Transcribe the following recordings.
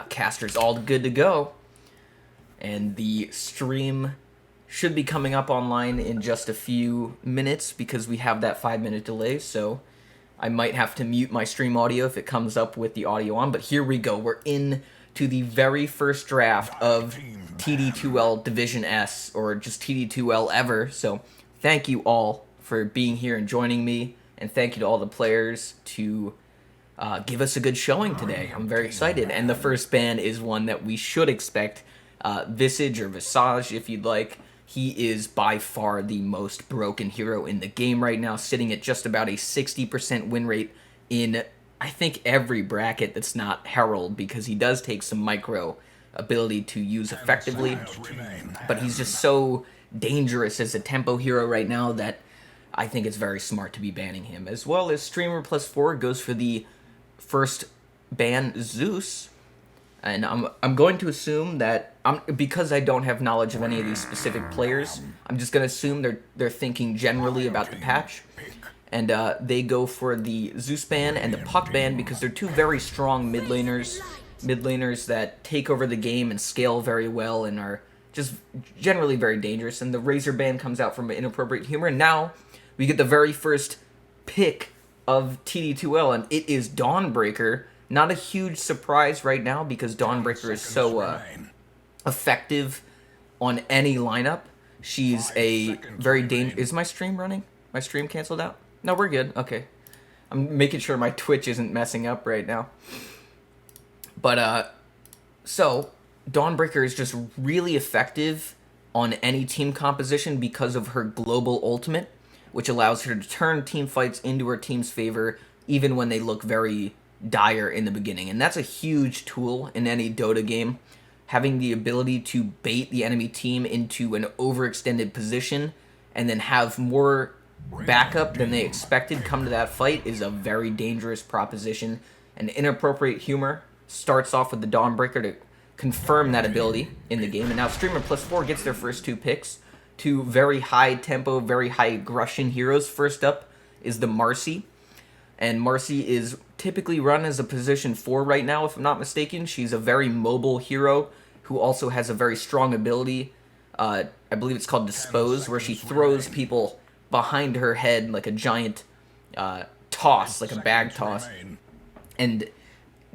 Caster's all good to go. And the stream should be coming up online in just a few minutes because we have that 5-minute delay, so I might have to mute my stream audio if it comes up with the audio on, but here we go. We're in to the very first draft of TD2L Division S, or just TD2L ever, so thank you all for being here and joining me, and thank you to all the players to give us a good showing today. I'm very excited, and the first ban is one that we should expect, Visage or Visage if you'd like. He is by far the most broken hero in the game right now, sitting at just about a 60% win rate in, I think, every bracket that's not Herald, because he does take some micro ability to use effectively, but he's just so dangerous as a tempo hero right now that I think it's very smart to be banning him. As well as Streamer plus 4 goes for the first ban, Zeus. And I'm going to assume that, because I don't have knowledge of any of these specific players, I'm just going to assume they're thinking generally about the patch. And they go for the Zeus ban and the Puck ban because they're two very strong mid laners that take over the game and scale very well and are just generally very dangerous. And the Razor ban comes out from Inappropriate Humor. And now we get the very first pick of TD2L, and it is Dawnbreaker. Not a huge surprise right now because Dawnbreaker is so effective on any lineup. She's a very dangerous... Is my stream running? My stream canceled out? No, we're good. Okay. I'm making sure my Twitch isn't messing up right now. But, so, Dawnbreaker is just really effective on any team composition because of her global ultimate, which allows her to turn team fights into her team's favor, even when they look very dire in the beginning. And that's a huge tool in any Dota game. Having the ability to bait the enemy team into an overextended position and then have more backup than they expected come to that fight is a very dangerous proposition. And Inappropriate Humor starts off with the Dawnbreaker to confirm that ability in the game. And now Streamer plus 4 gets their first two picks. Two very high tempo, very high aggression heroes. First up is the Marcy. And Marcy is typically run as a position 4 right now, if I'm not mistaken. She's a very mobile hero who also has a very strong ability. I believe it's called Dispose, where she throws people behind her head like a giant toss, like a bag toss. And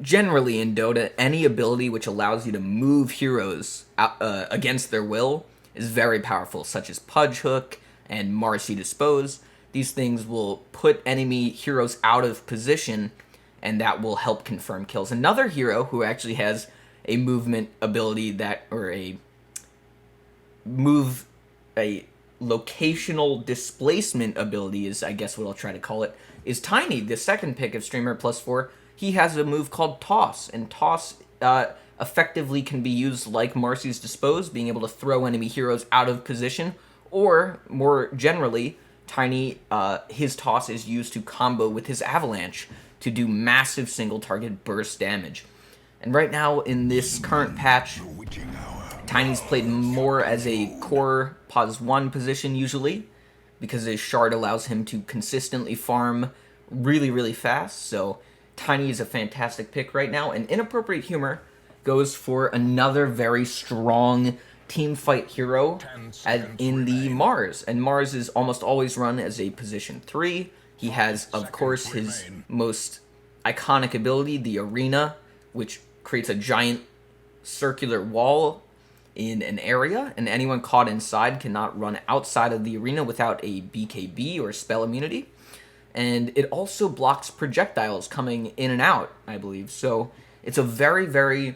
generally in Dota, any ability which allows you to move heroes against their will is very powerful, such as Pudge Hook and Marcy Dispose. These things will put enemy heroes out of position, and that will help confirm kills. Another hero who actually has a movement ability or a locational displacement ability is, I guess what I'll try to call it, is Tiny, the second pick of Streamer plus 4. He has a move called Toss, and Toss effectively can be used like Marcy's Dispose, being able to throw enemy heroes out of position, or more generally, Tiny, his Toss is used to combo with his Avalanche to do massive single target burst damage. And right now, in this current patch, Tiny's played more as a core pos 1 position usually, because his shard allows him to consistently farm really, really fast. So Tiny is a fantastic pick right now, and Inappropriate Humor goes for another very strong team fight hero in the Mars. And Mars is almost always run as a position 3. He has, of course, his most iconic ability, the Arena, which creates a giant circular wall in an area, and anyone caught inside cannot run outside of the arena without a BKB or spell immunity. And it also blocks projectiles coming in and out, I believe. So it's a very, very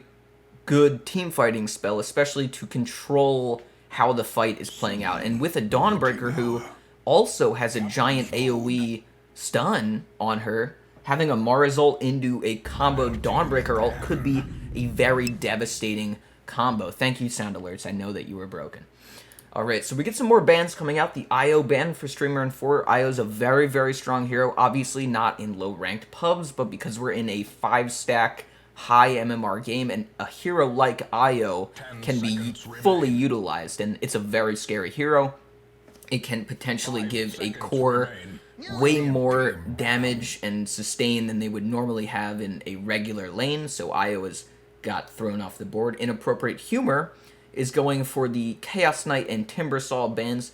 good team fighting spell, especially to control how the fight is playing out. And with a Dawnbreaker who also has a giant AoE stun on her, having a Mars ult into a combo Dawnbreaker ult could be a very devastating combo. Thank you, Sound Alerts. I know that you were broken. Alright, so we get some more bans coming out. The IO ban for Streamer and 4. IO's a very, very strong hero. Obviously not in low-ranked pubs, but because we're in a 5-stack high MMR game, and a hero like IO can be fully utilized, and it's a very scary hero. It can potentially give a core way more damage and sustain than they would normally have in a regular lane, so IO is got thrown off the board. Inappropriate Humor is going for the Chaos Knight and Timbersaw bans,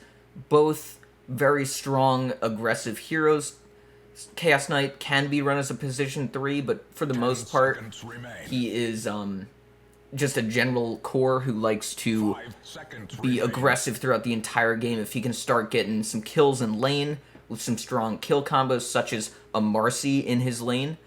both very strong, aggressive heroes. Chaos Knight can be run as a position 3, but for the most part, he is just a general core who likes to be aggressive throughout the entire game. If he can start getting some kills in lane with some strong kill combos, such as a Marcy in his lane,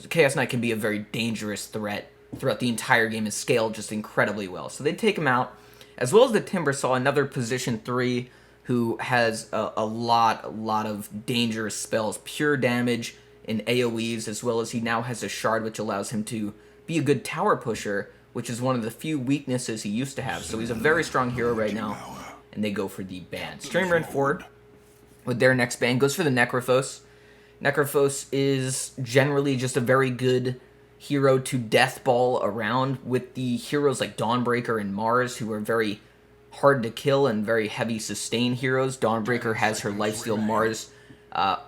Chaos Knight can be a very dangerous threat throughout the entire game and scale just incredibly well. So they take him out, as well as the Timbersaw, another position 3 who has a lot of dangerous spells, pure damage and AoEs, as well as he now has a shard which allows him to be a good tower pusher, which is one of the few weaknesses he used to have. So he's a very strong hero right now, and they go for the ban. Streamer and 4, with their next ban, goes for the Necrophos. Necrophos is generally just a very good hero to deathball around with the heroes like Dawnbreaker and Mars, who are very hard to kill and very heavy sustain heroes. Dawnbreaker has her lifesteal. Mars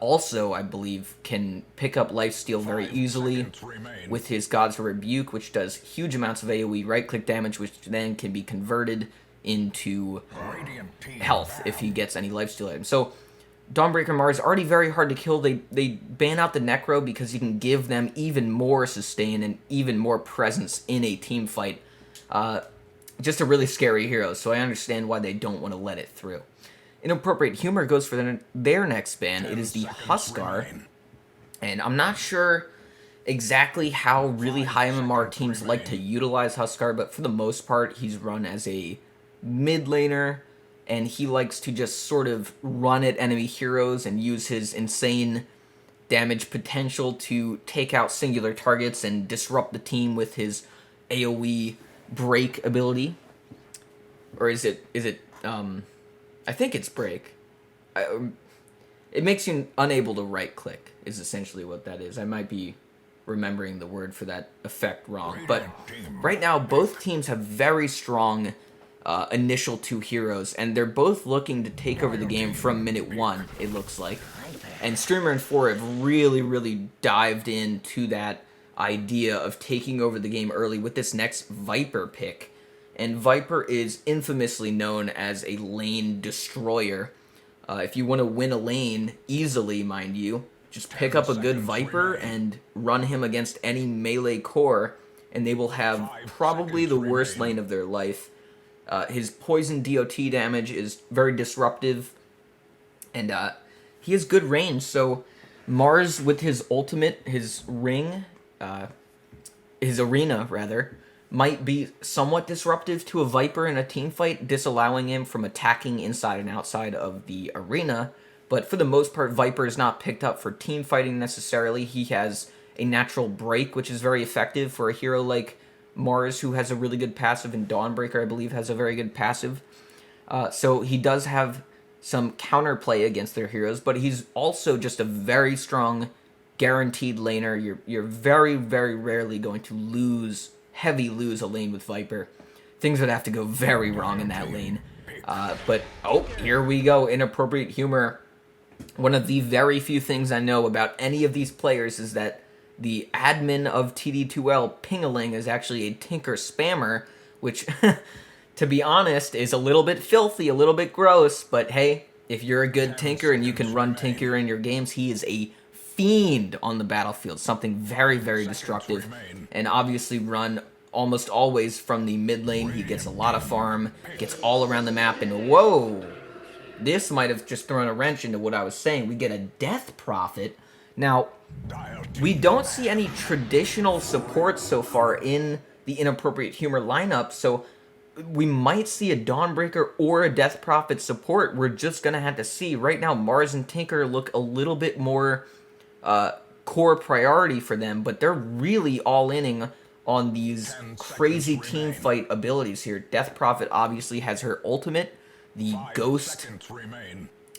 also, I believe, can pick up lifesteal very easily with his God's Rebuke, which does huge amounts of AoE right-click damage, which then can be converted into health if he gets any lifesteal items. So Dawnbreaker Mars already very hard to kill. They ban out the Necro because you can give them even more sustain and even more presence in a team fight. Just a really scary hero, so I understand why they don't want to let it through. Inappropriate Humor goes for their next ban. It is the Huskar, and I'm not sure exactly how really high MMR teams like to utilize Huskar, but for the most part, he's run as a mid laner, and he likes to just sort of run at enemy heroes and use his insane damage potential to take out singular targets and disrupt the team with his AoE break ability. Or is it I think it's break. It makes you unable to right click is essentially what that is. I might be remembering the word for that effect wrong, but right now both teams have very strong initial 2 heroes, and they're both looking to take over the game from minute 1, it looks like. And Streamer and 4 have really dived into that idea of taking over the game early with this next Viper pick. And Viper is infamously known as a lane destroyer. If you want to win a lane easily, mind you, just pick up a good Viper and run him against any melee core, and they will have probably the worst lane of their life. His poison DOT damage is very disruptive, and he has good range. So Mars with his ultimate, his ring, his arena rather, might be somewhat disruptive to a Viper in a team fight, disallowing him from attacking inside and outside of the arena. But for the most part, Viper is not picked up for team fighting necessarily. He has a natural break, which is very effective for a hero like Mars, who has a really good passive, and Dawnbreaker, I believe, has a very good passive. So he does have some counterplay against their heroes, but he's also just a very strong, guaranteed laner. You're very rarely going to heavy lose a lane with Viper. Things would have to go very wrong in that lane. But, oh, here we go. Inappropriate Humor. One of the very few things I know about any of these players is that the admin of TD2L, Pingaling, is actually a Tinker spammer, which, to be honest, is a little bit filthy, a little bit gross, but hey, if you're a good Tinker and you can run Tinker in your games, he is a fiend on the battlefield, something very destructive, and obviously run almost always from the mid lane. He gets a lot of farm, gets all around the map, and whoa, this might have just thrown a wrench into what I was saying. We get a Death Prophet. Now, we don't see any traditional support so far in the Inappropriate Humor lineup, so we might see a Dawnbreaker or a Death Prophet support. We're just going to have to see. Right now, Mars and Tinker look a little bit more core priority for them, but they're really all-inning on these crazy team fight abilities here. Death Prophet obviously has her ultimate, the Ghost.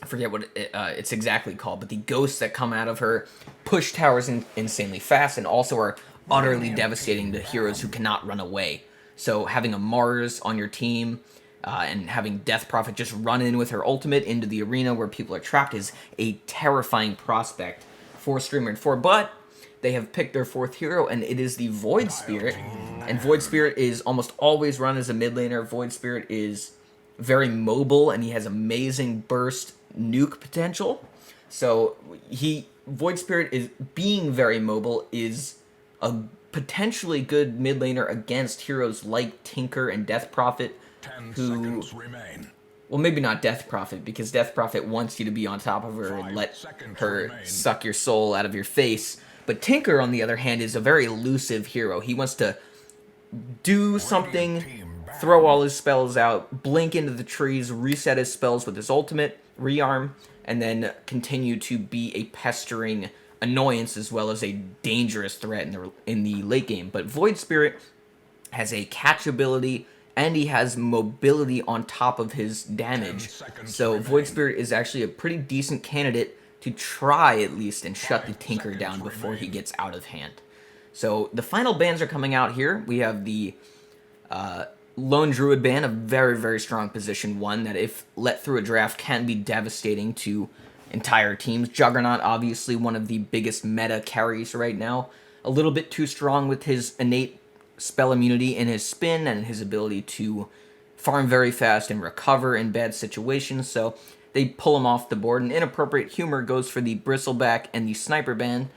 I forget what it's exactly called, but the ghosts that come out of her push towers insanely fast and also are utterly devastating to heroes who cannot run away. So having a Mars on your team and having Death Prophet just run in with her ultimate into the arena where people are trapped is a terrifying prospect for Streamer and 4. But they have picked their 4th hero, and it is the Void Spirit. And Void Spirit is almost always run as a mid laner. Void Spirit is very mobile, and he has amazing burst nuke potential. So Void Spirit is being very mobile is a potentially good mid laner against heroes like Tinker and Death Prophet, who, well, maybe not Death Prophet, because Death Prophet wants you to be on top of her and let her suck your soul out of your face. But Tinker, on the other hand, is a very elusive hero. He wants to do something, throw all his spells out, blink into the trees, reset his spells with his ultimate, rearm, and then continue to be a pestering annoyance as well as a dangerous threat in the late game. But Void Spirit has a catch ability, and he has mobility on top of his damage. So Void Spirit is actually a pretty decent candidate to try at least and shut the Tinker down before he gets out of hand. So the final bans are coming out here. We have the Lone Druid ban, a very, very strong position 1 that if let through a draft can be devastating to entire teams. Juggernaut, obviously one of the biggest meta carries right now. A little bit too strong with his innate spell immunity in his spin and his ability to farm very fast and recover in bad situations, so they pull him off the board. And Inappropriate Humor goes for the Bristleback and the Sniper ban.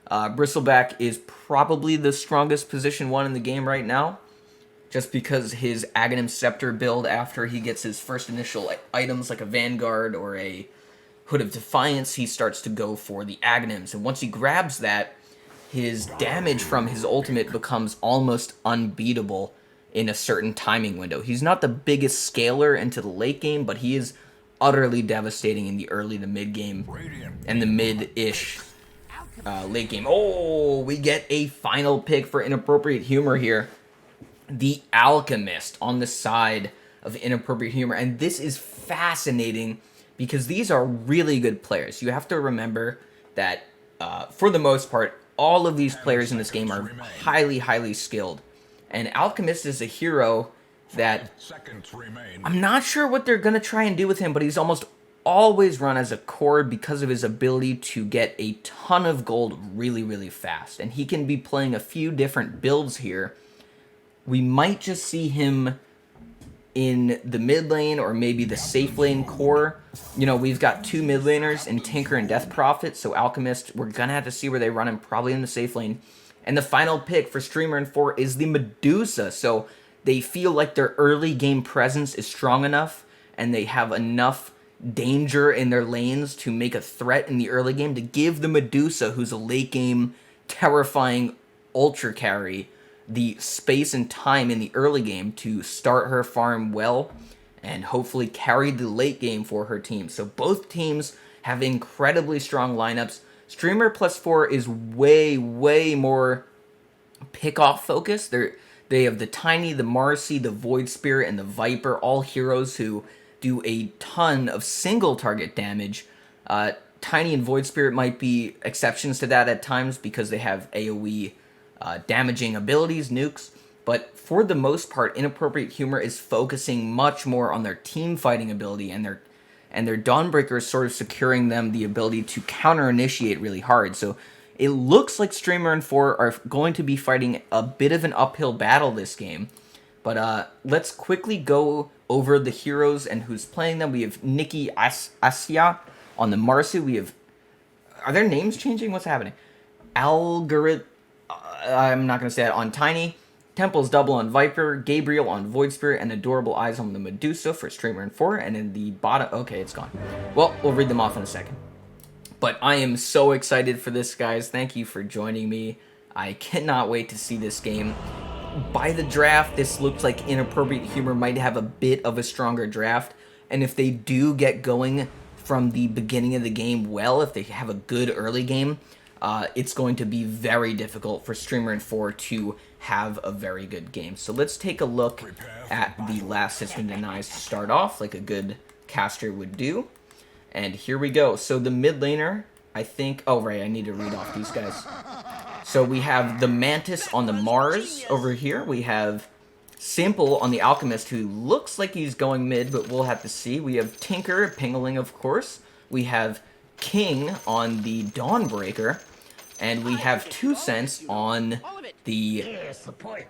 Bristleback is probably the strongest position 1 in the game right now, just because his Aghanim Scepter build after he gets his first initial items like a Vanguard or a Hood of Defiance, he starts to go for the Aghanims. And once he grabs that, his damage from his ultimate becomes almost unbeatable in a certain timing window. He's not the biggest scaler into the late game, but he is utterly devastating in the early to mid game and the mid-ish late game. Oh, we get a final pick for Inappropriate Humor here. The Alchemist on the side of Inappropriate Humor. And this is fascinating because these are really good players. You have to remember that, for the most part, all of these players in this game are highly, highly skilled. And Alchemist is a hero that I'm not sure what they're going to try and do with him, but he's almost always run as a core because of his ability to get a ton of gold really, really fast. And he can be playing a few different builds here. We might just see him in the mid lane or maybe the safe lane core. You know, we've got 2 mid laners in Tinker and Death Prophet, so Alchemist, we're going to have to see where they run him, probably in the safe lane. And the final pick for Streamer and 4 is the Medusa, so they feel like their early game presence is strong enough and they have enough danger in their lanes to make a threat in the early game to give the Medusa, who's a late game terrifying ultra carry, the space and time in the early game to start her farm well and hopefully carry the late game for her team. So both teams have incredibly strong lineups. Streamer plus 4 is way, way more pick-off focused. They have the Tiny, the Marcy, the Void Spirit, and the Viper, all heroes who do a ton of single target damage. Tiny and Void Spirit might be exceptions to that at times because they have AoE damaging abilities, nukes, but for the most part, Inappropriate Humor is focusing much more on their team fighting ability, and their Dawnbreaker is sort of securing them the ability to counter-initiate really hard. So it looks like Streamer and 4 are going to be fighting a bit of an uphill battle this game, but let's quickly go over the heroes and who's playing them. We have Nikki Asya on the Marcy. We have... Are their names changing? What's happening? Algorithm... I'm not going to say that on Tiny. Temple's Double on Viper, Gabriel on Void Spirit, and Adorable Eyes on the Medusa for Streamer and 4. And in the bottom... Okay, it's gone. Well, we'll read them off in a second. But I am so excited for this, guys. Thank you for joining me. I cannot wait to see this game. By the draft, this looks like Inappropriate Humor might have a bit of a stronger draft. And if they do get going from the beginning of the game well, if they have a good early game, it's going to be very difficult for Streamer and 4 to have a very good game. So let's take a look at the last System Denies to start off, like a good caster would do. And here we go. So the mid laner, I think... Oh, right, I need to read off these guys. So we have the Mantis on the Mars over here. We have Simple on the Alchemist, who looks like he's going mid, but we'll have to see. We have Tinker, Pingling, of course. We have King on the Dawnbreaker. and we have 2 cents on the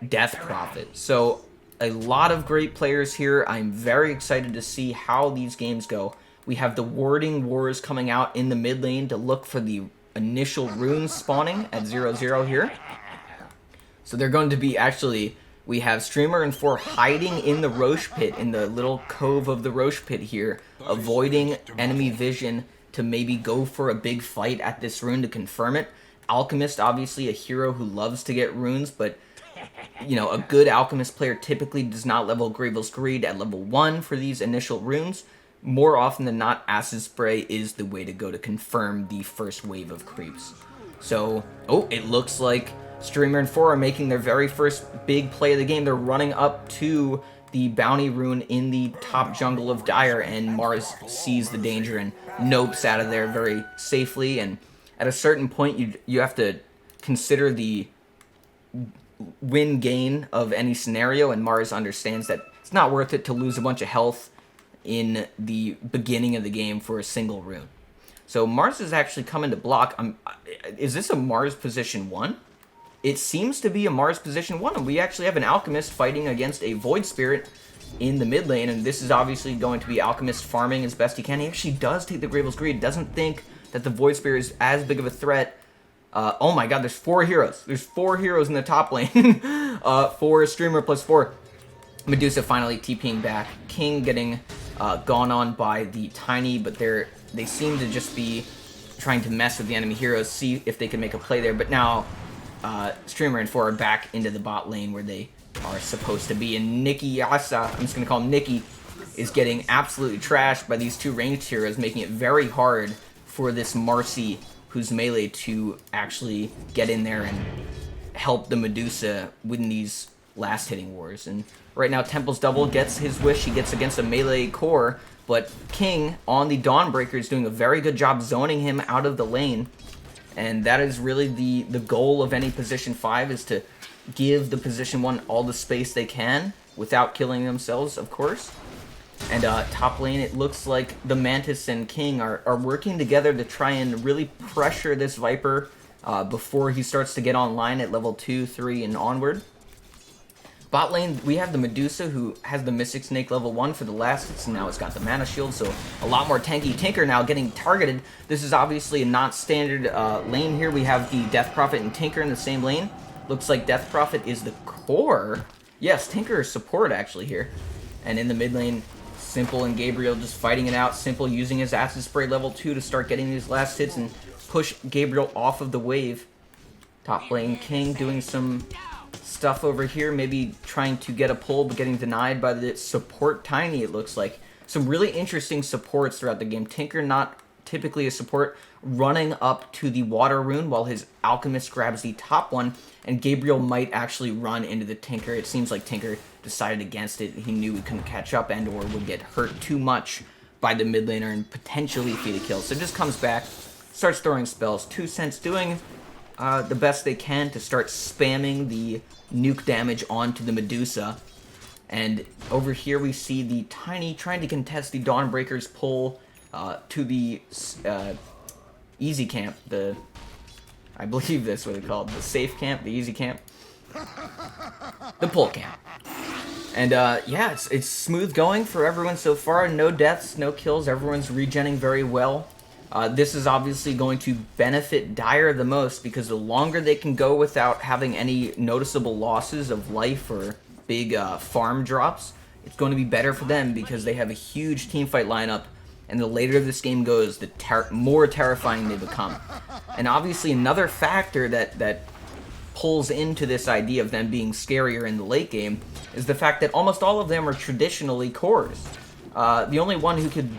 Death Prophet. So a lot of great players here. I'm very excited to see how these games go. We have the Warding Wars coming out in the mid lane to look for the initial runes spawning at 0-0 here. So they're going to be actually, we have Streamer and 4 hiding in the Roche Pit, in the little cove of the Roche Pit here, avoiding enemy vision to maybe go for a big fight at this rune to confirm it. Alchemist, obviously a hero who loves to get runes, but you know, a good Alchemist player typically does not level Gravel's Greed at level 1 for these initial runes. More often than not, Acid Spray is the way to go to confirm the first wave of creeps. So, oh, it looks like Streamer and 4 are making their very first big play of the game. They're running up to the bounty rune in the top jungle of Dire, and Mars sees the danger and nopes out of there very safely. And at a certain point, you have to consider the win-gain of any scenario, and Mars understands that it's not worth it to lose a bunch of health in the beginning of the game for a single rune. So Mars is actually coming to block. Is this a Mars position 1? It seems to be a Mars position 1, and we actually have an Alchemist fighting against a Void Spirit in the mid lane, and this is obviously going to be Alchemist farming as best he can. He actually does take the Gravel's Greed, doesn't think that the Void Spirit is as big of a threat. Oh my god, there's 4 heroes. There's 4 heroes in the top lane. 4 Streamer plus 4. Medusa finally TPing back. King getting gone on by the Tiny, but they seem to just be trying to mess with the enemy heroes, see if they can make a play there. But now Streamer and 4 are back into the bot lane where they are supposed to be. And Nikki Yasa, I'm just going to call him Nikki, is getting absolutely trashed by these 2 ranged heroes, making it very hard for this Marcy, who's melee, to actually get in there and help the Medusa win these last hitting wars. And right now Temple's Double gets his wish. He gets against a melee core, but King on the Dawnbreaker is doing a very good job zoning him out of the lane. And that is really the goal of any position 5, is to give the position 1 all the space they can without killing themselves, of course. And top lane, it looks like the Mantis and King are working together to try and really pressure this Viper before he starts to get online at level 2, 3, and onward. Bot lane, we have the Medusa, who has the Mystic Snake level 1 for the last hits, and now it's got the Mana Shield, so a lot more tanky. Tinker now getting targeted. This is obviously a not standard lane here. We have the Death Prophet and Tinker in the same lane. Looks like Death Prophet is the core. Yes, Tinker is support actually here. And in the mid lane, Simple and Gabriel just fighting it out. Simple using his Acid Spray level 2 to start getting these last hits and push Gabriel off of the wave. Top lane, King doing some stuff over here, maybe trying to get a pull, but getting denied by the support Tiny, it looks like. Some really interesting supports throughout the game. Tinker, not typically a support, running up to the water rune while his Alchemist grabs the top one, and Gabriel might actually run into the Tinker. It seems like Tinker decided against it. He knew he couldn't catch up and or would get hurt too much by the mid laner and potentially feed a kill. So just comes back, starts throwing spells. 2 cents doing the best they can to start spamming the nuke damage onto the Medusa. And over here we see the Tiny trying to contest the Dawnbreaker's pull to the easy camp. I believe that's what it's called. The safe camp, the easy camp. The pull camp. And yeah, it's smooth going for everyone so far. No deaths, no kills. Everyone's regenning very well. This is obviously going to benefit Dire the most, because the longer they can go without having any noticeable losses of life or big farm drops, it's going to be better for them because they have a huge teamfight lineup, and the later this game goes, the more terrifying they become. And obviously another factor that pulls into this idea of them being scarier in the late game is the fact that almost all of them are traditionally cores. The only one who could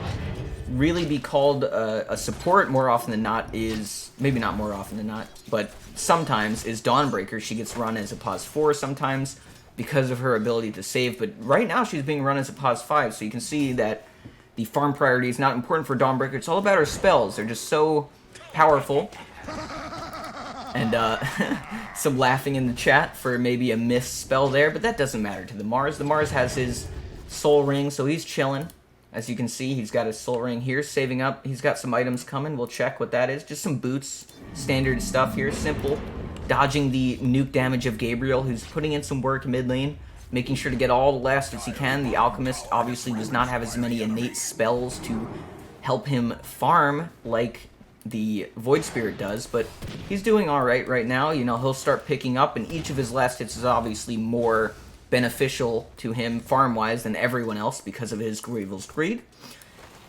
really be called a support more often than not is, maybe not more often than not, but sometimes, is Dawnbreaker. She gets run as a pos 4 sometimes because of her ability to save, but right now she's being run as a pos 5, so you can see that the farm priority is not important for Dawnbreaker. It's all about her spells. They're just so powerful. And some laughing in the chat for maybe a missed spell there, but that doesn't matter to the Mars. The Mars has his soul ring, so he's chilling. As you can see, he's got his soul ring here, saving up. He's got some items coming. We'll check what that is. Just some boots, standard stuff here, simple. Dodging the nuke damage of Gabriel, who's putting in some work mid lane, making sure to get all the last hits he can. The Alchemist obviously does not have as many innate spells to help him farm like the Void Spirit does, but he's doing alright right now. You know, he'll start picking up, and each of his last hits is obviously more beneficial to him farm-wise than everyone else because of his Gravel's Greed.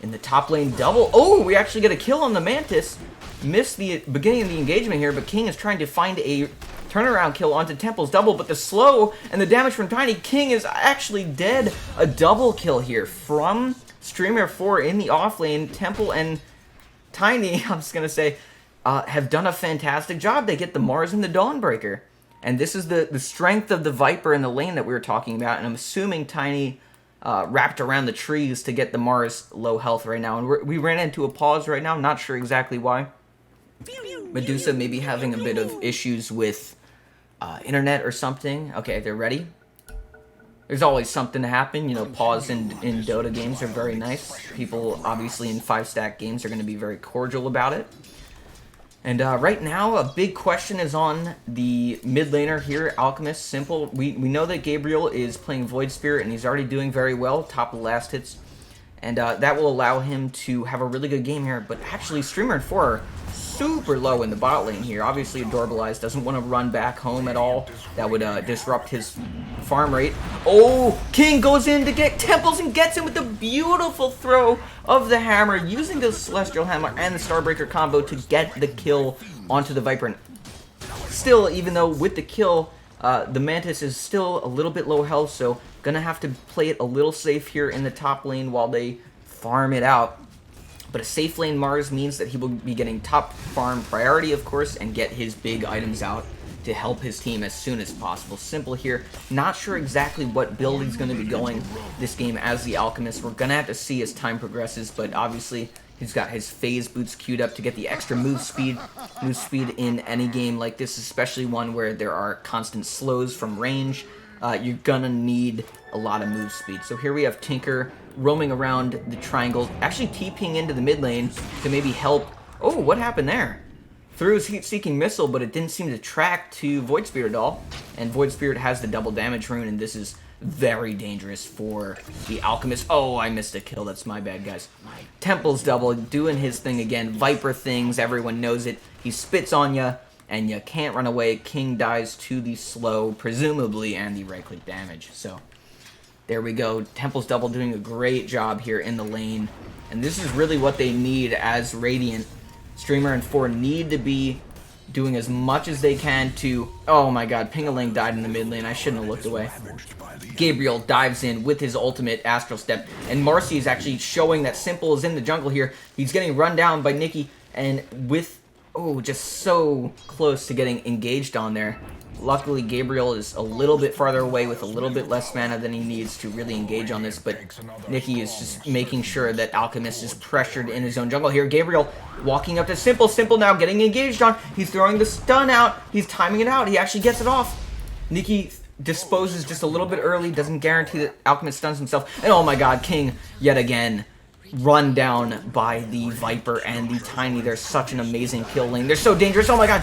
In the top lane double. Oh, we actually get a kill on the Mantis. Missed the beginning of the engagement here, but King is trying to find a turnaround kill onto Temple's double, but the slow and the damage from Tiny, King is actually dead. A double kill here from Streamer 4 in the off lane. Temple and Tiny, I'm just going to say, have done a fantastic job. They get the Mars and the Dawnbreaker. And this is the strength of the Viper in the lane that we were talking about. And I'm assuming Tiny wrapped around the trees to get the Mars low health right now. And we ran into a pause right now. Not sure exactly why. Medusa may be having a bit of issues with internet or something. Okay, they're ready. There's always something to happen. You know, pause in Dota games are very nice. People, obviously, in 5-stack games are going to be very cordial about it. And right now, a big question is on the mid laner here, Alchemist. Simple. We know that Gabriel is playing Void Spirit, and he's already doing very well, top of the last hits. And that will allow him to have a really good game here. But actually, Streamer and 4 are super low in the bot lane here. Obviously, Adorbalize doesn't want to run back home at all. That would disrupt his farm rate. Oh, King goes in to get Temples and gets him with the beautiful throw of the hammer, using the Celestial Hammer and the Starbreaker combo to get the kill onto the Viper. And still, even though with the kill, the Mantis is still a little bit low health, so gonna have to play it a little safe here in the top lane while they farm it out. But a safe lane Mars means that he will be getting top farm priority, of course, and get his big items out to help his team as soon as possible. Simple here. Not sure exactly what build he's going to be going this game as the Alchemist. We're going to have to see as time progresses, but obviously he's got his phase boots queued up to get the extra move speed. Move speed in any game like this, especially one where there are constant slows from range. You're going to need a lot of move speed. So here we have Tinker roaming around the triangle, actually TPing into the mid lane to maybe help. Oh, what happened there? Threw his heat-seeking missile, but it didn't seem to track to Void Spirit at all. And Void Spirit has the double damage rune, and this is very dangerous for the Alchemist. Oh, I missed a kill. That's my bad, guys. Temple's double, doing his thing again. Viper things, everyone knows it. He spits on you, and you can't run away. King dies to the slow, presumably, and the right-click damage. So there we go. Temple's double doing a great job here in the lane. And this is really what they need as Radiant. Streamer and 4 need to be doing as much as they can to... Oh my god, Pingaling died in the mid lane. I shouldn't have looked away. Gabriel dives in with his ultimate Astral Step. And Marcy is actually showing that Simple is in the jungle here. He's getting run down by Nikki. And with... Oh, just so close to getting engaged on there. Luckily, Gabriel is a little bit farther away with a little bit less mana than he needs to really engage on this, but Nikki is just making sure that Alchemist is pressured in his own jungle here. Gabriel walking up to Simple. Simple now getting engaged on. He's throwing the stun out. He's timing it out. He actually gets it off. Nikki disposes just a little bit early. Doesn't guarantee that Alchemist stuns himself. And oh my god, King yet again run down by the Viper and the Tiny. They're such an amazing kill lane. They're so dangerous. Oh my god.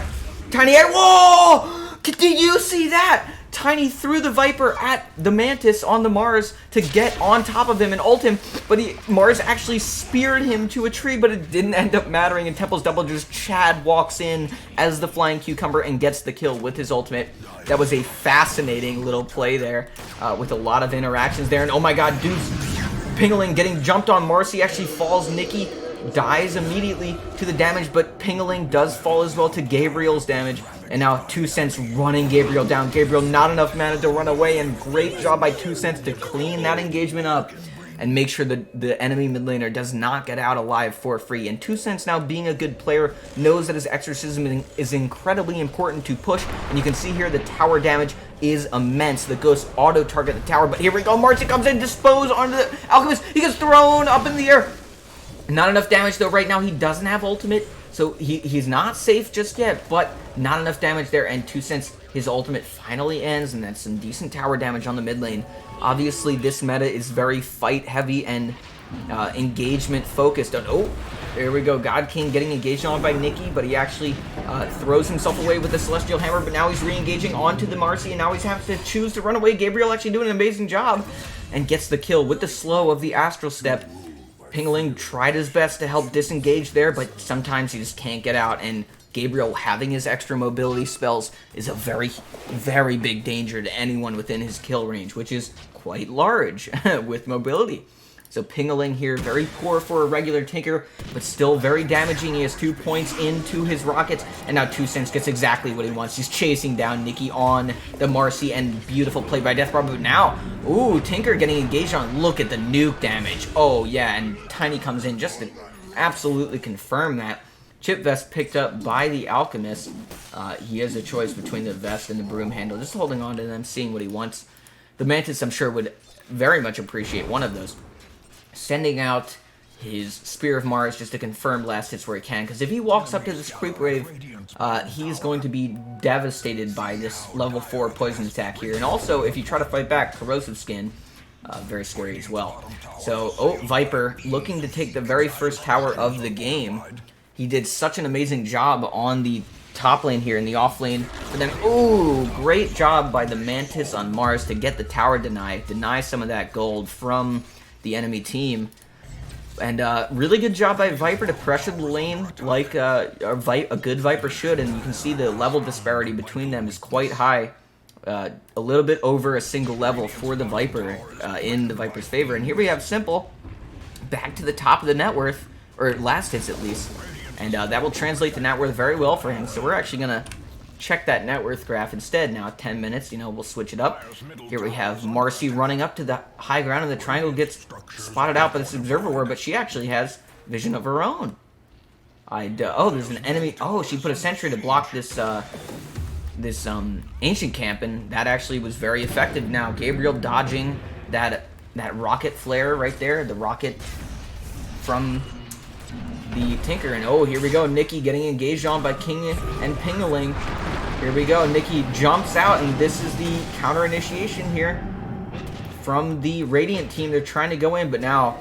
Tiny, whoa! Did you see that? Tiny threw the Viper at the Mantis on the Mars to get on top of him and ult him, but Mars actually speared him to a tree, but it didn't end up mattering, and Temple's double just Chad walks in as the Flying Cucumber and gets the kill with his ultimate. That was a fascinating little play there with a lot of interactions there, and oh my god, Deuce Pingaling getting jumped on. Marcy actually falls. Nikki dies immediately to the damage, but Pingaling does fall as well to Gabriel's damage. And now 2 Cents running Gabriel down. Gabriel not enough mana to run away, and great job by 2 Cents to clean that engagement up and make sure that the enemy mid laner does not get out alive for free. And 2 Cents, now being a good player, knows that his exorcism is incredibly important to push. And you can see here the tower damage is immense. The Ghost auto-target the tower, but here we go. Marcy comes in, dispose onto the Alchemist. He gets thrown up in the air. Not enough damage, though. Right now, he doesn't have ultimate, so he's not safe just yet, but not enough damage there, and 2 Cents his ultimate finally ends, and that's some decent tower damage on the mid lane. Obviously, this meta is very fight-heavy and engagement-focused. Oh, there we go. God King getting engaged on by Nikki, but he actually throws himself away with the Celestial Hammer, but now he's re-engaging onto the Marcy, and now he's having to choose to run away. Gabriel actually doing an amazing job and gets the kill with the slow of the Astral Step. Pingling tried his best to help disengage there, but sometimes he just can't get out, and Gabriel having his extra mobility spells is a very, very big danger to anyone within his kill range, which is quite large with mobility. So Pingling here, very poor for a regular Tinker, but still very damaging. He has 2 points into his rockets, and now 2 Cents gets exactly what he wants. He's chasing down Nikki on the Marcy, and beautiful play by Death Barb. But now, ooh, Tinker getting engaged on. Look at the nuke damage. Oh, yeah, and Tiny comes in just to absolutely confirm that. Chip Vest picked up by the Alchemist. He has a choice between the Vest and the Broom Handle, just holding on to them, seeing what he wants. The Mantis, I'm sure, would very much appreciate one of those. Sending out his Spear of Mars just to confirm last hits where he can, because if he walks up to this creep wave, he's going to be devastated by this level 4 poison attack here. And also, if you try to fight back, Corrosive Skin, very scary as well. So, oh, Viper looking to take the very first tower of the game. He did such an amazing job on the top lane here in the off lane, but then, ooh, great job by the Mantis on Mars to get the tower deny some of that gold from the enemy team. And really good job by Viper to pressure the lane like a good Viper should, and you can see the level disparity between them is quite high. A little bit over a single level for the Viper in the Viper's favor. And here we have Simple back to the top of the net worth, or last hits at least, and that will translate to net worth very well for him. So we're actually gonna check that net worth graph instead now. 10 minutes, you know, we'll switch it up. Here we have Marcy running up to the high ground, and the triangle gets spotted out by this Observer Ward, but she actually has vision of her own. Oh, there's an enemy. Oh, she put a sentry to block this ancient camp, and that actually was very effective. Now Gabriel dodging that rocket flare right there, the rocket from the Tinker, and oh, here we go, Nikki getting engaged on by King and Pingling. Here we go, Nikki jumps out, and this is the counter initiation here from the Radiant team. They're trying to go in, but now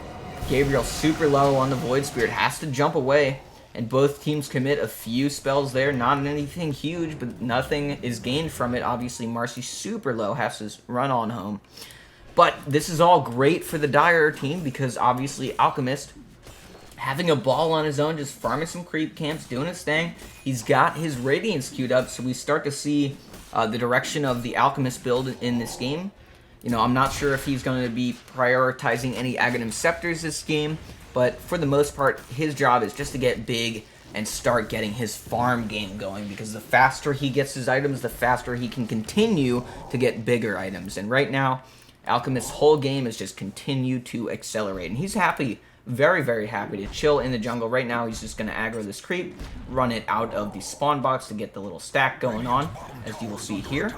Gabriel super low on the Void Spirit, has to jump away, and both teams commit a few spells there. Not anything huge, but nothing is gained from it. Obviously, Marcy super low, has to run on home. But this is all great for the Dire team, because obviously Alchemist having a ball on his own, just farming some creep camps, doing his thing. He's got his Radiance queued up, so we start to see the direction of the Alchemist build in this game. You know, I'm not sure if he's going to be prioritizing any Aghanim Scepters this game, but for the most part, his job is just to get big and start getting his farm game going, because the faster he gets his items, the faster he can continue to get bigger items. And right now, Alchemist's whole game is just continue to accelerate, and he's happy. Very, very happy to chill in the jungle. Right now, he's just going to aggro this creep, run it out of the spawn box to get the little stack going on, as you will see here.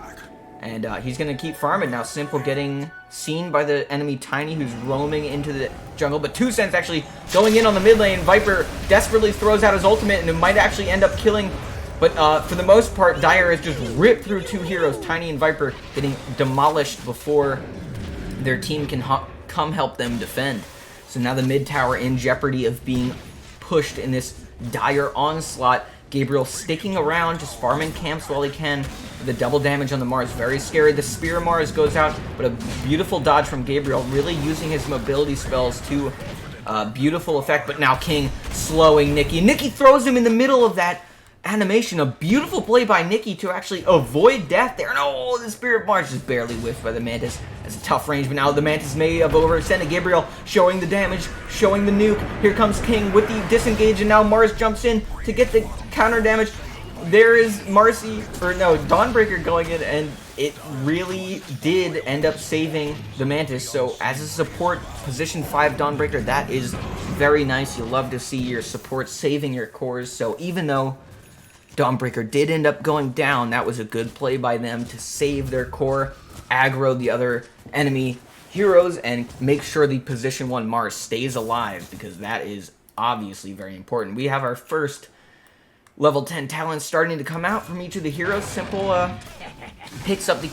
And he's going to keep farming. Now, Simple getting seen by the enemy Tiny, who's roaming into the jungle. But 2 Cents actually going in on the mid lane. Viper desperately throws out his ultimate, and it might actually end up killing. But for the most part, Dire has just ripped through 2 heroes, Tiny and Viper, getting demolished before their team can come help them defend. So now the mid tower in jeopardy of being pushed in this dire onslaught. Gabriel sticking around, just farming camps while he can. The double damage on the Mars, very scary. The Spear of Mars goes out, but a beautiful dodge from Gabriel, really using his mobility spells to beautiful effect. But now King slowing Nikki. Nikki throws him in the middle of that animation. A beautiful play by Nikki to actually avoid death there. And oh, the Spear of Mars just barely whiffed by the Mantis. That's a tough range, but now the Mantis may have overextended. Gabriel showing the damage, showing the nuke. Here comes King with the disengage, and now Mars jumps in to get the counter damage. There is Dawnbreaker going in, and it really did end up saving the Mantis. So as a support, position 5 Dawnbreaker, that is very nice. You love to see your support saving your cores. So even though Dawnbreaker did end up going down, that was a good play by them to save their core, aggro the other enemy heroes, and make sure the position 1 Mars stays alive, because that is obviously very important. We have our first level 10 talents starting to come out from each of the heroes. Simple picks up the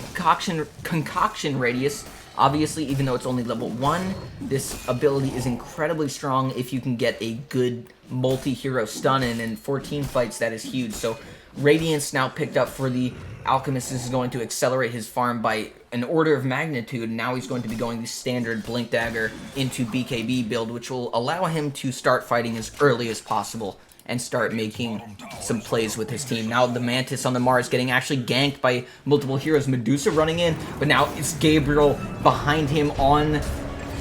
concoction radius. Obviously, even though it's only level 1, this ability is incredibly strong if you can get a good multi-hero stun in 14 fights. That is huge. So Radiance now picked up for the Alchemist. This is going to accelerate his farm by an order of magnitude. Now he's going to be going the standard Blink Dagger into BKB build, which will allow him to start fighting as early as possible and start making some plays with his team. Now the Mantis on the Mars getting actually ganked by multiple heroes. Medusa running in, but now it's Gabriel behind him on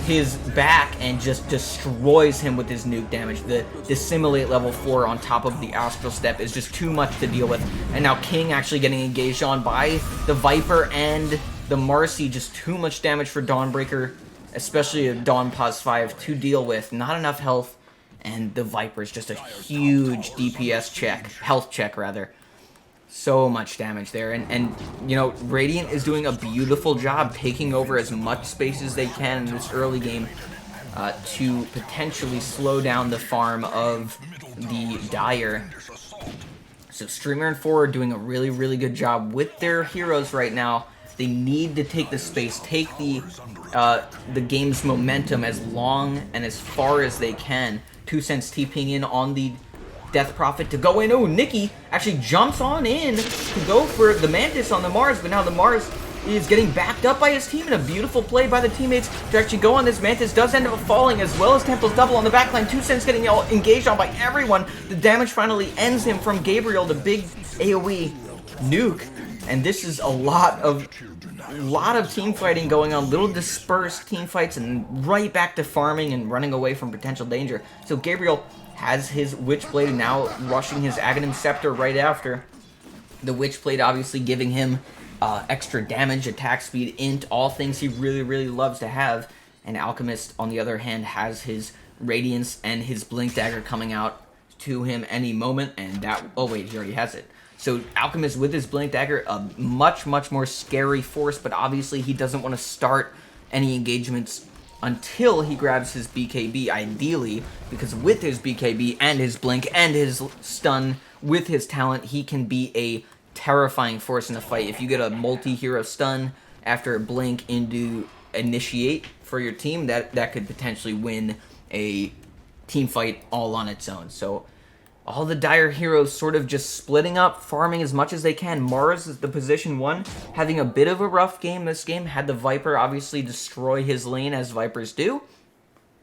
his back and just destroys him with his nuke damage. The Dissimulate level 4 on top of the Astral Step is just too much to deal with. And now King actually getting engaged on by the Viper and the Marcy. Just too much damage for Dawnbreaker, especially a Dawn Pause 5 to deal with. Not enough health. And the Viper is just a huge DPS check, health check rather. So much damage there, and you know, Radiant is doing a beautiful job taking over as much space as they can in this early game to potentially slow down the farm of the Dire. So Streamer and 4 are doing a really good job with their heroes right now. They need to take the space, take the game's momentum as long and as far as they can. 2 Cents TPing in on the Death Prophet to go in. Oh, Nikki actually jumps on in to go for the Mantis on the Mars, but now the Mars is getting backed up by his team, and a beautiful play by the teammates to actually go on this. Mantis does end up falling, as well as Temple's double on the backline. 2 Cents getting engaged on by everyone. The damage finally ends him from Gabriel, the big AoE nuke, and this is a lot of team fighting going on, little dispersed team fights, and right back to farming and running away from potential danger. So Gabriel has his Witchblade and now rushing his Aghanim Scepter right after. The Witchblade obviously giving him extra damage, attack speed, int, all things he really loves to have. And Alchemist, on the other hand, has his Radiance and his Blink Dagger coming out to him any moment, and that... oh wait, he already has it. So Alchemist with his Blink Dagger, a much more scary force, but obviously he doesn't want to start any engagements until he grabs his BKB, ideally, because with his BKB and his Blink and his stun, with his talent, he can be a terrifying force in a fight. If you get a multi-hero stun after a Blink into Initiate for your team, that could potentially win a team fight all on its own. So all the Dire heroes sort of just splitting up, farming as much as they can. Mars is the position 1, having a bit of a rough game this game. Had the Viper obviously destroy his lane, as Vipers do.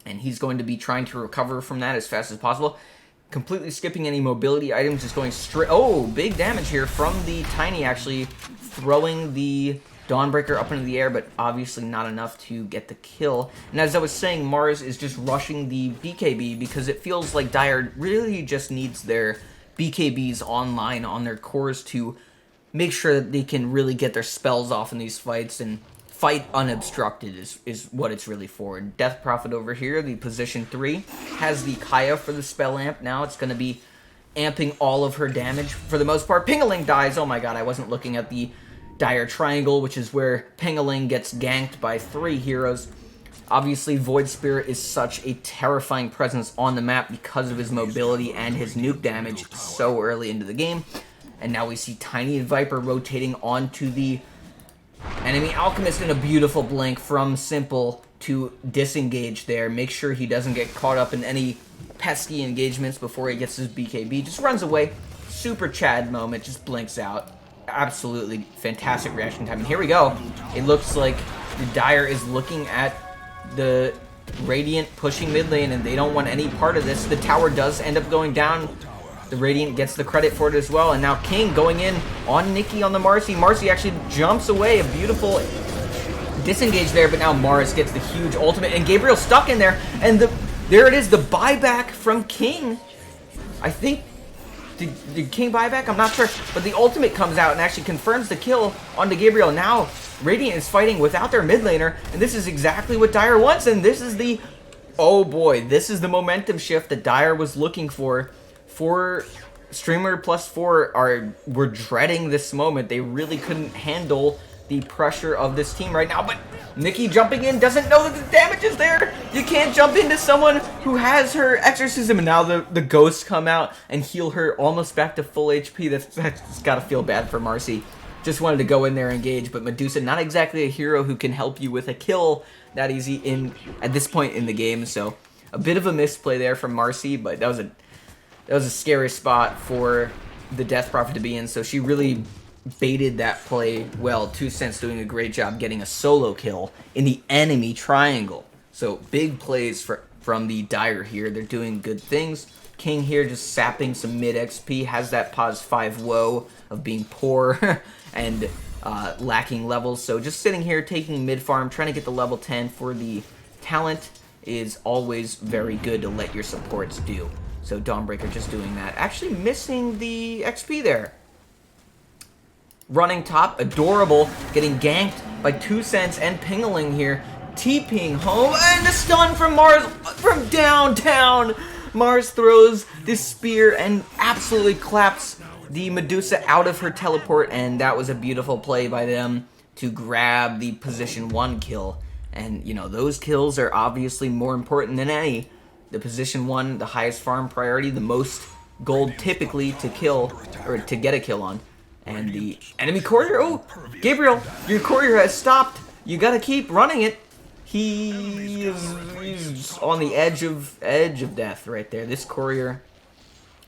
And he's going to be trying to recover from that as fast as possible. Completely skipping any mobility items, just going straight... oh, big damage here from the Tiny, actually throwing the Dawnbreaker up into the air, but obviously not enough to get the kill. And as I was saying, Mars is just rushing the BKB because it feels like Dire really just needs their BKBs online on their cores to make sure that they can really get their spells off in these fights and fight unobstructed is what it's really for. And Death Prophet over here, the position 3, has the Kaya for the spell amp. Now it's going to be amping all of her damage for the most part. Pingaling dies. Oh my god, I wasn't looking at the Dire Triangle, which is where Pingaling gets ganked by 3 heroes. Obviously, Void Spirit is such a terrifying presence on the map because of his mobility and his nuke damage so early into the game. And now we see Tiny and Viper rotating onto the enemy Alchemist in a beautiful blink from Simple to disengage there. Make sure he doesn't get caught up in any pesky engagements before he gets his BKB. Just runs away. Super Chad moment. Just blinks out. Absolutely fantastic reaction time. And here we go. It looks like the Dire is looking at the Radiant pushing mid lane, and they don't want any part of this. The tower does end up going down. The Radiant gets the credit for it as well. And now King going in on Nikki on the Marcy. Marcy actually jumps away. A beautiful disengage there, but now Mars gets the huge ultimate. And Gabriel stuck in there. And there it is, the buyback from King. I think... Did King buyback? I'm not sure. But the ultimate comes out and actually confirms the kill onto Gabriel. Now, Radiant is fighting without their mid laner. And this is exactly what Dire wants. And this is the... oh boy, this is the momentum shift that Dire was looking for. For Streamer plus 4 were dreading this moment. They really couldn't handle the pressure of this team right now. But Nikki jumping in doesn't know that the damage is there. You can't jump into someone who has her exorcism. And now the ghosts come out and heal her almost back to full HP. That's got to feel bad for Marcy. just wanted to go in there and engage, but Medusa, not exactly a hero who can help you with a kill that easy at this point in the game, so a bit of a misplay there from Marcy, but that was a scary spot for the Death Prophet to be in, so she really baited that play well. 2 Cents doing a great job getting a solo kill in the enemy triangle. So big plays from the Dire here. They're doing good things. King here just sapping some mid XP, has that pause 5 woe of being poor and lacking levels. So just sitting here taking mid farm, trying to get the level 10 for the talent is always very good to let your supports do. So Dawnbreaker just doing that. Actually missing the XP there. Running top, adorable, getting ganked by 2 Cents and Pingaling here. TPing home, and the stun from Mars from downtown. Mars throws this spear and absolutely claps the Medusa out of her teleport, and that was a beautiful play by them to grab the position 1 kill. And, you know, those kills are obviously more important than any. The position 1, the highest farm priority, the most gold typically to kill, or to get a kill on. And the enemy courier, oh, Gabriel, your courier has stopped. You gotta keep running it. He's on the edge of death right there. This courier,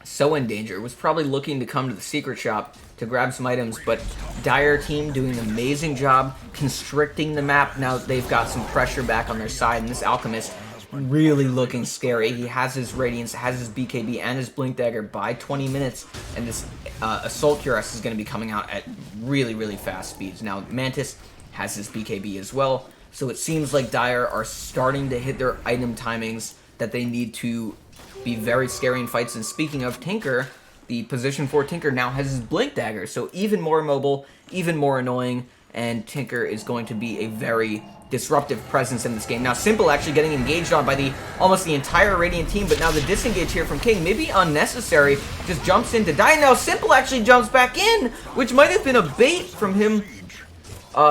so in danger. Was probably looking to come to the secret shop to grab some items, but Dire team doing an amazing job constricting the map. Now they've got some pressure back on their side, and this Alchemist really looking scary. He has his Radiance, has his BKB, and his Blink Dagger by 20 minutes, and this Assault Cuirass is going to be coming out at really, really fast speeds. Now, Mantis has his BKB as well, so it seems like Dire are starting to hit their item timings that they need to be very scary in fights. And speaking of Tinker, the position 4 Tinker now has his Blink Dagger, so even more mobile, even more annoying, and Tinker is going to be a very disruptive presence in this game. Now, Simple actually getting engaged on by almost the entire Radiant team, but now the disengage here from King, maybe unnecessary, just jumps in to die. Now, Simple actually jumps back in, which might have been a bait from him.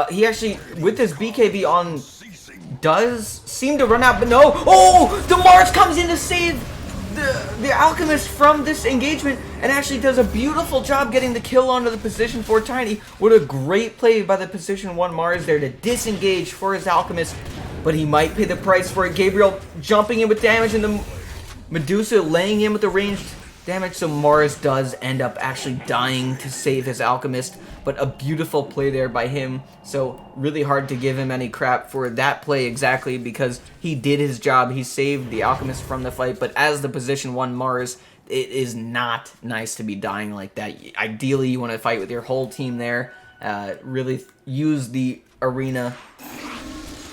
He actually, with his BKB on, does seem to run out, but no. Oh, the Mars comes in to save the Alchemist from this engagement, and actually does a beautiful job getting the kill onto the position 4 Tiny. What a great play by the position 1 Mars there to disengage for his Alchemist, but he might pay the price for it. Gabriel jumping in with damage, and the Medusa laying in with the ranged damage, so Mars does end up actually dying to save his Alchemist, but a beautiful play there by him. So really hard to give him any crap for that play exactly, because he did his job. He saved the Alchemist from the fight, but as the position 1 Mars, it is not nice to be dying like that. Ideally, you want to fight with your whole team there, really use the arena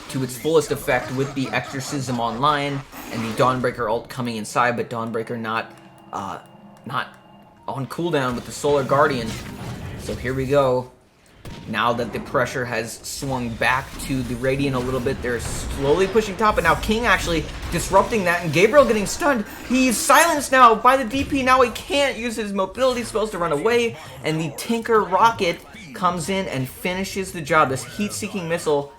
to its fullest effect with the Exorcism online and the Dawnbreaker ult coming inside, but Dawnbreaker not on cooldown with the Solar Guardian. So here we go. Now that the pressure has swung back to the Radiant a little bit, they're slowly pushing top, and now King actually disrupting that, and Gabriel getting stunned. He's silenced now by the DP. Now he can't use his mobility spells to run away, and the Tinker Rocket comes in and finishes the job. This heat-seeking missile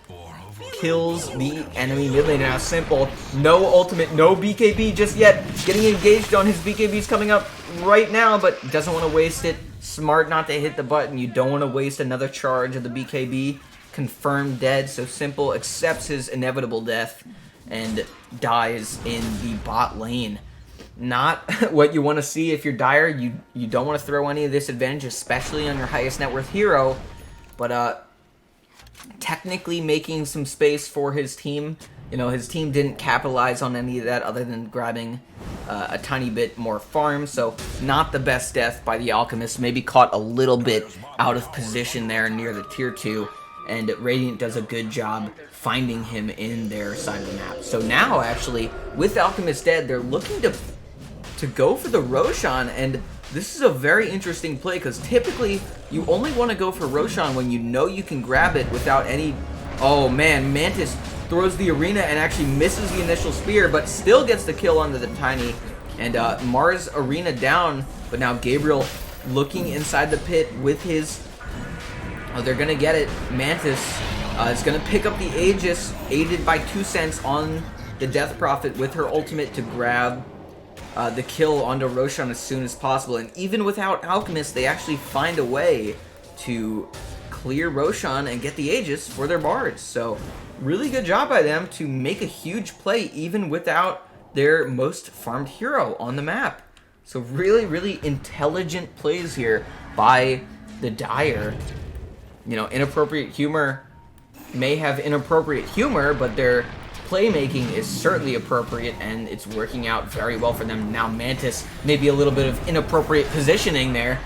kills the enemy mid lane. Now Simple, no ultimate, no BKB just yet. Getting engaged on his BKBs coming up right now, but doesn't want to waste it. Smart not to hit the button. You don't want to waste another charge of the BKB. Confirmed dead, so Simple accepts his inevitable death and dies in the bot lane. Not what you want to see if you're Dire. You don't want to throw any of this advantage, especially on your highest net worth hero. But technically making some space for his team. You know, his team didn't capitalize on any of that other than grabbing a tiny bit more farm, so not the best death by the Alchemist. Maybe caught a little bit out of position there near the tier 2, and Radiant does a good job finding him in their side of the map. So now, actually, with Alchemist dead, they're looking to go for the Roshan, and this is a very interesting play, because typically you only want to go for Roshan when you know you can grab it without any... Oh man, Mantis throws the arena and actually misses the initial spear, but still gets the kill onto the Tiny. And Mars arena down, but now Gabriel looking inside the pit with his... Oh, they're going to get it. Mantis is going to pick up the Aegis, aided by 2 Cents on the Death Prophet with her ultimate to grab the kill onto Roshan as soon as possible. And even without Alchemist, they actually find a way to clear Roshan and get the Aegis for their bards. So really good job by them to make a huge play even without their most farmed hero on the map. So really, really intelligent plays here by the Dire. You know, Inappropriate Humor may have inappropriate humor, but their playmaking is certainly appropriate, and it's working out very well for them. Now Mantis, maybe a little bit of inappropriate positioning there.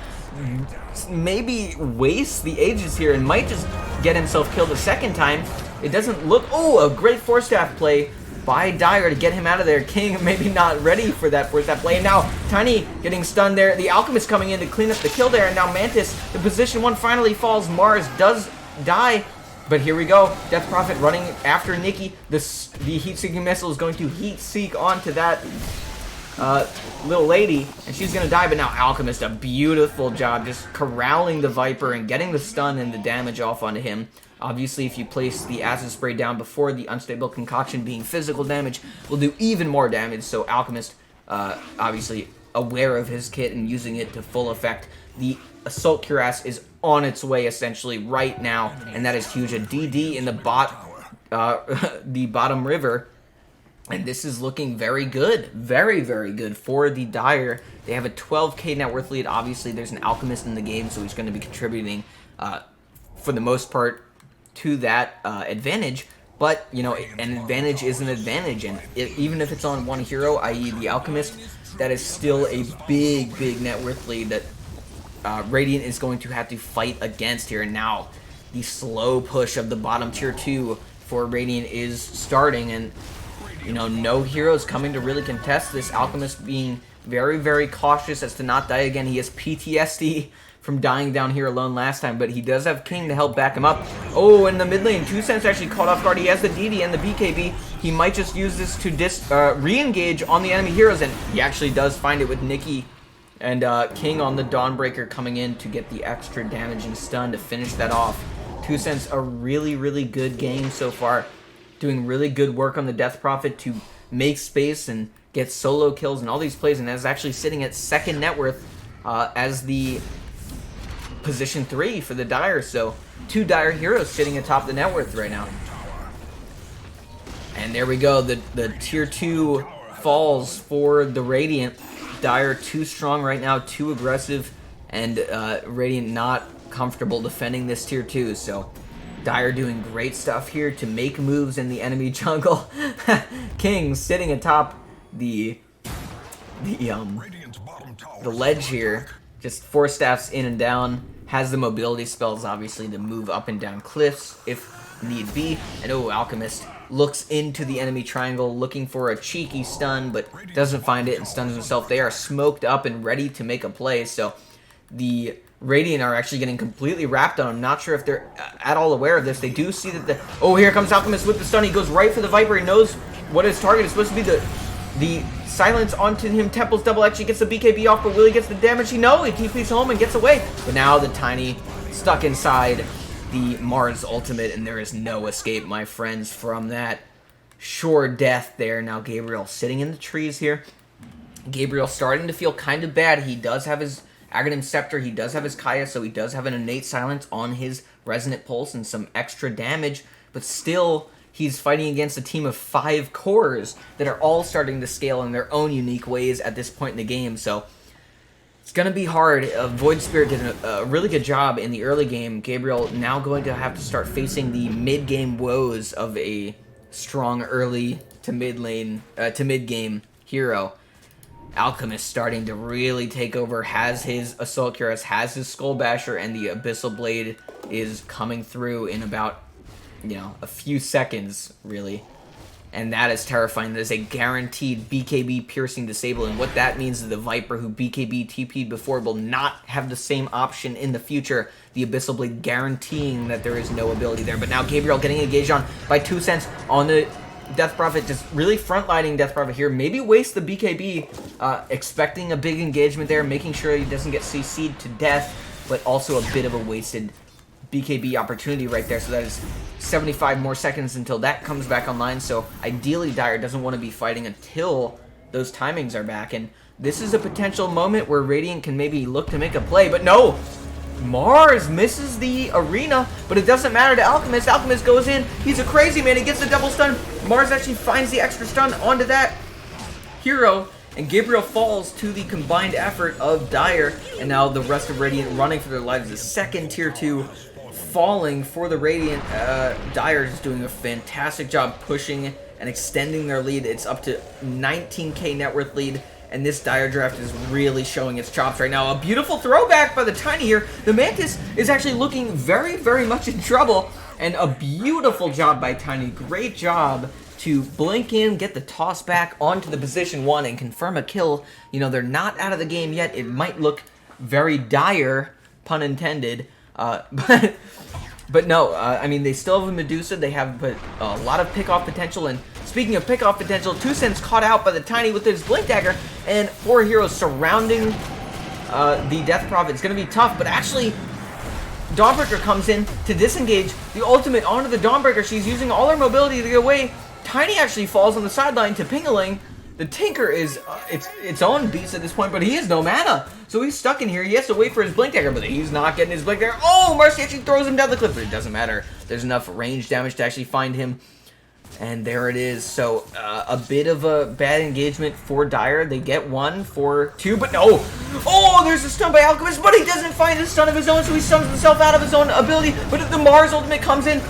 Maybe waste the Aegis here and might just get himself killed a second time. It doesn't look... Oh, a great Force Staff play by Dire to get him out of there. King maybe not ready for that Force Staff play. And now Tiny getting stunned there. The Alchemist coming in to clean up the kill there. And now Mantis, the position one finally falls. Mars does die. But here we go. Death Prophet running after Nikki. The heat-seeking missile is going to heat-seek onto that little lady, and she's going to die. But now Alchemist, a beautiful job just corralling the Viper and getting the stun and the damage off onto him. Obviously, if you place the acid spray down before the unstable concoction being physical damage, will do even more damage. So Alchemist, obviously aware of his kit and using it to full effect. The Assault Cuirass is on its way essentially right now, and that is huge. A DD in the bottom river, and this is looking very good, very, very good for the Dire. They have a 12k net worth lead. Obviously, there's an Alchemist in the game, so he's going to be contributing for the most part to that advantage. But, you know, an advantage is an advantage, and even if it's on one hero, i.e. the Alchemist, that is still a big, big net worth lead that Radiant is going to have to fight against here. And now the slow push of the bottom tier 2 for Radiant is starting, and you know, no heroes coming to really contest this. Alchemist being very, very cautious as to not die again. He has PTSD from dying down here alone last time, but he does have King to help back him up. Oh, in the mid lane, 2 Cents actually caught off guard. He has the DD and the BKB. He might just use this to re-engage on the enemy heroes, and he actually does find it with Nikki and King on the Dawnbreaker coming in to get the extra damage and stun to finish that off. 2 Cents, a really, really good game so far. Doing really good work on the Death Prophet to make space and get solo kills and all these plays, and is actually sitting at second net worth as the position 3 for the Dire. So 2 Dire heroes sitting atop the net worth right now. And there we go, the tier 2 falls for the Radiant. Dire too strong right now, too aggressive, and Radiant not comfortable defending this tier 2. So Dire doing great stuff here to make moves in the enemy jungle. King sitting atop the ledge here, just 4 staffs in and down. Has the mobility spells obviously to move up and down cliffs if need be. And oh, Alchemist looks into the enemy triangle looking for a cheeky stun, but doesn't find it and stuns himself. They are smoked up and ready to make a play. So the Radiant are actually getting completely wrapped on him. Not sure if they're at all aware of this. They do see that oh, here comes Alchemist with the stun. He goes right for the Viper. He knows what his target is supposed to be. The silence onto him. Temple's double actually gets the BKB off, but Willie gets the damage. No, he TP's home and gets away. But now the Tiny stuck inside the Mars ultimate, and there is no escape, my friends, from that sure death there. Now Gabriel sitting in the trees here. Gabriel starting to feel kind of bad. He does have his Aghanim Scepter, he does have his Kaya, so he does have an innate silence on his Resonant Pulse and some extra damage, but still he's fighting against a team of 5 cores that are all starting to scale in their own unique ways at this point in the game. So it's going to be hard. Void Spirit did a really good job in the early game. Gabriel now going to have to start facing the mid-game woes of a strong early to mid-lane, to mid-game hero. Alchemist starting to really take over, has his Assault Cuirass, has his Skull Basher, and the Abyssal Blade is coming through in about, you know, a few seconds, really. And that is terrifying. That is a guaranteed BKB piercing disable, and what that means is the Viper who BKB TP'd before will not have the same option in the future. The Abyssal Blade guaranteeing that there is no ability there. But now Gabriel getting engaged on by 2 Cents on the Death Prophet, just really front-lining Death Prophet here. Maybe waste the BKB, expecting a big engagement there, making sure he doesn't get CC'd to death, but also a bit of a wasted BKB opportunity right there. So that is 75 more seconds until that comes back online. So ideally Dire doesn't want to be fighting until those timings are back, and this is a potential moment where Radiant can maybe look to make a play, but no! Mars misses the arena, but it doesn't matter to Alchemist. Alchemist goes in. He's a crazy man. He gets the double stun. Mars actually finds the extra stun onto that hero, and Gabriel falls to the combined effort of Dire, and now the rest of Radiant running for their lives. The second tier 2 falling for the Radiant. Dire is doing a fantastic job pushing and extending their lead. It's up to 19k net worth lead, and this Dire draft is really showing its chops right now. A beautiful throwback by the Tiny here. The Mantis is actually looking very, very much in trouble, and a beautiful job by Tiny. Great job to blink in, get the toss back onto the position 1, and confirm a kill. You know, they're not out of the game yet. It might look very dire, pun intended, but no, I mean, they still have a Medusa. They have a lot of pick-off potential, and speaking of pick-off potential, 2 Cents caught out by the Tiny with his Blink Dagger, and 4 heroes surrounding the Death Prophet. It's going to be tough, but actually, Dawnbreaker comes in to disengage the ultimate onto the Dawnbreaker. She's using all her mobility to get away. Tiny actually falls on the sideline to Pingaling. The Tinker is its own beast at this point, but he has no mana. So he's stuck in here. He has to wait for his Blink Dagger, but he's not getting his Blink Dagger. Oh, Marcy actually throws him down the cliff, but it doesn't matter. There's enough range damage to actually find him. And there it is. So a bit of a bad engagement for Dire. They get 1 for 2, but no. Oh, there's a stun by Alchemist, but he doesn't find a stun of his own, so he stuns himself out of his own ability. But the Mars ultimate comes in.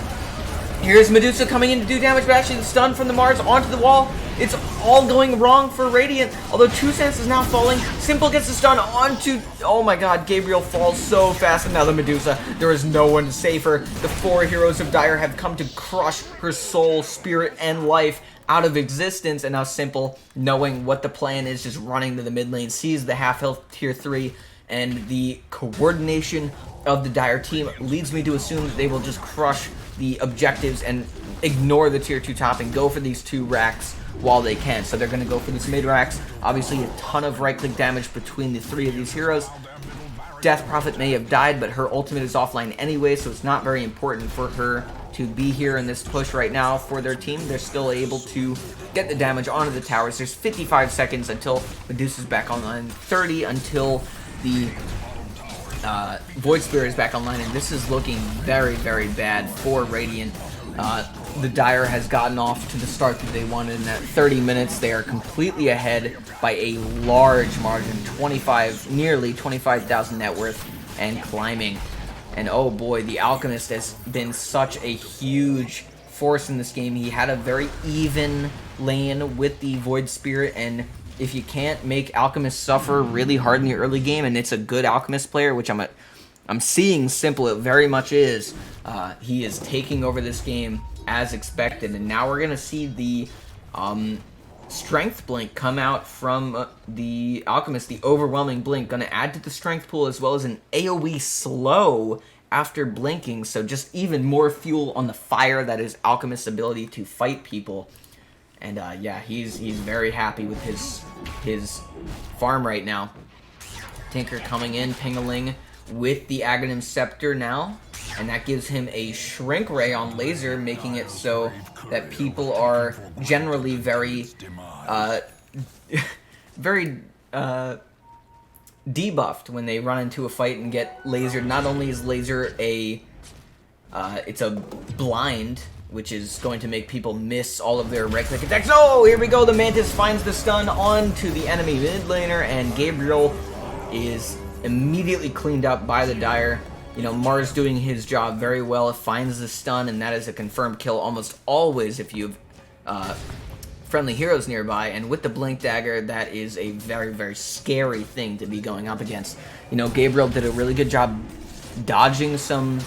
Here's Medusa coming in to do damage, but actually the stun from the Mars onto the wall. It's all going wrong for Radiant, although 2 Cents is now falling. Simple gets the stun onto... Oh my god, Gabriel falls so fast, and now the Medusa. There is no one to save her. The 4 heroes of Dire have come to crush her soul, spirit, and life out of existence, and now Simple, knowing what the plan is, just running to the mid lane, sees the half-health tier 3, and the coordination of the Dire team leads me to assume that they will just crush the objectives and ignore the tier 2 top and go for these 2 racks while they can. So they're going to go for these mid racks. Obviously a ton of right click damage between the 3 of these heroes. Death Prophet may have died, but her ultimate is offline anyway, so it's not very important for her to be here in this push right now for their team. They're still able to get the damage onto the towers. There's 55 seconds until Medusa's back online, 30 until the Void Spirit is back online, and this is looking very, very bad for Radiant. The Dire has gotten off to the start that they wanted in that 30 minutes. They are completely ahead by a large margin, nearly 25,000 net worth, and climbing. And oh boy, the Alchemist has been such a huge force in this game. He had a very even lane with the Void Spirit, and if you can't make Alchemist suffer really hard in the early game, and it's a good Alchemist player, which I'm seeing Simple, it very much is, he is taking over this game as expected. And now we're going to see the Strength Blink come out from the Alchemist, the Overwhelming Blink, going to add to the Strength pool, as well as an AoE slow after blinking, so just even more fuel on the fire that is Alchemist's ability to fight people. And yeah, he's very happy with his farm right now. Tinker coming in, Pingaling with the Aghanim Scepter now, and that gives him a Shrink Ray on Laser, making it so that people are generally very, very debuffed when they run into a fight and get lasered. Not only is Laser it's a blind, which is going to make people miss all of their right-click attacks. Oh, here we go. The Mantis finds the stun onto the enemy mid laner, and Gabriel is immediately cleaned up by the Dire. You know, Mars doing his job very well. It finds the stun, and that is a confirmed kill almost always if you have friendly heroes nearby. And with the Blink Dagger, that is a very, very scary thing to be going up against. You know, Gabriel did a really good job dodging some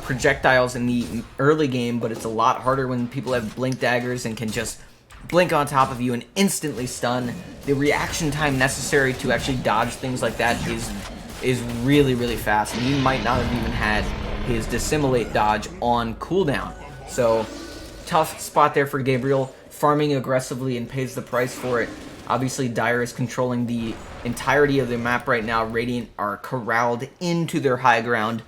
projectiles in the early game, but it's a lot harder when people have Blink Daggers and can just blink on top of you and instantly stun. The reaction time necessary to actually dodge things like that is really, really fast, and he might not have even had his Dissimulate dodge on cooldown. So tough spot there for Gabriel, farming aggressively and pays the price for it. Obviously Dire is controlling the entirety of the map right now. Radiant are corralled into their high ground,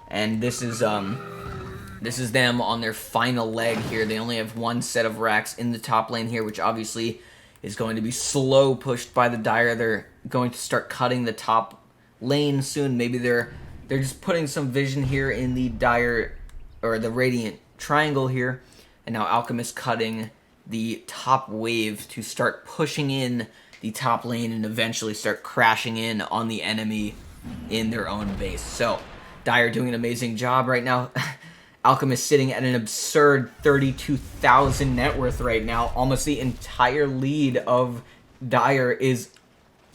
and this is them on their final leg here. They only have one set of racks in the top lane here, which obviously is going to be slow pushed by the Dire. They're going to start cutting the top lane soon. Maybe they're they're just putting some vision here in the Dire, or the Radiant triangle here. And now Alchemist cutting the top wave to start pushing in the top lane and eventually start crashing in on the enemy in their own base. So, Dire doing an amazing job right now. Alchemist sitting at an absurd 32,000 net worth right now. Almost the entire lead of Dire is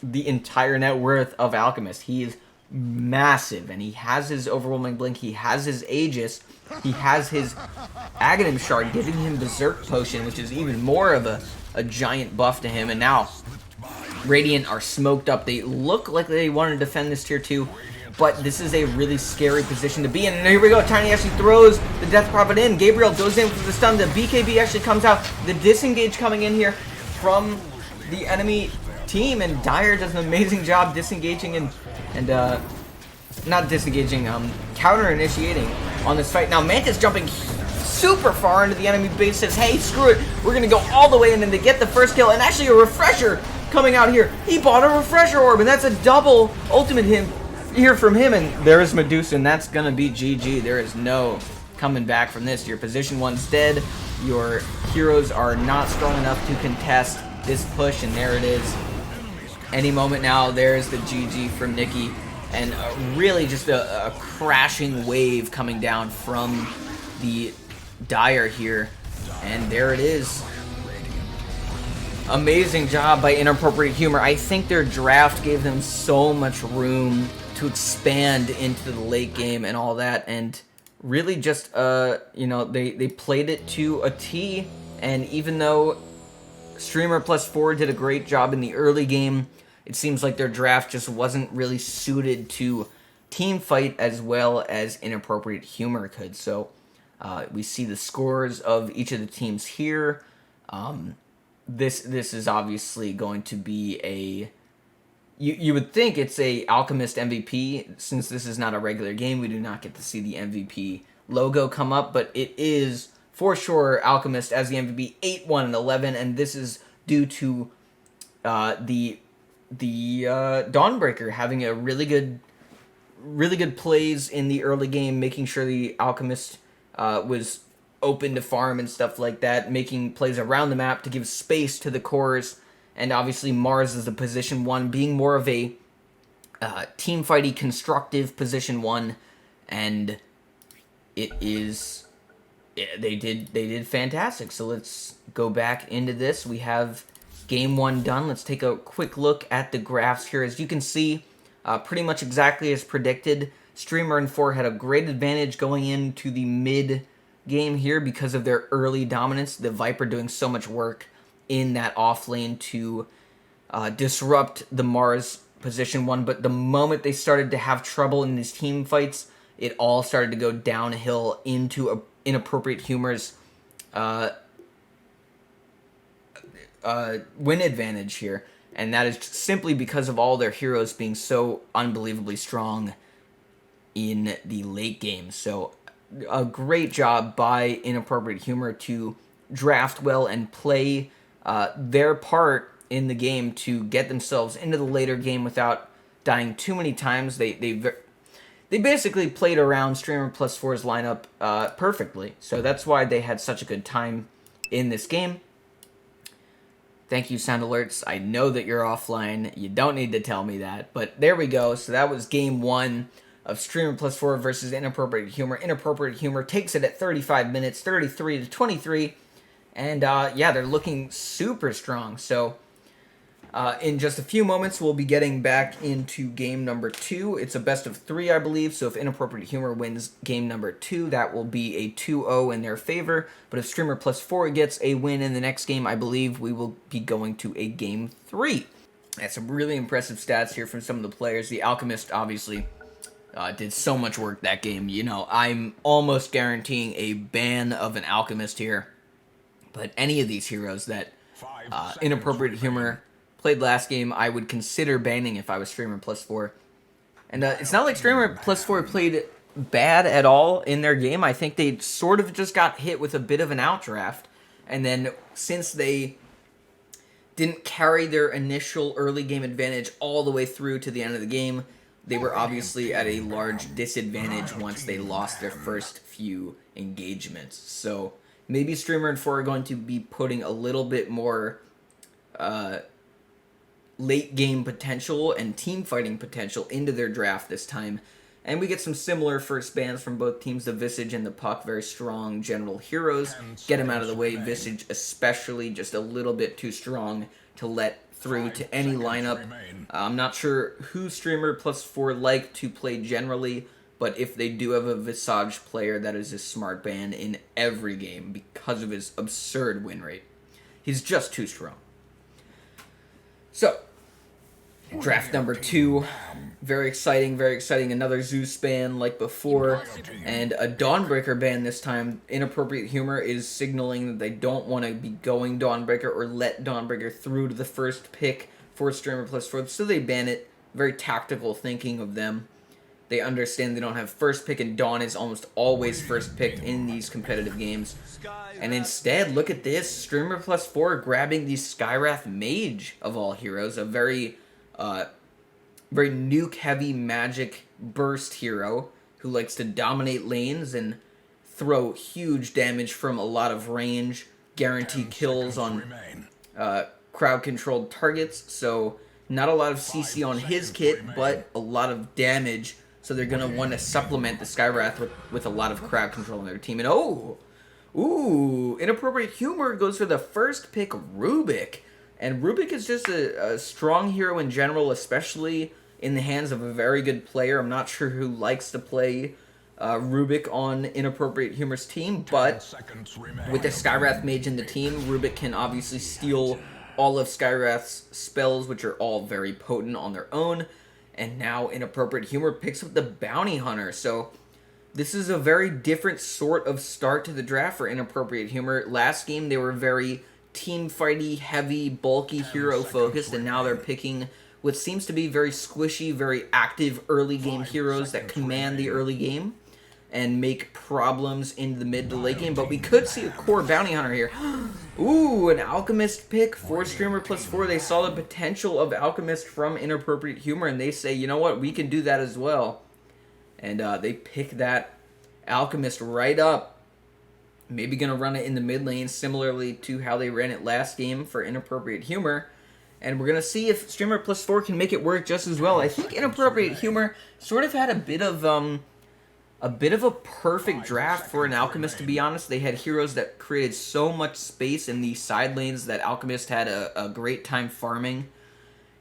the entire net worth of Alchemist. He is massive, and he has his Overwhelming Blink, he has his Aegis, he has his Aghanim Shard giving him Berserk Potion, which is even more of a giant buff to him. And now Radiant are smoked up. They look like they want to defend this tier 2, but this is a really scary position to be in. And here we go, Tiny actually throws the Death Prophet in. Gabriel goes in for the stun. The BKB actually comes out. The disengage coming in here from the enemy team, and Dire does an amazing job disengaging and not disengaging, counter initiating on this fight. Now Mantis jumping super far into the enemy base, says, hey, screw it, we're gonna go all the way in, and they get the first kill, and actually a refresher coming out here. He bought a refresher orb, and that's a double ultimate him here from him, and there's Medusa, and that's gonna be GG. There is no coming back from this. Your position 1's dead, your heroes are not strong enough to contest this push, and there it is. Any moment now, there's the GG from Nikki, and really just a crashing wave coming down from the Dire here, and there it is. Amazing job by Inappropriate Humor. I think their draft gave them so much room to expand into the late game and all that, and really just, you know, they played it to a T, and even though Streamer+4 did a great job in the early game, it seems like their draft just wasn't really suited to team fight as well as Inappropriate Humor could. So we see the scores of each of the teams here. This is obviously going to be a... You would think it's a Alchemist MVP. Since this is not a regular game, we do not get to see the MVP logo come up, but it is for sure Alchemist as the MVP, 8-1-11, and this is due to the Dawnbreaker having a really good plays in the early game, making sure the Alchemist was open to farm and stuff like that, making plays around the map to give space to the cores, and obviously Mars is a position 1, being more of a team fighty, constructive position 1, and it is they did fantastic. So let's go back into this. We have Game 1 done. Let's take a quick look at the graphs here. As you can see, pretty much exactly as predicted, Streamer and 4 had a great advantage going into the mid game here because of their early dominance. The Viper doing so much work in that off lane to disrupt the Mars position 1, but the moment they started to have trouble in these team fights, it all started to go downhill into Inappropriate Humor's win advantage here, and that is simply because of all their heroes being so unbelievably strong in the late game. So a great job by Inappropriate Humor to draft well and play their part in the game to get themselves into the later game without dying too many times. They basically played around Streamer+4's lineup perfectly, so that's why they had such a good time in this game. Thank you, Sound Alerts. I know that you're offline. You don't need to tell me that. But there we go. So that was Game 1 of Streamer+4 versus Inappropriate Humor. Inappropriate Humor takes it at 35 minutes, 33-23. And, yeah, they're looking super strong. So, in just a few moments, we'll be getting back into game number 2. It's a best of 3, I believe. So if Inappropriate Humor wins game number 2, that will be a 2-0 in their favor. But if Streamer+4 gets a win in the next game, I believe we will be going to a game 3. That's some really impressive stats here from some of the players. The Alchemist, obviously, did so much work that game. You know, I'm almost guaranteeing a ban of an Alchemist here. But any of these heroes that Inappropriate Humor played last game, I would consider banning if I was Streamer+4. And it's not like Streamer+4 played bad at all in their game. I think they sort of just got hit with a bit of an outdraft. And then since they didn't carry their initial early game advantage all the way through to the end of the game, they were obviously at a large disadvantage once they lost their first few engagements. So maybe Streamer and 4 are going to be putting a little bit more late game potential and team fighting potential into their draft this time. And we get some similar first bans from both teams. The Visage and the Puck, very strong general heroes. Get him out of the way. Visage especially just a little bit too strong to let through to any lineup. I'm not sure who Streamer plus 4 like to play generally, but if they do have a Visage player, that is a smart ban in every game because of his absurd win rate. He's just too strong. So, draft number 2, very exciting, very exciting. Another Zeus ban like before, and a Dawnbreaker ban this time. Inappropriate Humor is signaling that they don't want to be going Dawnbreaker or let Dawnbreaker through to the first pick for Streamer plus 4, so they ban it. Very tactical thinking of them. They understand they don't have first pick, and Dawn is almost always first picked in these competitive games. And instead, look at this, Streamer plus 4 grabbing the Skywrath Mage of all heroes, a very nuke-heavy magic burst hero who likes to dominate lanes and throw huge damage from a lot of range, guarantee kills on crowd-controlled targets. So not a lot of CC on his kit, but a lot of damage. So they're going to want to supplement the Skywrath with a lot of crowd control on their team. And Inappropriate Humor goes for the first pick, Rubik. And Rubik is just a strong hero in general, especially in the hands of a very good player. I'm not sure who likes to play Rubik on Inappropriate Humor's team, but with the Skywrath Mage in the team, Rubik can obviously steal all of Skywrath's spells, which are all very potent on their own. And now Inappropriate Humor picks up the Bounty Hunter. So this is a very different sort of start to the draft for Inappropriate Humor. Last game, they were very team fighty, heavy, bulky hero focused, and now they're picking what seems to be very squishy, very active early game heroes that command the early game and make problems in the mid to late game. But we could see a core Bounty Hunter here. Ooh, an Alchemist pick for Streamer plus 4. They saw the potential of Alchemist from Inappropriate Humor, and they say, you know what, we can do that as well. And they pick that Alchemist right up. Maybe going to run it in the mid lane, similarly to how they ran it last game for Inappropriate Humor. And we're going to see if Streamer plus 4 can make it work just as well. I think Inappropriate Humor sort of had a bit of a perfect draft for an Alchemist, to be honest. They had heroes that created so much space in the side lanes that Alchemist had a great time farming.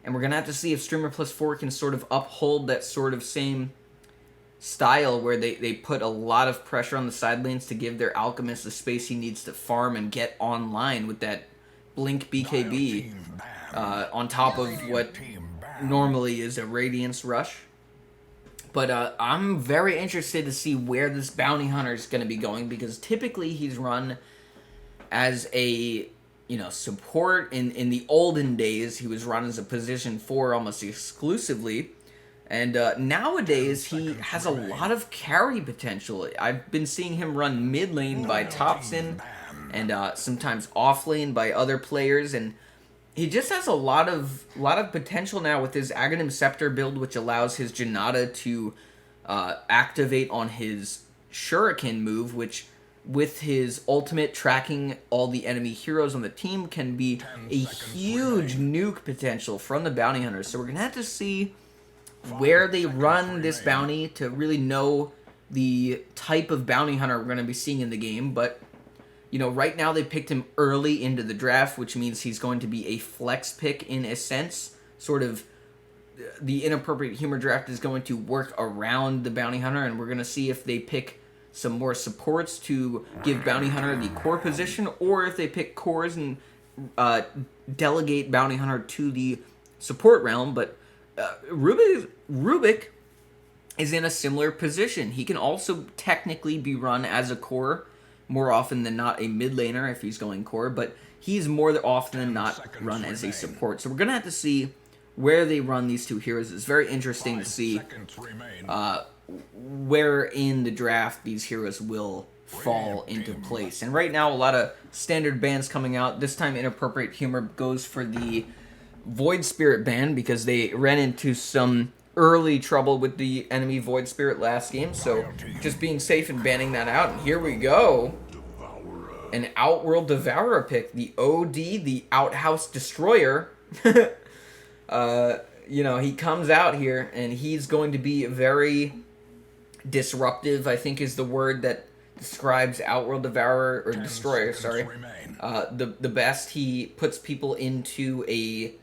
And we're going to have to see if Streamer plus 4 can sort of uphold that sort of same style where they put a lot of pressure on the side lanes to give their Alchemist the space he needs to farm and get online with that Blink BKB on top of what normally is a Radiance Rush. But I'm very interested to see where this Bounty Hunter is going to be going, because typically he's run as a, support. In the olden days, he was run as a position 4 almost exclusively. And nowadays, he has a lot of carry potential. I've been seeing him run mid lane by Topson and sometimes off lane by other players, and he just has a lot of potential now with his Aghanim Scepter build, which allows his Janata to activate on his Shuriken move, which with his ultimate tracking all the enemy heroes on the team can be a huge nuke potential from the Bounty Hunters. So we're going to have to see where they run this bounty to really know the type of Bounty Hunter we're going to be seeing in the game. But right now they picked him early into the draft, which means he's going to be a flex pick in a sense. Sort of the Inappropriate Humor draft is going to work around the Bounty Hunter, and we're going to see if they pick some more supports to give Bounty Hunter the core position, or if they pick cores and delegate Bounty Hunter to the support realm. But Rubik is in a similar position. He can also technically be run as a core, more often than not a mid laner if he's going core, but he's more often than not run as a support. So we're going to have to see where they run these two heroes. It's very interesting to see where in the draft these heroes will fall into place. And right now, a lot of standard bans coming out. This time, Inappropriate Humor goes for the Void Spirit ban because they ran into some early trouble with the enemy Void Spirit last game, so just being safe and banning that out. And here we go. An Outworld Devourer pick. The OD, the Outhouse Destroyer. You know, he comes out here, and he's going to be very disruptive, I think is the word that describes Outworld Devourer, or Destroyer, sorry. The best. He puts people into a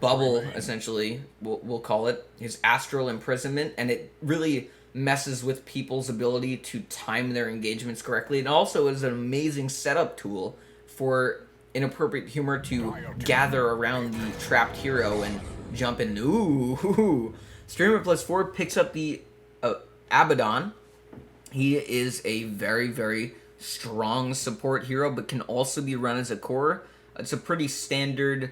bubble, essentially, we'll call it. His Astral Imprisonment, and it really messes with people's ability to time their engagements correctly. And also is an amazing setup tool for Inappropriate Humor to gather around the trapped hero and jump in. Ooh, Streamer plus 4 picks up the Abaddon. He is a very, very strong support hero, but can also be run as a core. It's a pretty standard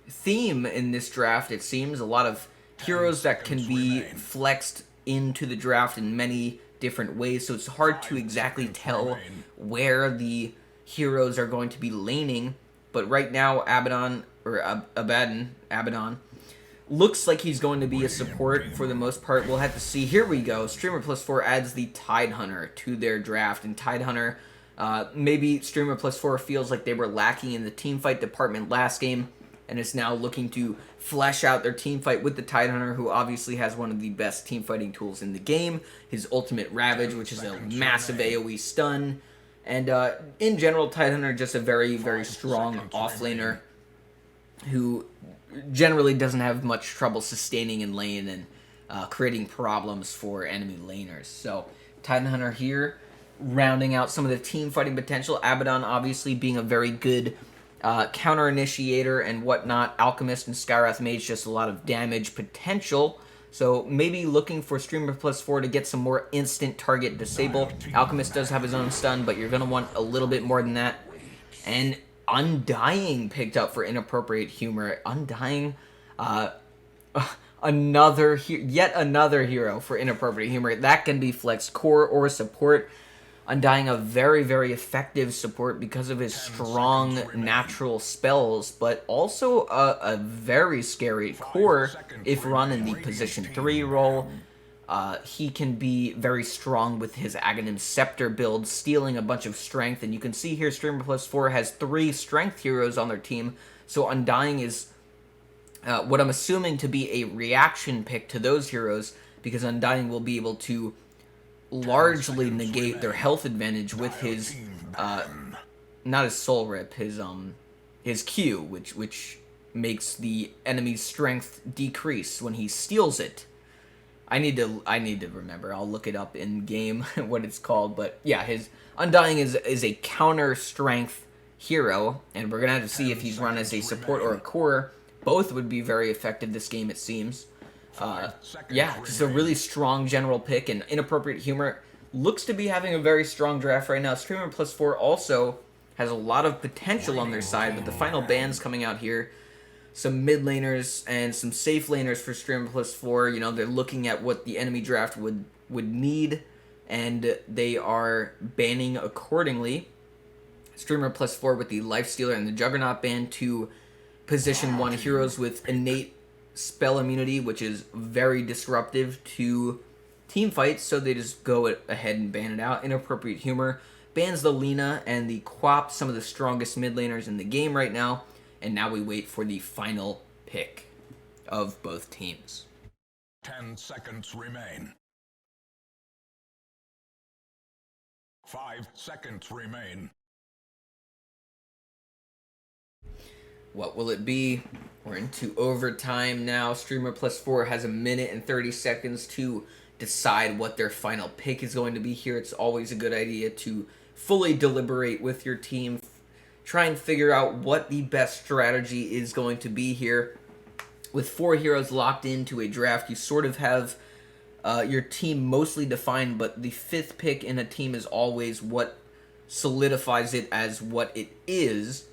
theme in this draft, it seems. A lot of heroes that can be flexed into the draft in many different ways, so it's hard to exactly tell where the heroes are going to be laning. But right now, Abaddon looks like he's going to be a support for the most part. We'll have to see. Here we go. Streamer plus 4 adds the Tidehunter to their draft, and Tidehunter, maybe Streamer plus 4 feels like they were lacking in the teamfight department last game, and is now looking to flesh out their team fight with the Tidehunter, who obviously has one of the best team fighting tools in the game. His Ultimate Ravage, which is a massive AoE stun. And in general, Tidehunter just a very, very strong offlaner who generally doesn't have much trouble sustaining in lane and creating problems for enemy laners. So Tidehunter here, rounding out some of the team fighting potential. Abaddon obviously being a very good counter initiator and whatnot. Alchemist and Skywrath Mage, just a lot of damage potential. So maybe looking for Streamer plus 4 to get some more instant target disable. Alchemist does have his own stun, but you're going to want a little bit more than that. And Undying picked up for Inappropriate Humor. Undying, yet another hero for Inappropriate Humor. That can be flex core or support. Undying, a very, very effective support because of his strong natural spells, but also a very scary core if run in the position 3 role. He can be very strong with his Aghanim Scepter build, stealing a bunch of strength, and you can see here Streamer plus 4 has 3 strength heroes on their team, so Undying is what I'm assuming to be a reaction pick to those heroes, because Undying will be able to largely negate their health advantage with his not his Soul Rip, his Q, which makes the enemy's strength decrease when he steals it. I need to remember. I'll look it up in game what it's called, but yeah, his Undying is a counter strength hero, and we're gonna have to see if he's run as a support or a core. Both would be very effective this game, it seems. Yeah, just a really strong general pick, and Inappropriate Humor looks to be having a very strong draft right now. Streamer plus 4 also has a lot of potential on their side, but the final bans coming out here, some mid laners and some safe laners for Streamer plus 4. You know, they're looking at what the enemy draft would need, and they are banning accordingly. Streamer plus 4 with the Lifestealer and the Juggernaut ban to position 1 heroes with innate spell immunity, which is very disruptive to team fights, so they just go ahead and ban it out. Inappropriate Humor bans the Lina and the Quap, some of the strongest mid laners in the game right now, and now we wait for the final pick of both teams. 10 seconds remain. 5 seconds remain. What will it be? We're into overtime now. Streamer plus 4 has 1 minute and 30 seconds to decide what their final pick is going to be here. It's always a good idea to fully deliberate with your team. Try and figure out what the best strategy is going to be here. With 4 heroes locked into a draft, you sort of have your team mostly defined, but the 5th pick in a team is always what solidifies it as what it is.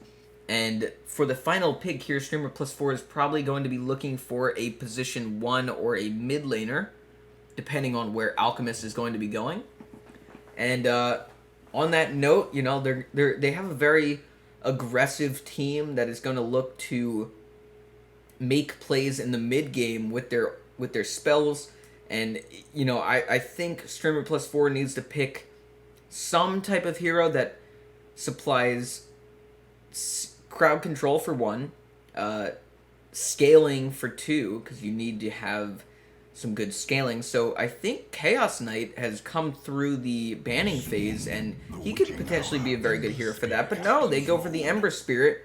And for the final pick here, Streamer plus 4 is probably going to be looking for a position 1 or a mid laner, depending on where Alchemist is going to be going. And on that note, you know, they have a very aggressive team that is going to look to make plays in the mid game with with their spells. And, you know, I think Streamer Plus 4 needs to pick some type of hero that supplies crowd control for one, scaling for two, because you need to have some good scaling. So I think Chaos Knight has come through the banning phase, and he could potentially be a very good hero for that. But no, they go for the Ember Spirit,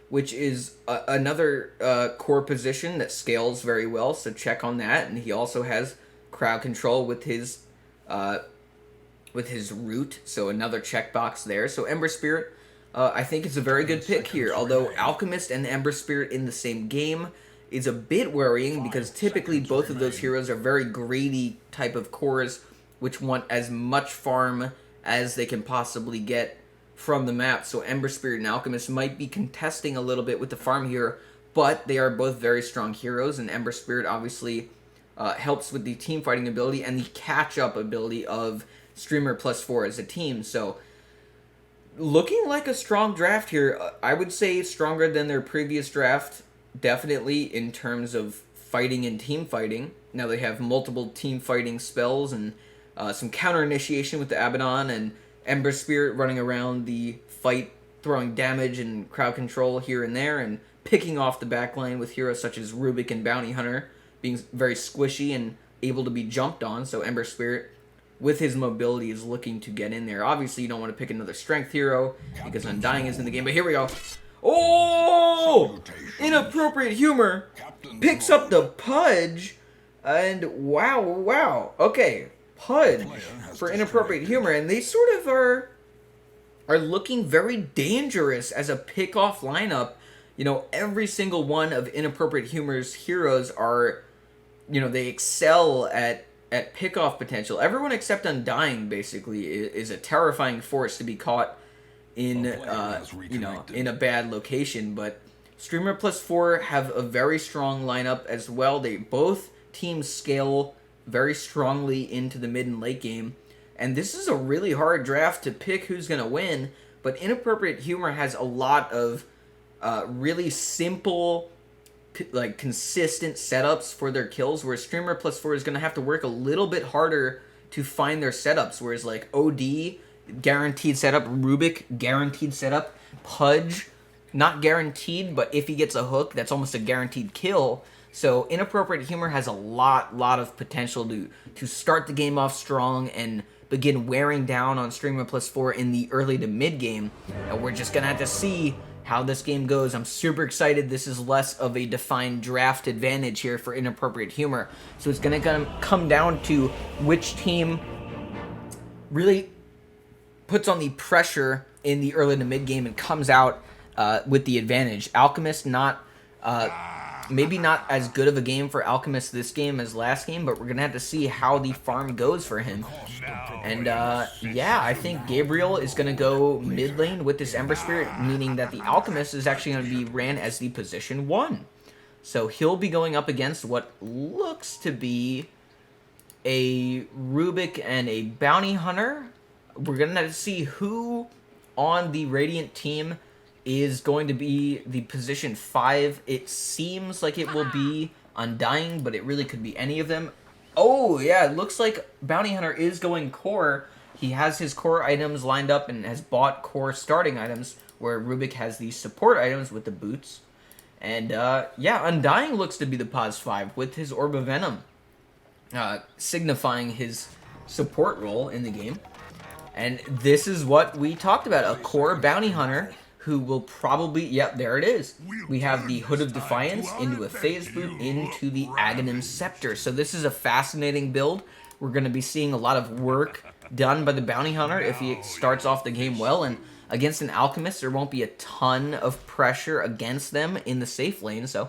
which is another core position that scales very well. So check on that. And he also has crowd control with his root, so another checkbox there. So Ember Spirit, I think it's a very good pick here. Although Alchemist and Ember Spirit in the same game is a bit worrying, because typically both of those heroes are very greedy type of cores, which want as much farm as they can possibly get from the map. So Ember Spirit and Alchemist might be contesting a little bit with the farm here, but they are both very strong heroes, and Ember Spirit obviously helps with the team fighting ability and the catch-up ability of Streamer Plus 4 as a team. So looking like a strong draft here. I would say stronger than their previous draft, definitely in terms of fighting and team fighting. Now they have multiple team fighting spells and some counter initiation with the Abaddon, and Ember Spirit running around the fight, throwing damage and crowd control here and there, and picking off the backline with heroes such as Rubik and Bounty Hunter being very squishy and able to be jumped on. So Ember Spirit, with his mobility, is looking to get in there. Obviously, you don't want to pick another strength hero because Undying is in the game, but here we go. Oh! Inappropriate Humor picks up the Pudge, and wow. Okay, Pudge for Inappropriate Humor, and they sort of are looking very dangerous as a pick-off lineup. You know, every single one of Inappropriate Humor's heroes are, you know, they excel at pick-off potential. Everyone except Undying, basically, is a terrifying force to be caught in, you know, in a bad location. But Streamer Plus 4 have a very strong lineup as well. Both teams scale very strongly into the mid and late game. And this is a really hard draft to pick who's going to win. But Inappropriate Humor has a lot of really simple, like, consistent setups for their kills, whereas Streamer Plus 4 is going to have to work a little bit harder to find their setups, whereas, like, OD, guaranteed setup, Rubik, guaranteed setup, Pudge, not guaranteed, but if he gets a hook, that's almost a guaranteed kill. So Inappropriate Humor has a lot of potential to start the game off strong and begin wearing down on Streamer Plus 4 in the early to mid game, and we're just going to have to see how this game goes. I'm super excited. This is less of a defined draft advantage here for Inappropriate Humor. So it's going to come down to which team really puts on the pressure in the early to mid game and comes out with the advantage. Alchemist, maybe not as good of a game for Alchemist this game as last game, but we're going to have to see how the farm goes for him. And, yeah, I think Gabriel is going to go mid lane with this Ember Spirit, meaning that the Alchemist is actually going to be ran as the position 1. So he'll be going up against what looks to be a Rubik and a Bounty Hunter. We're going to see who on the Radiant team is going to be the position 5. It seems like it will be Undying, but it really could be any of them. Oh, yeah, it looks like Bounty Hunter is going core. He has his core items lined up and has bought core starting items, where Rubik has these support items with the boots. And, yeah, Undying looks to be the pos 5 with his Orb of Venom, signifying his support role in the game. And this is what we talked about, a core Bounty Hunter who will probably, yep, there it is. We have the Hood of Defiance into a Phase Boot into the Aghanim Scepter. So this is a fascinating build. We're going to be seeing a lot of work done by the Bounty Hunter if he starts off the game well. And against an Alchemist, there won't be a ton of pressure against them in the safe lane. So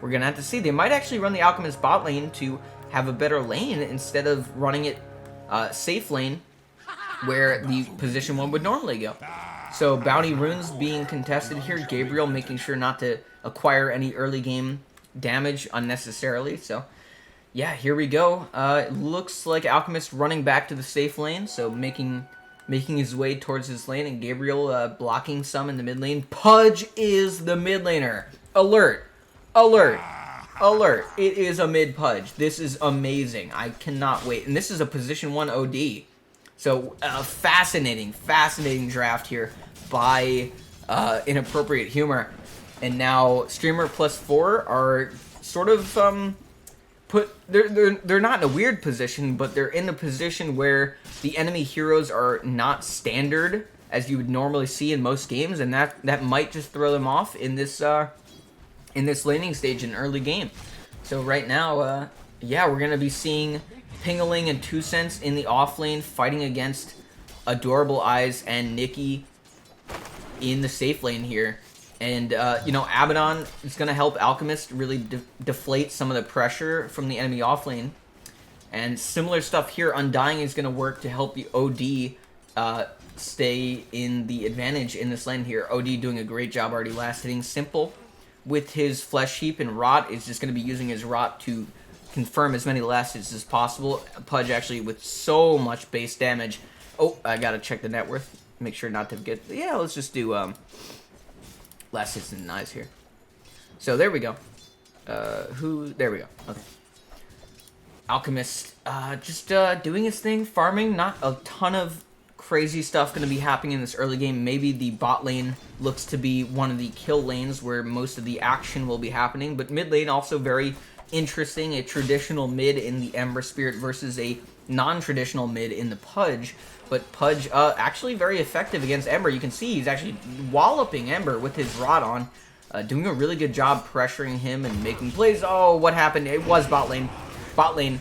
we're going to have to see. They might actually run the Alchemist bot lane to have a better lane instead of running it safe lane where the position 1 would normally go. So Bounty Runes being contested here. Gabriel making sure not to acquire any early game damage unnecessarily. So yeah, here we go. It looks like Alchemist running back to the safe lane. So making his way towards his lane, and Gabriel blocking some in the mid lane. Pudge is the mid laner. Alert. Alert. alert. It is a mid Pudge. This is amazing. I cannot wait. And this is a position 1 OD. So, fascinating draft here by Inappropriate Humor. And now Streamer plus 4 are sort of they're not in a weird position, but they're in a position where the enemy heroes are not standard as you would normally see in most games, and that might just throw them off in this laning stage in early game. So right now, yeah, we're gonna be seeing Pingaling and 2 Cents in the off lane fighting against Adorable Eyes and Nikki in the safe lane here. And, you know, Abaddon is going to help Alchemist really deflate some of the pressure from the enemy offlane. And similar stuff here, Undying is going to work to help the OD stay in the advantage in this lane here. OD doing a great job already last hitting. Simple with his Flesh Heap, and Rot is just going to be using his Rot to confirm as many last hits as possible. Pudge actually with so much base damage. Oh, I got to check the net worth. Make sure not to get... Yeah, let's just do... last hits and denies here. So there we go. There we go. Okay. Alchemist just doing his thing, farming. Not a ton of crazy stuff going to be happening in this early game. Maybe the bot lane looks to be one of the kill lanes where most of the action will be happening. But mid lane also very interesting. A traditional mid in the Ember Spirit versus a non-traditional mid in the Pudge. But Pudge actually very effective against Ember. You can see he's actually walloping Ember with his Rod on. Doing a really good job pressuring him and making plays. Oh, what happened? It was bot lane. Bot lane.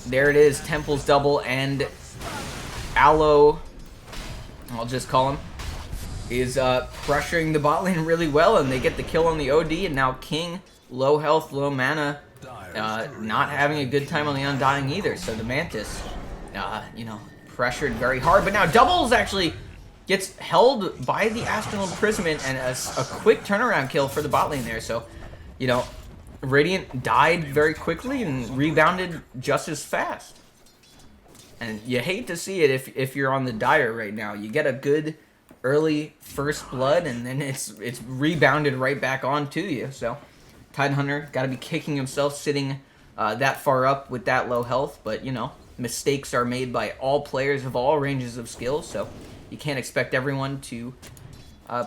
There it is. Temple's double, and Aloe, I'll just call him, is pressuring the bot lane really well, and they get the kill on the OD. And now King, low health, low mana, not having a good time on the Undying either. So the Mantis, you know, pressured very hard, but now Doubles actually gets held by the Astral Imprisonment, and a quick turnaround kill for the bot lane there. So, you know, Radiant died very quickly and rebounded just as fast. And you hate to see it if you're on the Dire right now. You get a good early first blood, and then it's rebounded right back onto you. So, Tidehunter got to be kicking himself sitting that far up with that low health, but, you know, mistakes are made by all players of all ranges of skills, so you can't expect everyone to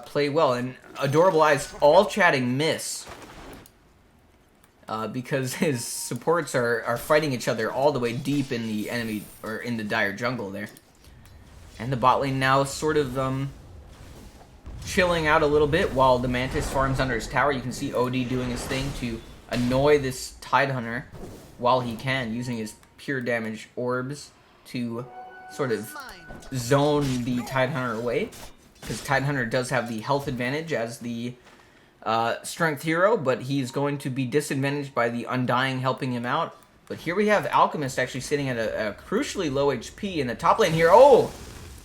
play well. And Adorable Eyes all chatting miss because his supports are fighting each other all the way deep in the enemy, or in the Dire jungle there. And the bot lane now sort of chilling out a little bit while the Mantis farms under his tower. You can see OD doing his thing to annoy this Tidehunter while he can, using his pure damage orbs to sort of zone the Tidehunter away, because Tidehunter does have the health advantage as the strength hero, but he's going to be disadvantaged by the Undying helping him out. But here we have Alchemist actually sitting at a crucially low HP in the top lane here. Oh!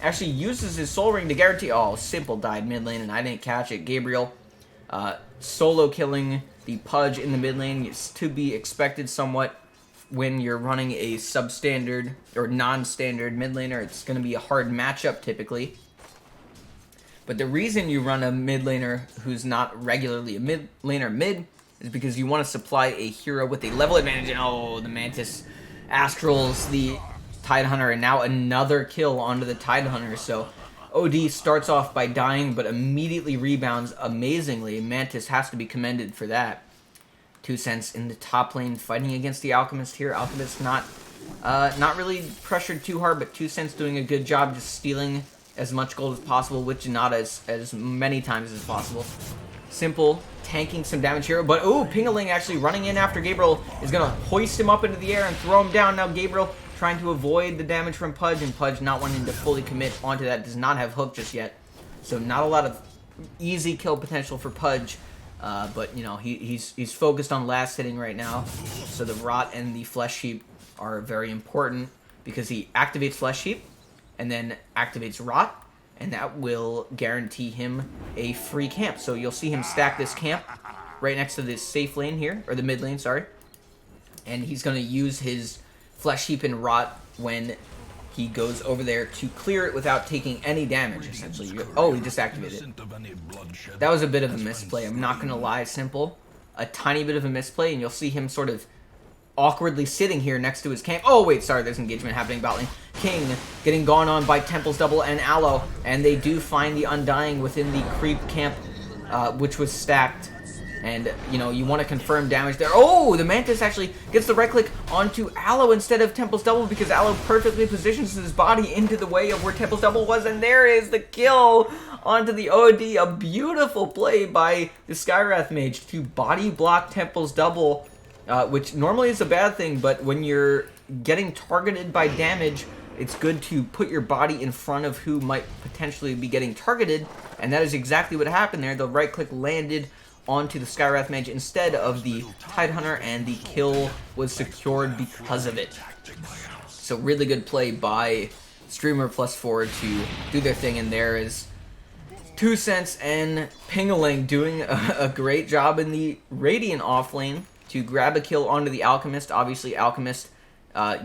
Actually uses his Soul Ring to guarantee... Oh, Simple died mid lane, and I didn't catch it. Gabriel solo killing the Pudge in the mid lane. It's to be expected somewhat when you're running a substandard or non-standard mid laner. It's going to be a hard matchup typically. But the reason you run a mid laner who's not regularly a mid laner mid is because you want to supply a hero with a level advantage. And oh, the Mantis Astrals the Tidehunter, and now another kill onto the Tidehunter. So OD starts off by dying, but immediately rebounds amazingly. Mantis has to be commended for that. 2 Cents in the top lane fighting against the Alchemist here. Alchemist not really pressured too hard, but 2 Cents doing a good job just stealing as much gold as possible with Janata as many times as possible. Simple tanking some damage here, but ooh, Pingaling actually running in after Gabriel is gonna hoist him up into the air and throw him down. Now Gabriel trying to avoid the damage from Pudge, and Pudge not wanting to fully commit onto that, does not have hook just yet. So not a lot of easy kill potential for Pudge. But, you know, he's focused on last hitting right now. So the Rot and the Flesh Heap are very important because he activates Flesh Heap and then activates Rot, and that will guarantee him a free camp. So you'll see him stack this camp right next to this safe lane here, or the mid lane, sorry. And he's going to use his Flesh Heap and Rot when he goes over there to clear it without taking any damage, essentially. Oh, he just activated it. That was a bit of a misplay, I'm not going to lie, Simple. a tiny bit of a misplay, and you'll see him sort of awkwardly sitting here next to his camp. Oh, wait, sorry, there's engagement happening. Bot lane. King getting gone on by Temple's Double and Aloe, and they do find the Undying within the creep camp, which was stacked. And, you know, you want to confirm damage there. Oh, the Mantis actually gets the right click onto Aloe instead of Temple's Double, because Aloe perfectly positions his body into the way of where Temple's Double was, and there is the kill onto the OD. A beautiful play by the Skywrath Mage to body block Temple's Double, which normally is a bad thing, but when you're getting targeted by damage, it's good to put your body in front of who might potentially be getting targeted, and that is exactly what happened there. The right click landed onto the Skywrath Mage instead of the Tidehunter, and the kill was secured because of it. So really good play by Streamer+4 to do their thing, and there is 2 Cents and Pingaling doing a great job in the Radiant offlane to grab a kill onto the Alchemist. Obviously, Alchemist,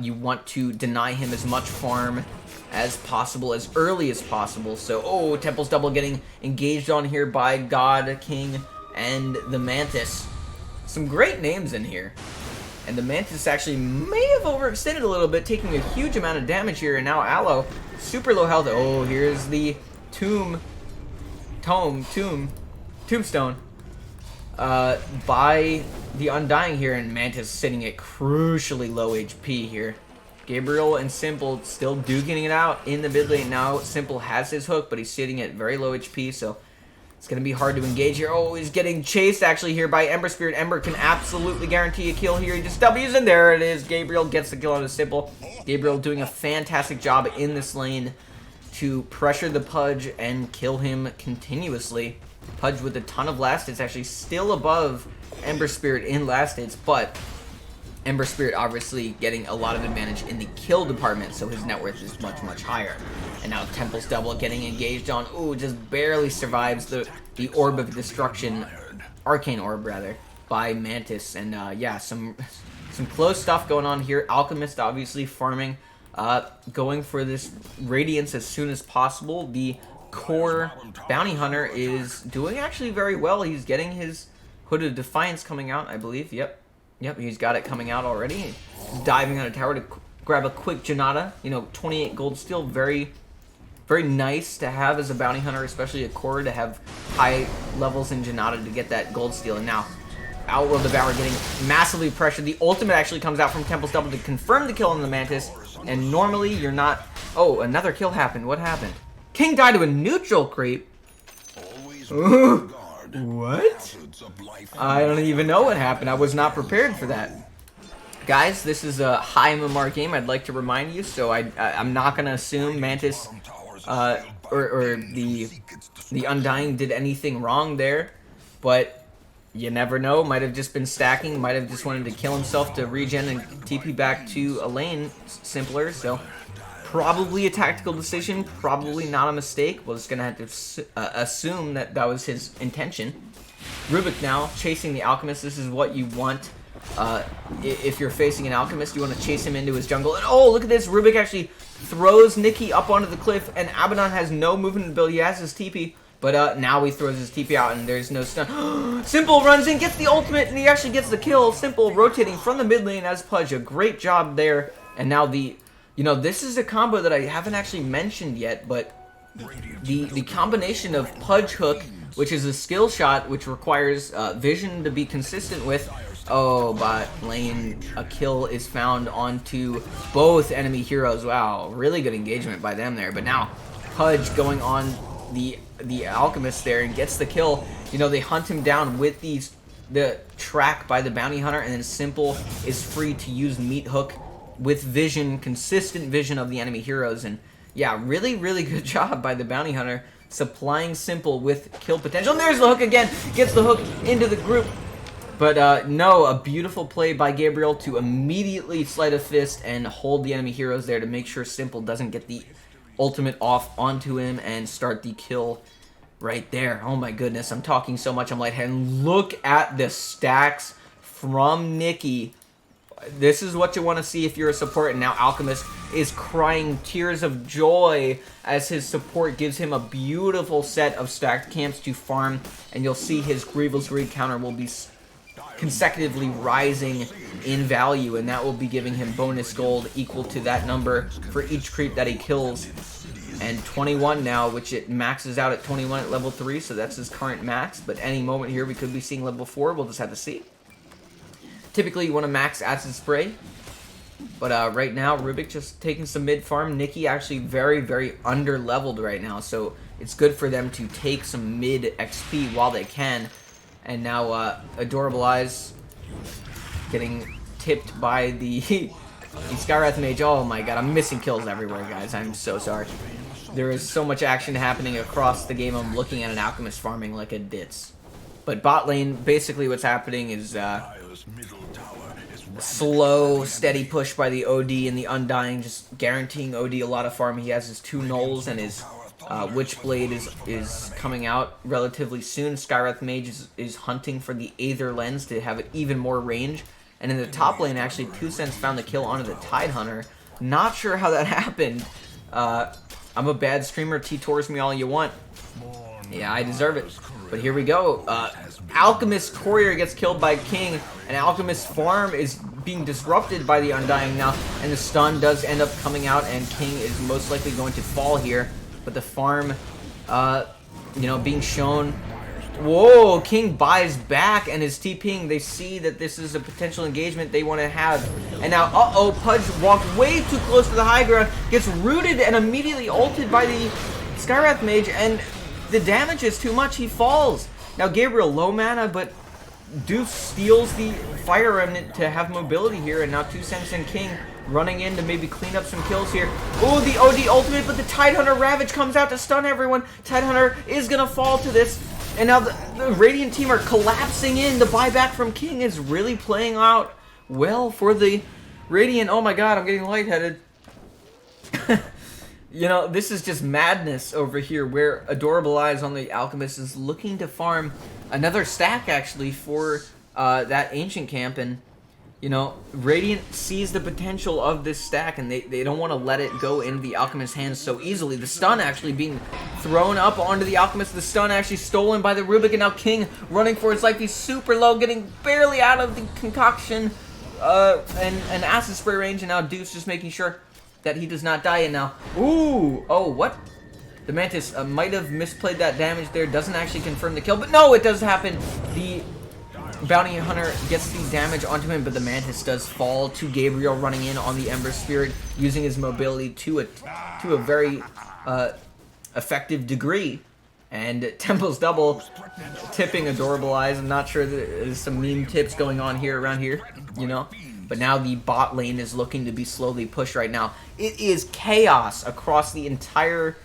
you want to deny him as much farm as possible, as early as possible. So, oh, Temple's Double getting engaged on here by God, King, and the Mantis. Some great names in here. And the Mantis actually may have overextended a little bit, taking a huge amount of damage here. And now Aloe, super low health. Oh, here's the Tombstone by the Undying here, and Mantis sitting at crucially low HP here. Gabriel and Simple still duking it out in the mid lane now. Simple has his hook, but he's sitting at very low HP, so it's going to be hard to engage here. Oh, he's getting chased actually here by Ember Spirit. Ember can absolutely guarantee a kill here. He just W's, and there it is. Gabriel gets the kill on the Simple. Gabriel doing a fantastic job in this lane to pressure the Pudge and kill him continuously. Pudge with a ton of last hits, actually still above Ember Spirit in last hits, but Ember Spirit obviously getting a lot of advantage in the kill department, so his net worth is much, much higher. And now Temple's Double getting engaged on. Ooh, just barely survives the Orb of Destruction, Arcane Orb rather, by Mantis. And yeah, some close stuff going on here. Alchemist obviously farming, going for this Radiance as soon as possible. The core Bounty Hunter is doing actually very well. He's getting his Hood of Defiance coming out, I believe. Yep, he's got it coming out already. Diving on a tower to grab a quick Janata. You know, 28 gold, still very, very nice to have as a Bounty Hunter, especially a core, to have high levels in Janata to get that gold steal. And now Outworld Devourer getting massively pressured. The ultimate actually comes out from Temple's Double to confirm the kill on the Mantis. And normally you're not... Oh, another kill happened. What happened? King died to a neutral creep. What? I don't even know what happened. I was not prepared for that. Guys, this is a high MMR game, I'd like to remind you, so I'm not going to assume Mantis or the Undying did anything wrong there, but you never know. Might have just been stacking, might have just wanted to kill himself to regen and TP back to a lane simpler, so probably a tactical decision, probably not a mistake. We're just going to have to assume that that was his intention. Rubik now chasing the Alchemist. This is what you want. If you're facing an Alchemist, you want to chase him into his jungle. And oh, look at this. Rubik actually throws Nikki up onto the cliff, and Abaddon has no movement ability. He has his TP, but now he throws his TP out, and there's no stun. Simple runs in, gets the ultimate, and he actually gets the kill. Simple rotating from the mid lane as Pudge. A great job there. And now the... You know, this is a combo that I haven't actually mentioned yet, but the combination of Pudge Hook, which is a skill shot, which requires vision to be consistent with. Oh, bot lane, a kill is found onto both enemy heroes. Wow, really good engagement by them there. But now, Pudge going on the Alchemist there and gets the kill. You know, they hunt him down with the track by the Bounty Hunter, and then Simple is free to use Meat Hook with vision, consistent vision of the enemy heroes. And yeah, really, really good job by the Bounty Hunter supplying Simple with kill potential. And there's the hook again, gets the hook into the group. But no, a beautiful play by Gabriel to immediately sleight of fist and hold the enemy heroes there to make sure Simple doesn't get the ultimate off onto him and start the kill right there. Oh my goodness, I'm talking so much, I'm lightheaded. And look at the stacks from Nikki. This is what you want to see if you're a support, and now Alchemist is crying tears of joy as his support gives him a beautiful set of stacked camps to farm, and you'll see his Grievous Greed counter will be consecutively rising in value, and that will be giving him bonus gold equal to that number for each creep that he kills. And 21 now, which it maxes out at 21 at level 3, so that's his current max. But any moment here, we could be seeing level 4. We'll just have to see. Typically, you want to max acid spray. But right now, Rubik just taking some mid farm. Nikki actually very, very under-leveled right now, so it's good for them to take some mid XP while they can. And now, Adorable Eyes getting tipped by the Skywrath Mage. Oh my god, I'm missing kills everywhere, guys. I'm so sorry. There is so much action happening across the game. I'm looking at an Alchemist farming like a ditz. But bot lane, basically what's happening is slow, steady push by the OD and the Undying, just guaranteeing OD a lot of farm. He has his 2 Knolls and his Witchblade is coming out relatively soon. Skywrath Mage is hunting for the Aether Lens to have even more range. And in the top lane, actually, 2 Cents found the kill onto the Tidehunter. Not sure how that happened. I'm a bad streamer. T-Tours me all you want. Yeah, I deserve it. But here we go. Alchemist Courier gets killed by King, and Alchemist farm is being disrupted by the Undying now, and the stun does end up coming out, and King is most likely going to fall here. But the farm, you know, being shown. Whoa, King buys back and is TPing. They see that this is a potential engagement they want to have. And now, Pudge walked way too close to the high ground, gets rooted and immediately ulted by the Skywrath Mage, and the damage is too much. He falls. Now, Gabriel low mana, but Deuce steals the Fire Remnant to have mobility here, and now 2 Cents and King running in to maybe clean up some kills here. Oh, the OD ultimate, but the Tidehunter Ravage comes out to stun everyone. Tidehunter is going to fall to this. And now the Radiant team are collapsing in. The buyback from King is really playing out well for the Radiant. Oh my god, I'm getting lightheaded. You know, this is just madness over here, where Adorable Eyes on the Alchemist is looking to farm another stack, actually, for that Ancient Camp. And, you know, Radiant sees the potential of this stack, and they don't want to let it go into the Alchemist's hands so easily. The stun actually being thrown up onto the Alchemist. The stun actually stolen by the Rubik, and now King running for his life. He's super low, getting barely out of the concoction and acid spray range, and now Deuce just making sure that he does not die. And now, ooh, oh, what? The Mantis might have misplayed that damage there. Doesn't actually confirm the kill, but no, it does happen. The Bounty Hunter gets the damage onto him, but the Mantis does fall to Gabriel running in on the Ember Spirit, using his mobility to a very effective degree. And Temple's double, tipping Adorable Eyes. I'm not sure there's some meme tips going on here around here, you know. But now the bot lane is looking to be slowly pushed right now. It is chaos across the entire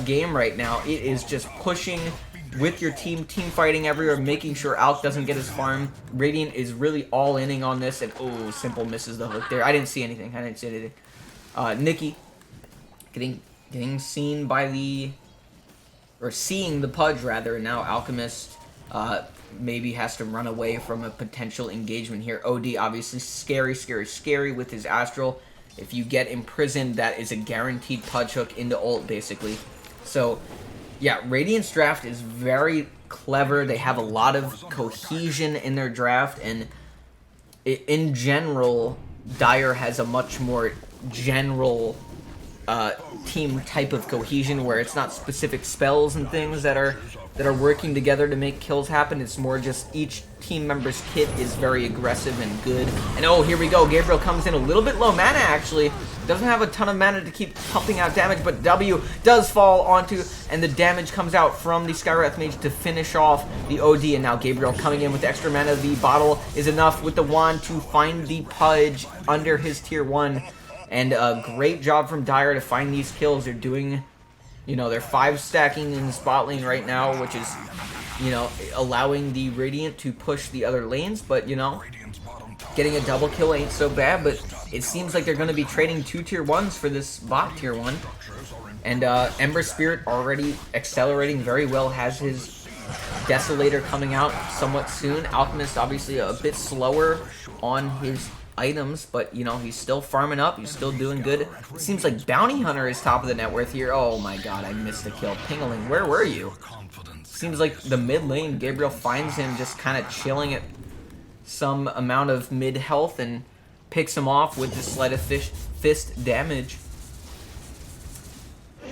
game right now. It is just pushing with your team fighting everywhere, making sure Alk doesn't get his farm. Radiant is really all-inning on this, and oh, Simple misses the hook there. I didn't see anything. Nikki getting seen by the, or seeing the Pudge rather, and now Alchemist maybe has to run away from a potential engagement here. OD obviously scary with his Astral. If you get imprisoned, that is a guaranteed Pudge hook into ult, basically. So yeah, Radiant's draft is very clever. They have a lot of cohesion in their draft, and in general, Dire has a much more general team type of cohesion, where it's not specific spells and things that are working together to make kills happen. It's more just each team member's kit is very aggressive and good. And oh, here we go. Gabriel comes in a little bit low mana, actually. Doesn't have a ton of mana to keep pumping out damage, but W does fall onto, and the damage comes out from the Skywrath Mage to finish off the OD. And now Gabriel coming in with extra mana. The bottle is enough with the wand to find the Pudge under his tier 1. And a great job from Dire to find these kills. They're doing, you know, they're 5 stacking in the spot lane right now, which is, you know, allowing the Radiant to push the other lanes. But, you know, getting a double kill ain't so bad, but it seems like they're going to be trading 2 tier 1s for this bot tier 1. And Ember Spirit already accelerating very well, has his Desolator coming out somewhat soon. Alchemist obviously a bit slower on his items, but, you know, he's still farming up. He's still doing good. It seems like Bounty Hunter is top of the net worth here. Oh my god, I missed a kill. Pingaling, where were you? Seems like the mid lane, Gabriel finds him just kind of chilling at some amount of mid health and picks him off with the sleight of fist damage.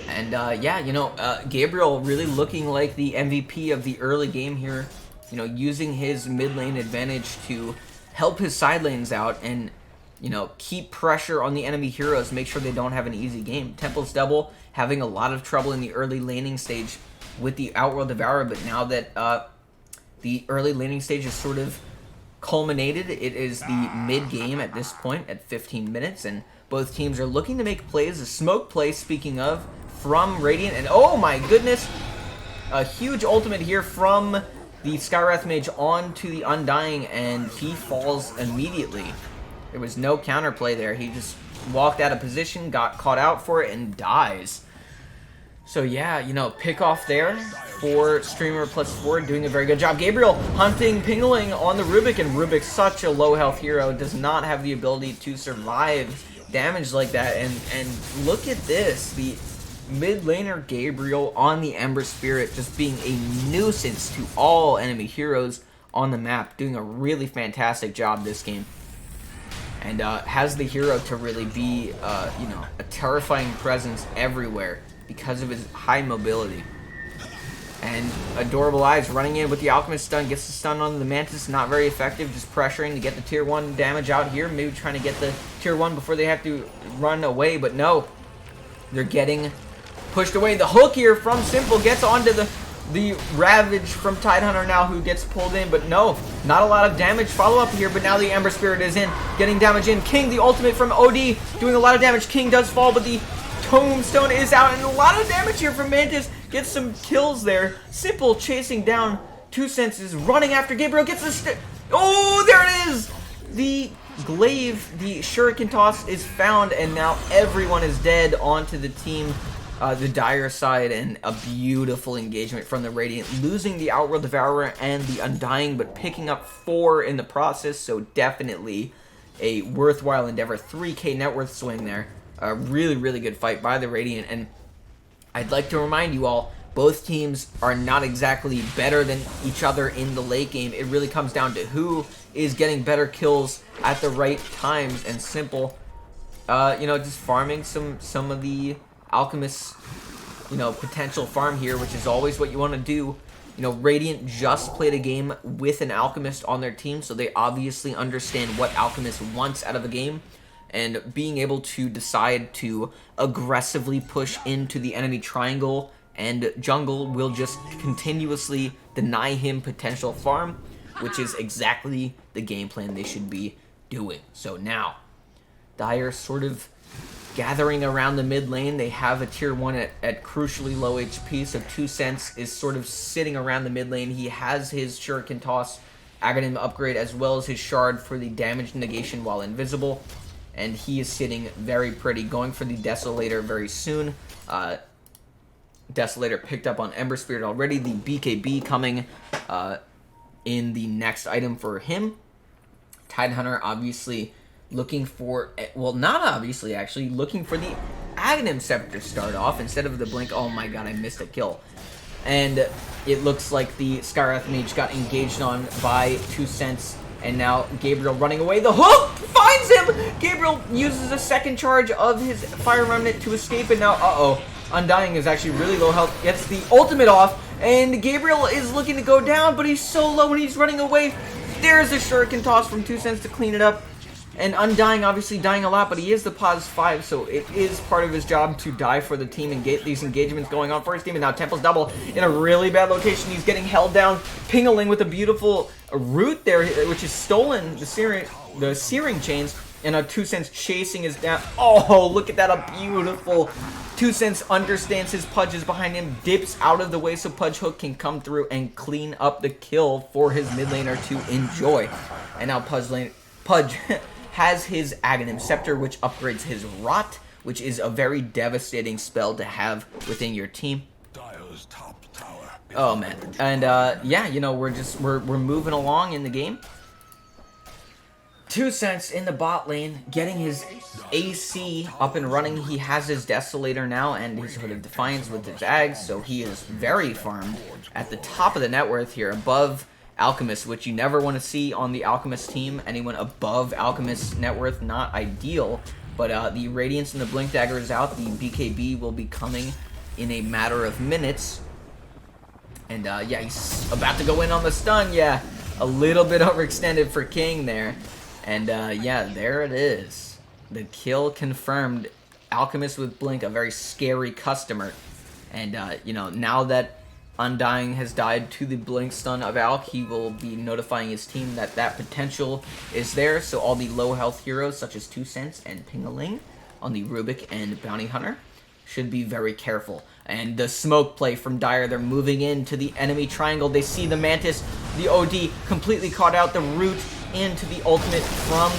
And yeah, Gabriel really looking like the MVP of the early game here. Using his mid lane advantage to help his side lanes out and, keep pressure on the enemy heroes, make sure they don't have an easy game. Temple's Double having a lot of trouble in the early laning stage with the Outworld Devourer, but now that the early laning stage is sort of culminated, it is the mid game at this point at 15 minutes, and both teams are looking to make plays. A smoke play, speaking of, from Radiant, and oh my goodness, a huge ultimate here from the Skywrath Mage onto the Undying, and he falls immediately. There was no counterplay there. He just walked out of position, got caught out for it, and dies. So yeah, pick off there for Streamer+4, doing a very good job. Gabriel hunting Pingling on the Rubik, and Rubik's such a low health hero, does not have the ability to survive damage like that. And look at this, the mid laner Gabriel on the Ember Spirit just being a nuisance to all enemy heroes on the map, doing a really fantastic job this game. And has the hero to really be, a terrifying presence everywhere because of his high mobility. And Adorable Eyes running in with the Alchemist stun, gets the stun on the Mantis, not very effective, just pressuring to get the tier 1 damage out here, maybe trying to get the tier 1 before they have to run away, but no. They're getting pushed away. The hook here from Simple gets onto the Ravage from Tidehunter now, who gets pulled in, but no, not a lot of damage follow-up here, but now the Ember Spirit is in, getting damage in. King, the ultimate from OD, doing a lot of damage. King does fall, but the Tombstone is out, and a lot of damage here from Mantis, gets some kills there. Simple chasing down 2 Cents, is running after Gabriel, gets the oh, there it is! The glaive, the shuriken toss is found, and now everyone is dead onto the team, the Dire side, and a beautiful engagement from the Radiant, losing the Outworld Devourer and the Undying, but picking up 4 in the process, so definitely a worthwhile endeavor. 3k net worth swing there. A really, really good fight by the Radiant, and I'd like to remind you all, both teams are not exactly better than each other in the late game. It really comes down to who is getting better kills at the right times, and Simple, just farming some of the Alchemist's, potential farm here, which is always what you want to do. Radiant just played a game with an Alchemist on their team, so they obviously understand what Alchemist wants out of a game, and being able to decide to aggressively push into the enemy triangle and jungle will just continuously deny him potential farm, which is exactly the game plan they should be doing. So now, Dire sort of gathering around the mid lane. They have a tier 1 at crucially low HP, so 2 Cents is sort of sitting around the mid lane. He has his Shuriken Toss Aghanim upgrade as well as his Shard for the damage negation while invisible, and he is sitting very pretty, going for the Desolator very soon. Desolator picked up on Ember Spirit already. The BKB coming in the next item for him. Tidehunter obviously looking for, well, not obviously, actually, looking for the Aghanim Scepter to start off instead of the Blink. Oh my god, I missed a kill. And it looks like the Skywrath Mage got engaged on by 2 Cents, and now Gabriel running away. The hook finds him! Gabriel uses a second charge of his Fire Remnant to escape, and now, Undying is actually really low health, gets the ultimate off, and Gabriel is looking to go down, but he's so low and he's running away. There's a Shuriken Toss from 2 Cents to clean it up. And Undying obviously dying a lot, but he is the pos 5, so it is part of his job to die for the team and get these engagements going on for his team. And now Temple's Double in a really bad location. He's getting held down. Pingling with a beautiful root there, which is stolen, the Searing Chains. And 2 Cents chasing his down. Oh, look at that, a beautiful 2 Cents understands his Pudge is behind him, dips out of the way so Pudge Hook can come through and clean up the kill for his mid laner to enjoy. And now Pudge has his Aghanim Scepter, which upgrades his Rot, which is a very devastating spell to have within your team. Oh man, and yeah, we're moving along in the game. 2 Cents in the bot lane, getting his AC up and running. He has his Desolator now and his Hood of Defiance with his Ags, so he is very farmed at the top of the net worth here, above Alchemist, which you never want to see on the Alchemist team. Anyone above Alchemist net worth, not ideal. But the Radiance and the Blink Dagger is out. The BKB will be coming in a matter of minutes. And yeah, he's about to go in on the stun. Yeah, a little bit overextended for King there. And yeah, there it is. The kill confirmed. Alchemist with Blink, a very scary customer. And you know, now that Undying has died to the Blink stun of Alk, he will be notifying his team that that potential is there. So all the low health heroes such as 2 Cents and Pingaling on the Rubik and Bounty Hunter should be very careful. And the smoke play from Dire, they're moving into the enemy triangle. They see the Mantis, the OD completely caught out, the root into the ultimate from...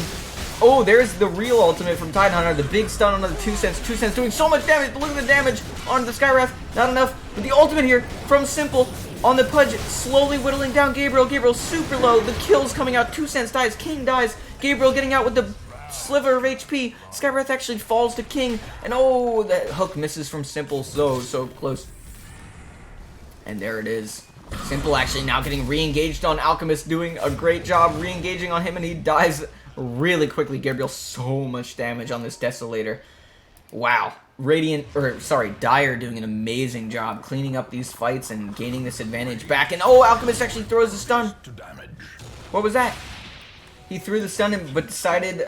Oh, there's the real ultimate from Tidehunter, the big stun on the 2 Cents. 2 Cents doing so much damage. Look at the damage onto the Skywrath. Not enough. But the ultimate here from Simple on the Pudge, slowly whittling down Gabriel. Gabriel super low. The kills coming out. 2 Cents dies. King dies. Gabriel getting out with the sliver of HP. Skywrath actually falls to King. And oh, that hook misses from Simple. So close. And there it is. Simple actually now getting re-engaged on Alchemist, doing a great job re-engaging on him, and he dies really quickly. Gabriel, so much damage on this Desolator. Wow. Dire doing an amazing job cleaning up these fights and gaining this advantage back. And oh, Alchemist actually throws the stun. What was that? He threw the stun in, but decided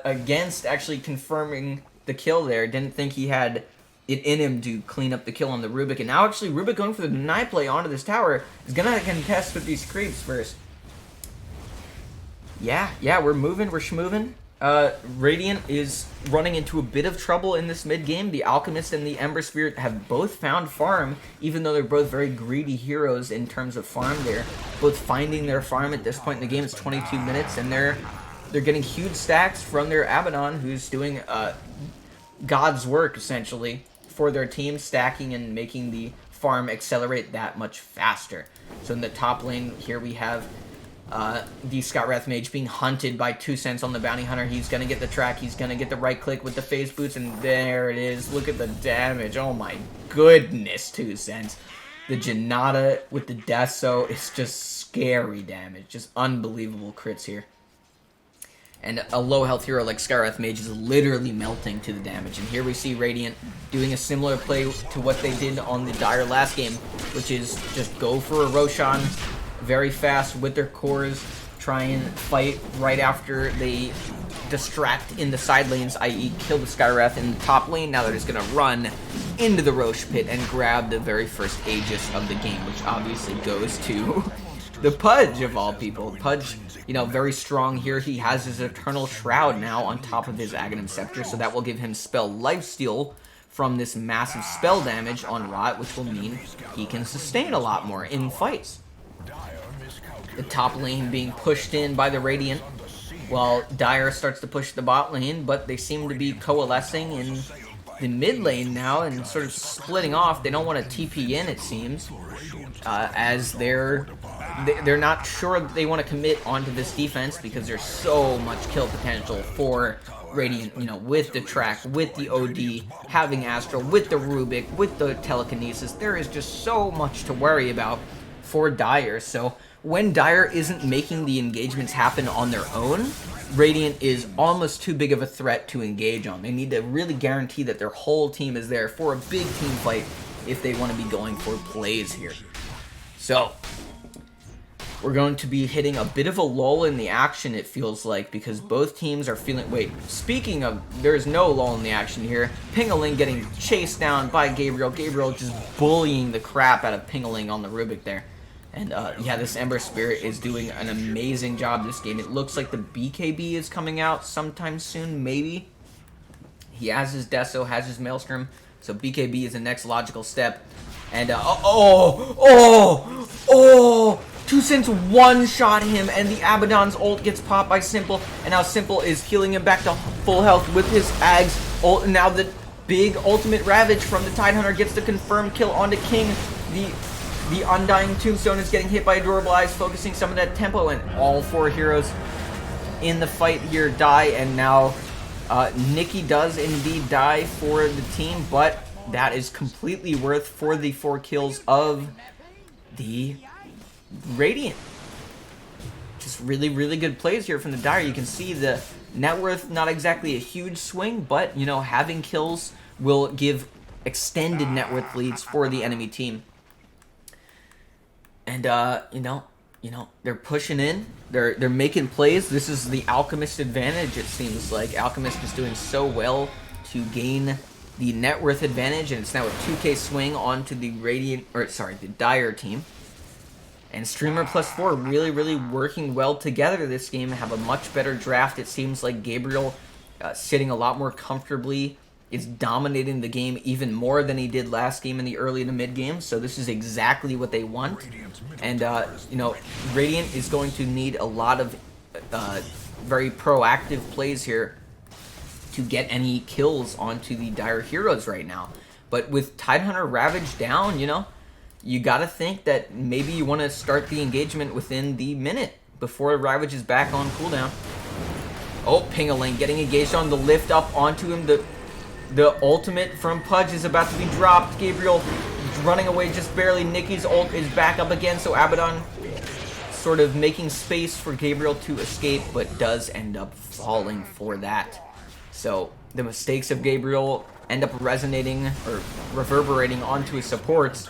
against actually confirming the kill there. Didn't think he had it in him to clean up the kill on the Rubik. And now actually Rubik going for the deny play onto this tower is going to contest with these creeps first. Yeah, we're moving, we're schmoving. Radiant is running into a bit of trouble in this mid game. The Alchemist and the Ember Spirit have both found farm, even though they're both very greedy heroes in terms of farm. They're both finding their farm at this point in the game. It's 22 minutes, and they're getting huge stacks from their Abaddon, who's doing God's work, essentially, for their team, stacking and making the farm accelerate that much faster. So in the top lane, here we have the Skywrath Mage being hunted by 2 Cents on the Bounty Hunter. He's going to get the track. He's going to get the right click with the phase boots, and there it is. Look at the damage. Oh my goodness, 2 Cents. The Janata with the Deso is just scary damage. Just unbelievable crits here. And a low health hero like Skywrath Mage is literally melting to the damage. And here we see Radiant doing a similar play to what they did on the Dire last game, which is just go for a Roshan very fast with their cores, try and fight right after they distract in the side lanes, i.e. kill the Skywrath in the top lane. Now they're just going to run into the Roche pit and grab the very first Aegis of the game, which obviously goes to the Pudge of all people. Pudge, you know, very strong here. He has his Eternal Shroud now on top of his Aghanim Scepter, so that will give him spell lifesteal from this massive spell damage on Rot, which will mean he can sustain a lot more in fights. The top lane being pushed in by the Radiant, while Dire starts to push the bot lane, but they seem to be coalescing in the mid lane now and sort of splitting off. They don't want to TP in, it seems, as they're not sure that they want to commit onto this defense because there's so much kill potential for Radiant, you know, with the track, with the OD, having Astral, with the Rubik, with the telekinesis. There is just so much to worry about for Dire. So when Dire isn't making the engagements happen on their own, Radiant is almost too big of a threat to engage on. They need to really guarantee that their whole team is there for a big team fight if they want to be going for plays here. So we're going to be hitting a bit of a lull in the action, it feels like, because both teams are feeling... Wait, speaking of, there's no lull in the action here. Pingaling getting chased down by Gabriel. Gabriel just bullying the crap out of Pingaling on the Rubik there. And yeah, this Ember Spirit is doing an amazing job this game. It looks like the BKB is coming out sometime soon, maybe. He has his Deso, has his Maelstrom, so BKB is the next logical step. And 2 Cents one-shot him, and the Abaddon's ult gets popped by Simple, and now Simple is healing him back to full health with his Ag's ult, and now the big ultimate Ravage from the Tidehunter gets the confirmed kill onto King. The Undying Tombstone is getting hit by Adorable Eyes, focusing some of that tempo, and all 4 heroes in the fight here die, and now Nikki does indeed die for the team, but that is completely worth for the 4 kills of the Radiant. Just really good plays here from the Dire. You can see the net worth, not exactly a huge swing, but, you know, having kills will give extended net worth leads for the enemy team. And, you know, they're pushing in. They're making plays. This is the Alchemist advantage, it seems like. Alchemist is doing so well to gain the net worth advantage, and it's now a 2K swing onto the the Dire team. And Streamer +4 really working well together this game. Have a much better draft. It seems like Gabriel sitting a lot more comfortably, is dominating the game even more than he did last game in the early to mid game. So this is exactly what they want. And, you know, Radiant is going to need a lot of very proactive plays here to get any kills onto the Dire heroes right now. But with Tidehunter Ravage down, you know, you gotta think that maybe you want to start the engagement within the minute before Ravage is back on cooldown. Oh, Pingaling getting engaged on the lift up onto him. The ultimate from Pudge is about to be dropped. Gabriel running away just barely. Nicki's ult is back up again, so Abaddon sort of making space for Gabriel to escape, but does end up falling for that. So the mistakes of Gabriel end up resonating or reverberating onto his supports,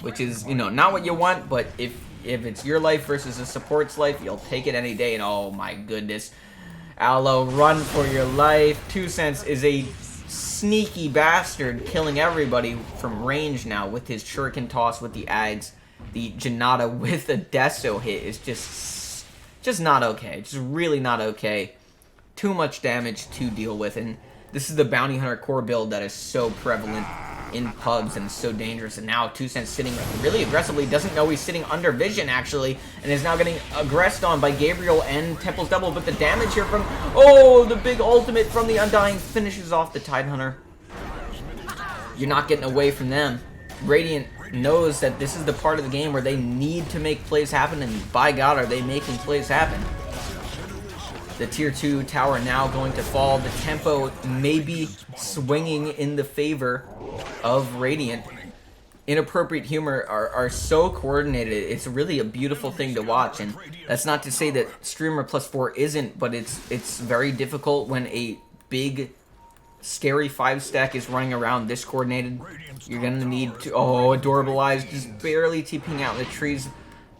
which is, you know, not what you want, but if it's your life versus a support's life, you'll take it any day. And oh my goodness, Aloe, run for your life. 2 Cents is a sneaky bastard, killing everybody from range now with his shuriken toss with the Ags. The Janata with a Deso hit is just not okay. Just really not okay. Too much damage to deal with, and this is the Bounty Hunter core build that is so prevalent in pubs and so dangerous. And now 2 Cents sitting really aggressively, doesn't know he's sitting under vision actually, and is now getting aggressed on by Gabriel and Temple's double. But the damage here from, oh, the big ultimate from the Undying finishes off the Tidehunter. You're not getting away from them. Radiant knows that this is the part of the game where they need to make plays happen, and by God are they making plays happen. The tier 2 tower now going to fall. The tempo may be swinging in the favor of Radiant. Inappropriate humor are so coordinated. It's really a beautiful thing to watch, and that's not to say that Streamer +4 isn't, but it's very difficult when a big scary 5-stack is running around this coordinated. You're gonna need to, oh, Adorable Eyes just barely TPing out in the trees.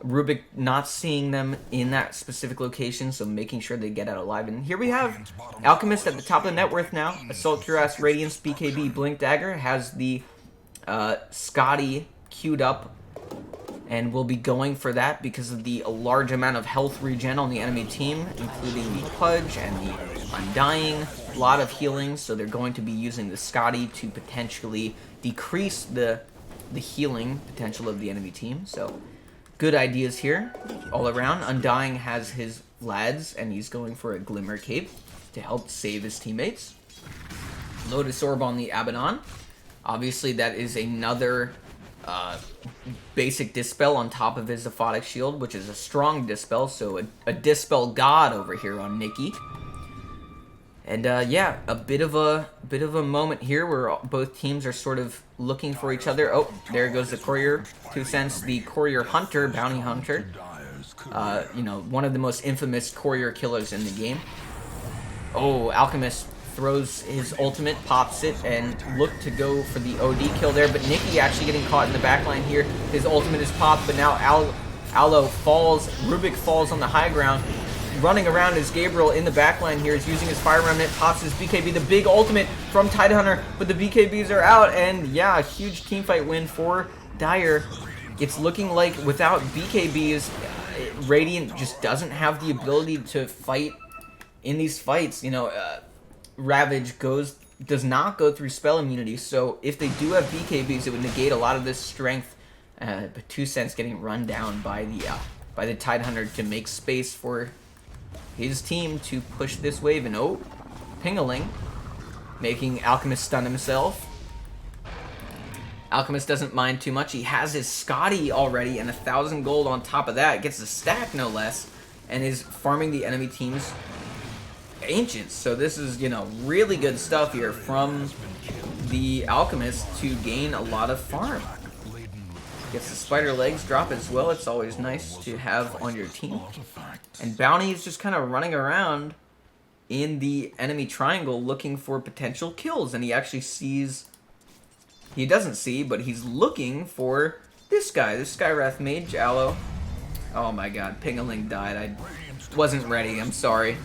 Rubik not seeing them in that specific location, so making sure they get out alive. And here we have Alchemist at the top of the net worth now. Assault Cuirass, Radiance, BKB, Blink Dagger has the Scotty queued up, and will be going for that because of the large amount of health regen on the enemy team, including the Pudge and the Undying. A lot of healing, so they're going to be using the Scotty to potentially decrease the healing potential of the enemy team. So good ideas here all around. Undying has his Vlads, and he's going for a Glimmer Cape to help save his teammates. Lotus Orb on the Abaddon. Obviously, that is another basic Dispel on top of his Aphotic Shield, which is a strong Dispel, so a Dispel God over here on Nikki. And yeah, a bit of a moment here where both teams are sort of looking for each other. Oh, there goes the Courier. 2 Cents, the Courier Hunter, Bounty Hunter. You know, one of the most infamous Courier killers in the game. Oh, Alchemist throws his ultimate, pops it, and looked to go for the OD kill there. But Nikki actually getting caught in the backline here. His ultimate is popped, but now Aloe falls. Rubik falls on the high ground. Running around is Gabriel in the backline here. Is using his Fire Remnant, pops his BKB, the big ultimate from Tidehunter, but the BKBs are out, and yeah, a huge teamfight win for Dire. It's looking like without BKBs, Radiant just doesn't have the ability to fight in these fights. You know, Ravage does not go through spell immunity, so if they do have BKBs, it would negate a lot of this strength. But 2 Cents getting run down by the Tidehunter to make space for his team to push this wave. And oh, Pingaling making Alchemist stun himself. Alchemist doesn't mind too much. He has his Scotty already and 1,000 gold on top of that. Gets a stack no less, and is farming the enemy team's Ancients. So this is, you know, really good stuff here from the Alchemist to gain a lot of farm. Gets the spider legs drop as well. It's always nice to have on your team. And Bounty is just kind of running around in the enemy triangle looking for potential kills. And he actually sees... He doesn't see, but he's looking for this guy. This Skywrath Mage, Aloe. Oh my god, Pingaling died. I wasn't ready. I'm sorry.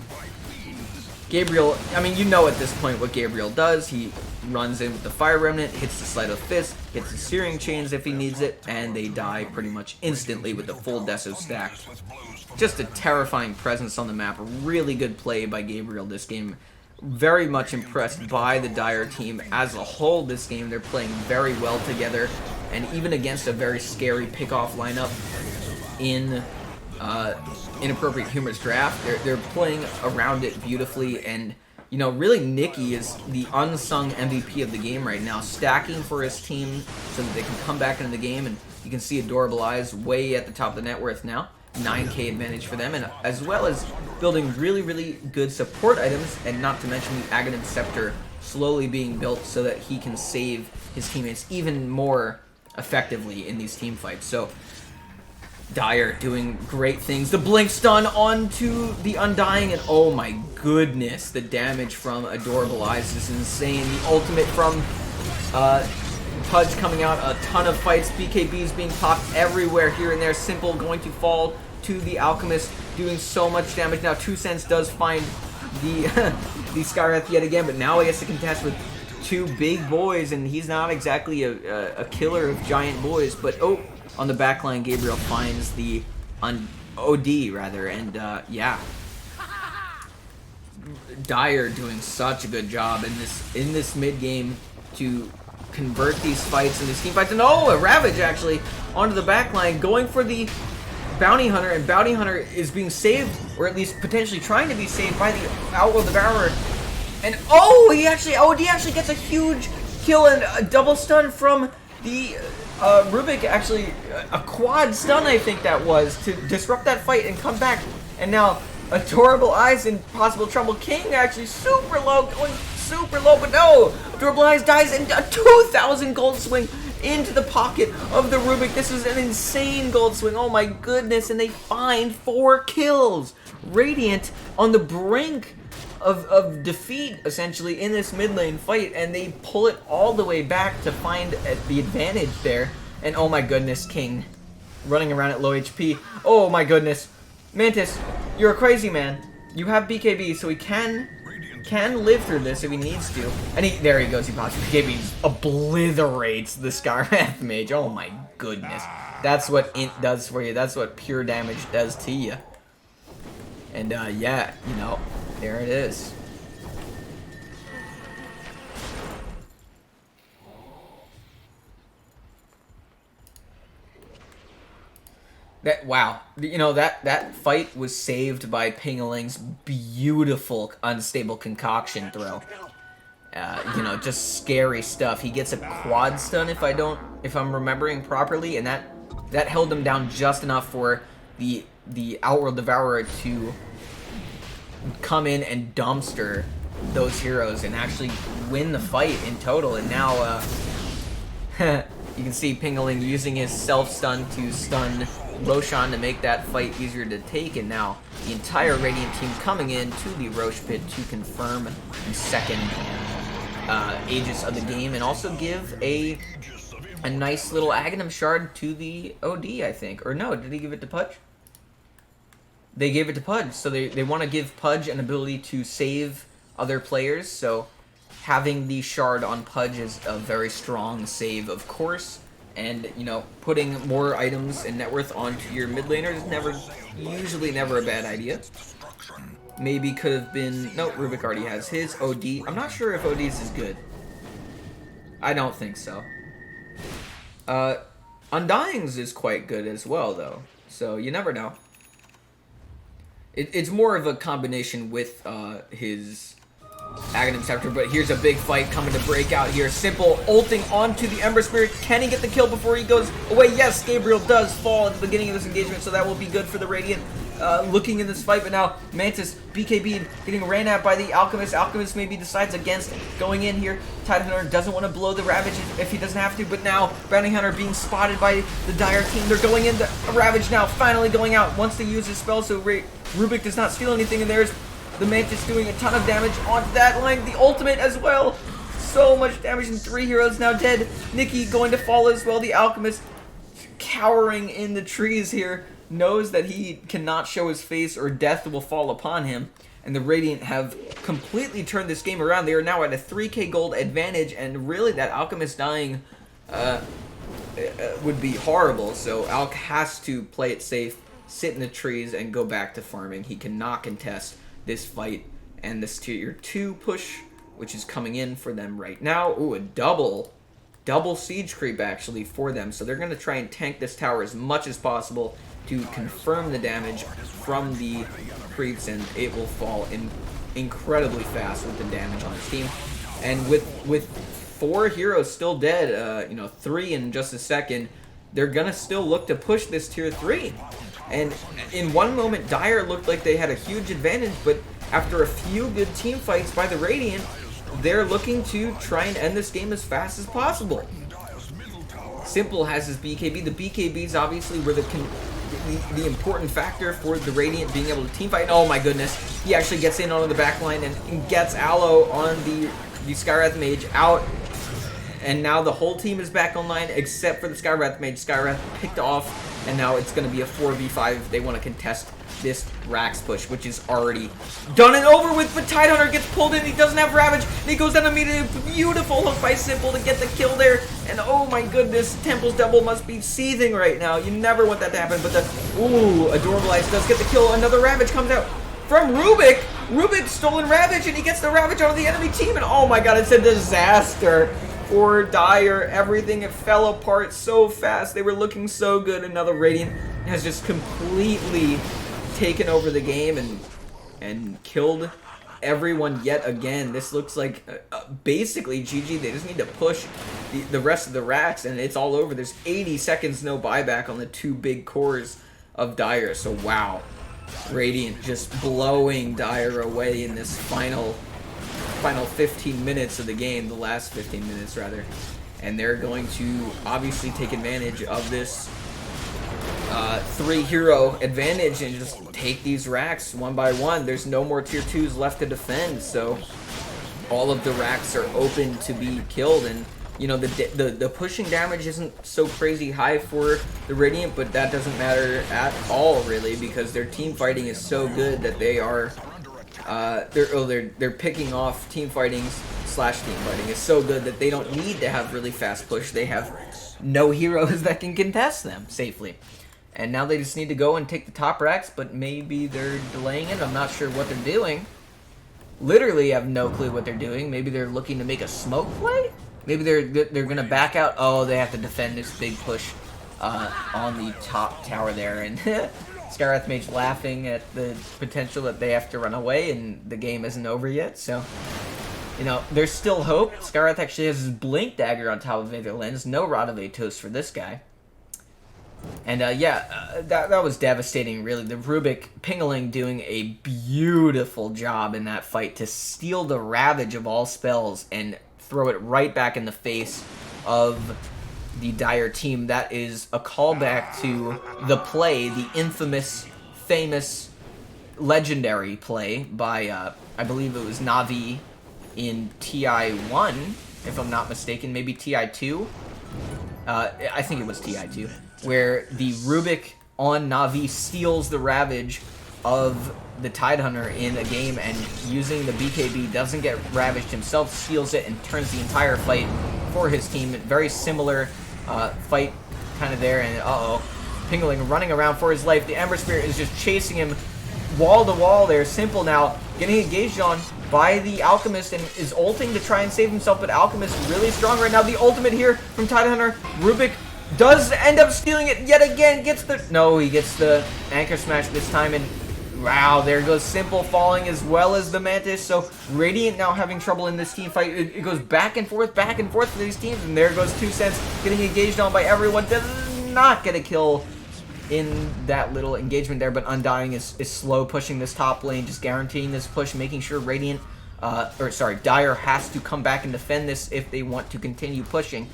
Gabriel, I mean, you know at this point what Gabriel does. He runs in with the Fire Remnant, hits the Sleight of Fist, hits the Searing Chains if he needs it, and they die pretty much instantly with the full Deso stacked. Just a terrifying presence on the map. Really good play by Gabriel this game. Very much impressed by the Dire team as a whole this game. They're playing very well together, and even against a very scary pickoff lineup in Inappropriate Humor's draft, they're playing around it beautifully. And you know, really Nikki is the unsung MVP of the game right now, stacking for his team so that they can come back into the game. And you can see Adorable Eyes way at the top of the net worth now, 9k advantage for them, and as well as building really good support items, and not to mention the Aghanim Scepter slowly being built so that he can save his teammates even more effectively in these team fights. So Dire doing great things. The blink stun onto the Undying, and oh my goodness, the damage from Adorable Eyes is insane. The ultimate from Pudge coming out, a ton of fights, BKBs being popped everywhere here and there. Simple going to fall to the Alchemist, doing so much damage. Now 2 Cents does find the the Skywrath yet again, but now he has to contest with 2 big boys, and he's not exactly a killer of giant boys. But oh, on the backline, Gabriel finds the OD rather, and yeah, Dire doing such a good job in this mid game to convert these fights and these team fights. And oh, a Ravage actually onto the backline, going for the Bounty Hunter, and Bounty Hunter is being saved, or at least potentially trying to be saved by the Outworld Devourer. And oh, OD actually gets a huge kill and a double stun from the Rubik, actually a quad stun I think that was, to disrupt that fight and come back. And now Adorable Eyes in possible trouble. King actually super low, going super low, but no! Adorable Eyes dies, and a 2,000 gold swing into the pocket of the Rubik. This is an insane gold swing, oh my goodness, and they find 4 kills. Radiant on the brink of defeat, essentially, in this mid lane fight, and they pull it all the way back to find the advantage there. And oh my goodness, King running around at low HP. Oh my goodness. Mantis, you're a crazy man. You have BKB, so he can live through this if he needs to. And there he goes, he pops BKB, obliterates the Skywrath Mage. Oh my goodness. That's what Int does for you. That's what pure damage does to you. And yeah, you know, there it is. Wow, you know, that fight was saved by Pingaling's beautiful unstable concoction throw. You know, just scary stuff. He gets a quad stun if I'm remembering properly, and that held him down just enough for the Outworld Devourer to come in and dumpster those heroes and actually win the fight in total. And now you can see Pingaling using his self-stun to stun Roshan to make that fight easier to take, and now the entire Radiant team coming in to the Roche pit to confirm the second Aegis of the game, and also give a nice little Aghanim shard to the OD, I think. Or no, did he give it to Pudge? They gave it to Pudge, so they want to give Pudge an ability to save other players, so having the shard on Pudge is a very strong save, of course. And, you know, putting more items and net worth onto your mid laner is usually never a bad idea. Maybe could have been... No, Rubik already has his. OD. I'm not sure if OD's is good. I don't think so. Undying's is quite good as well, though. So, you never know. It's more of a combination with his Aghanim Scepter, but here's a big fight coming to break out here. Simple ulting onto the Ember Spirit. Can he get the kill before he goes away? Yes, Gabriel does fall at the beginning of this engagement, so that will be good for the Radiant. looking in this fight, but now Mantis, BKB getting ran at by the Alchemist. Alchemist maybe decides against going in here. Tidehunter doesn't want to blow the Ravage if he doesn't have to, but now Bounty Hunter being spotted by the Dire team. They're going in. The Ravage now finally going out, wants to use his spell, so Rubik does not steal anything, and there's the Mantis doing a ton of damage onto that line. The ultimate as well. So much damage, and 3 heroes now dead. Nikki going to fall as well. The Alchemist cowering in the trees here, knows that he cannot show his face or death will fall upon him. And the Radiant have completely turned this game around. They are now at a 3k gold advantage, and really that Alchemist dying would be horrible. So Alk has to play it safe, sit in the trees, and go back to farming. He cannot contest this fight and this tier 2 push, which is coming in for them right now. Ooh, a double siege creep actually for them. So they're going to try and tank this tower as much as possible to confirm the damage from the creeps, and it will fall in incredibly fast with the damage on his team. And with 4 heroes still dead, 3 in just a second, they're going to still look to push this tier 3. And in one moment, Dire looked like they had a huge advantage, but after a few good team fights by the Radiant, they're looking to try and end this game as fast as possible. Simple has his BKB. The BKBs obviously were the important factor for the Radiant being able to team fight. Oh my goodness. He actually gets in onto the back line and gets Aloe on the Skywrath Mage out. And now the whole team is back online except for the Skywrath Mage. Skywrath picked off, and now it's going to be a 4v5 if they want to contest this Rax push, which is already done and over with. But Tidehunter gets pulled in. He doesn't have Ravage, and he goes down immediately. Beautiful hook by Simple to get the kill there. And oh my goodness, Temple's double must be seething right now. You never want that to happen, but Adorable Ice does get the kill. Another Ravage comes out from Rubik. Rubik stolen Ravage, and he gets the Ravage onto the enemy team. And oh my god, it's a disaster for Dire. Everything fell apart so fast. They were looking so good. Another Radiant has just completely taken over the game and killed everyone yet again. This looks like basically GG. They just need to push the rest of the racks, and it's all over. There's 80 seconds no buyback on the 2 big cores of Dire. So wow, Radiant just blowing Dire away in this final 15 minutes of the game, the last 15 minutes rather. And they're going to obviously take advantage of this 3 hero advantage and just take these racks one by one. There's no more tier 2s left to defend, so all of the racks are open to be killed. And you know, the pushing damage isn't so crazy high for the Radiant, but that doesn't matter at all really, because their team fighting is so good that they are they're picking off team fighting slash team fighting is so good that they don't need to have really fast push. They have no heroes that can contest them safely. And now they just need to go and take the top racks, but maybe they're delaying it. I'm not sure what they're doing. Literally have no clue what they're doing. Maybe they're looking to make a smoke play? Maybe they're gonna back out. Oh, they have to defend this big push on the top tower there. And Skywrath Mage laughing at the potential that they have to run away, and the game isn't over yet. So, you know, there's still hope. Skywrath actually has his Blink Dagger on top of Aether Lens. No Rod of Atos for this guy. And that was devastating, really. The Rubik Pingling doing a beautiful job in that fight to steal the Ravage of all spells and throw it right back in the face of the Dire team. That is a callback to the play, the infamous, famous, legendary play by, I believe it was Na'Vi in TI1, if I'm not mistaken, maybe TI2. I think it was TI2. Where the Rubik on Na'Vi steals the Ravage of the Tidehunter in a game, and using the BKB doesn't get ravaged himself, steals it and turns the entire fight for his team. Very similar fight kind of there, and Pingling running around for his life. The Ember Spirit is just chasing him wall to wall there. Simple now getting engaged on by the Alchemist and is ulting to try and save himself, but Alchemist really strong right now. The ultimate here from Tidehunter. Rubik does end up stealing it yet again. He gets the Anchor Smash this time, and wow, there goes Simple falling as well as the Mantis. So Radiant now having trouble in this team fight. It goes back and forth for these teams, and there goes 2 Cents getting engaged on by everyone. Does not get a kill in that little engagement there, but Undying is slow pushing this top lane, just guaranteeing this push, making sure Radiant, Dire has to come back and defend this if they want to continue pushing.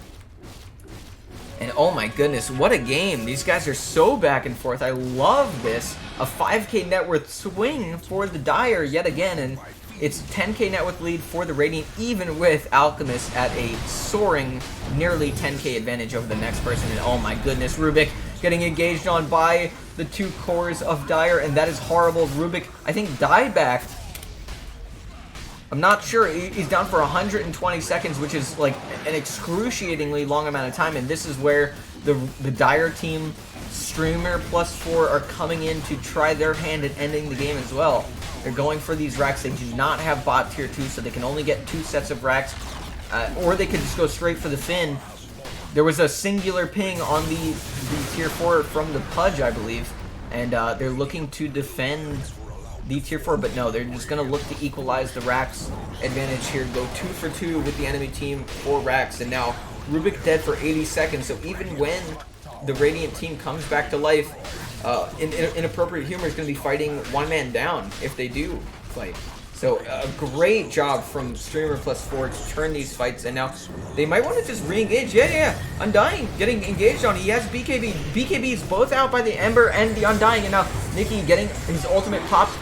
And oh my goodness, what a game. These guys are so back and forth. I love this. A 5k net worth swing for the Dire yet again, and it's 10k net worth lead for the Radiant, even with Alchemist at a soaring nearly 10k advantage over the next person. And oh my goodness, Rubik getting engaged on by the two cores of Dire, and that is horrible. Rubik, I think, died back. I'm not sure. He's down for 120 seconds, which is like an excruciatingly long amount of time, and this is where the Dire team, Streamer +4, are coming in to try their hand at ending the game as well. They're going for these racks. They do not have bot tier 2, so they can only get 2 sets of racks, or they could just go straight for the Finn. There was a singular ping on the tier 4 from the Pudge, I believe, and they're looking to defend the tier 4, but no, they're just going to look to equalize the racks advantage here, go 2 for 2 with the enemy team for racks, and now Rubik dead for 80 seconds, so even when the Radiant team comes back to life, Inappropriate Humor is going to be fighting one man down if they do fight. So a great job from Streamer +4 to turn these fights, and now they might want to just re-engage. Yeah, Undying getting engaged on. He has BKB. BKB is both out by the Ember and the Undying, and now Nikki getting his ultimate popped.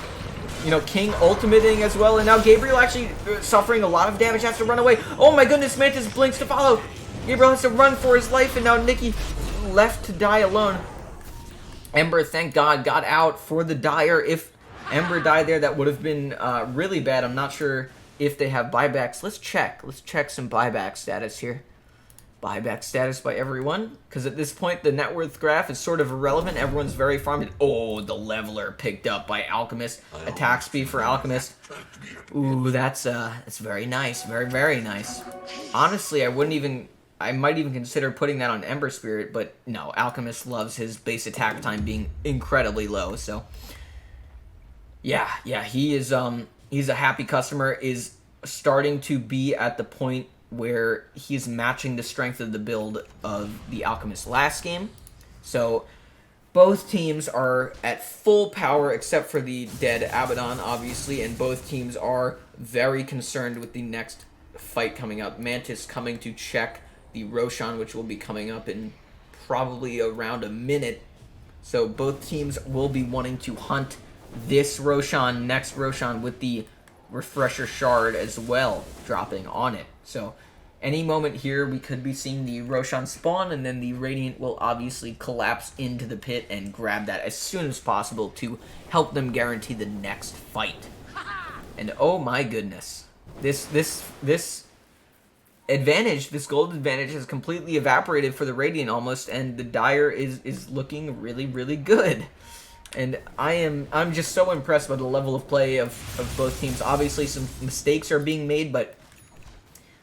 You know, King ultimating as well, and now Gabriel actually suffering a lot of damage, has to run away. Oh my goodness, Mantis blinks to follow. Gabriel has to run for his life, and now Nikki left to die alone. Ember, thank God, got out for the Dire. If Ember died there, that would have been really bad. I'm not sure if they have buybacks. Let's check. Let's check some buyback status here. Buyback status by everyone, because at this point the net worth graph is sort of irrelevant. Everyone's very farmed. Oh, the leveler picked up by Alchemist. Attack speed for Alchemist. Ooh, that's very nice. Very, very nice. Honestly, I might even consider putting that on Ember Spirit, but no, Alchemist loves his base attack time being incredibly low, so yeah, he's a happy customer, is starting to be at the point where he's matching the strength of the build of the Alchemist last game. So both teams are at full power except for the dead Abaddon, obviously, and both teams are very concerned with the next fight coming up. Mantis coming to check the Roshan, which will be coming up in probably around a minute. So both teams will be wanting to hunt this Roshan, next Roshan, with the Refresher Shard as well dropping on it. So any moment here we could be seeing the Roshan spawn, and then the Radiant will obviously collapse into the pit and grab that as soon as possible to help them guarantee the next fight. And oh my goodness, this advantage, this gold advantage, has completely evaporated for the Radiant almost, and the Dire is looking really, really good. And I'm just so impressed by the level of play of both teams. Obviously some mistakes are being made, but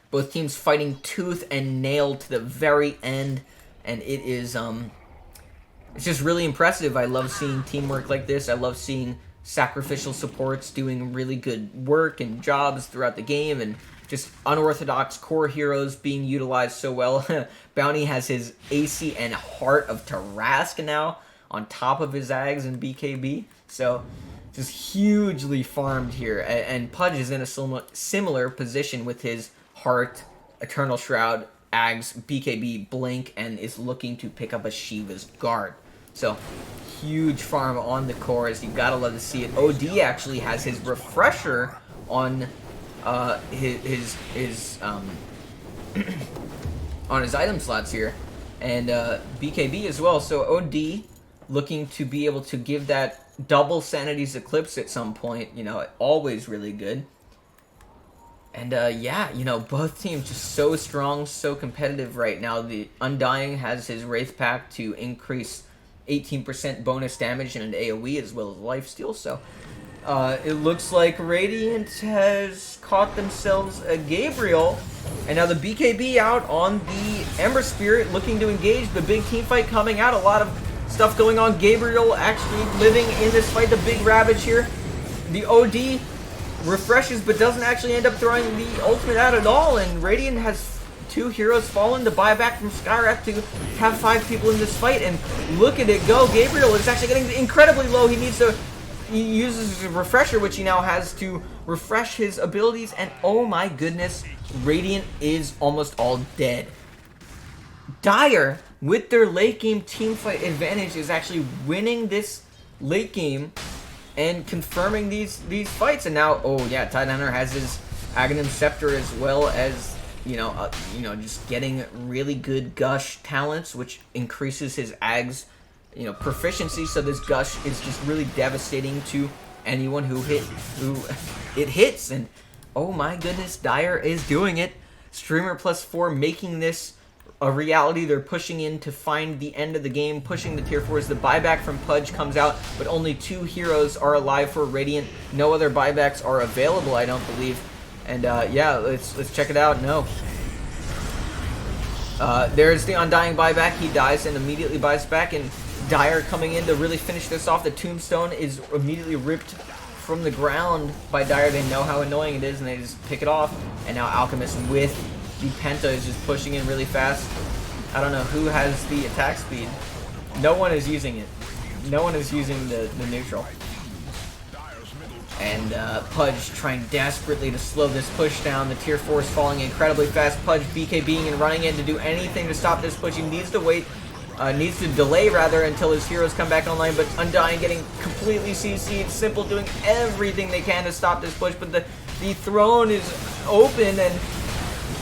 both teams fighting tooth and nail to the very end, and it is it's just really impressive. I love seeing teamwork like this. I love seeing sacrificial supports doing really good work and jobs throughout the game, and just unorthodox core heroes being utilized so well. Bounty has his AC and Heart of Tarask now on top of his Ags and BKB, so just hugely farmed here. And Pudge is in a similar position with his Heart, Eternal Shroud, Ags, BKB, Blink, and is looking to pick up a Shiva's Guard. So huge farm on the cores. You gotta love to see it. OD actually has his Refresher on his on his item slots here, and BKB as well. So OD looking to be able to give that double Sanity's Eclipse at some point. You know, always really good. And yeah, you know, both teams just so strong, so competitive right now. The Undying has his Wraith Pack to increase 18% bonus damage and an AoE as well as lifesteal. So it looks like Radiant has caught themselves a Gabriel. And now the BKB out on the Ember Spirit, looking to engage. The big team fight coming out. A lot of stuff going on. Gabriel actually living in this fight. The big Ravage here. The OD refreshes but doesn't actually end up throwing the ultimate out at all. And Radiant has 2 heroes fallen, the buyback from Skyrap to have 5 people in this fight, and look at it go. Gabriel is actually getting incredibly low. He uses a refresher, which he now has to refresh his abilities, and oh my goodness, Radiant is almost all dead. Dire, with their late game teamfight advantage, is actually winning this late game and confirming these fights. And now, oh yeah, Tidehunter has his Aghanim Scepter as well as, just getting really good Gush talents, which increases his Ag's, proficiency. So this Gush is just really devastating to anyone who it hits. And oh my goodness, Dire is doing it. Streamer plus 4 making this a reality. They're pushing in to find the end of the game, pushing the tier 4s. The buyback from Pudge comes out, but only 2 heroes are alive for Radiant. No other buybacks are available, I don't believe. And yeah, let's check it out. No. There's the Undying buyback. He dies and immediately buys back, and Dire coming in to really finish this off. The Tombstone is immediately ripped from the ground by Dire. They know how annoying it is, and they just pick it off. And now Alchemist with the Penta is just pushing in really fast. I don't know who has the attack speed. No one is using it. No one is using the neutral. And Pudge trying desperately to slow this push down. The tier 4 is falling incredibly fast. Pudge BKBing and running in to do anything to stop this push. He needs to wait, needs to delay rather until his heroes come back online. But Undying getting completely CC'd. Simple doing everything they can to stop this push. But the throne is open and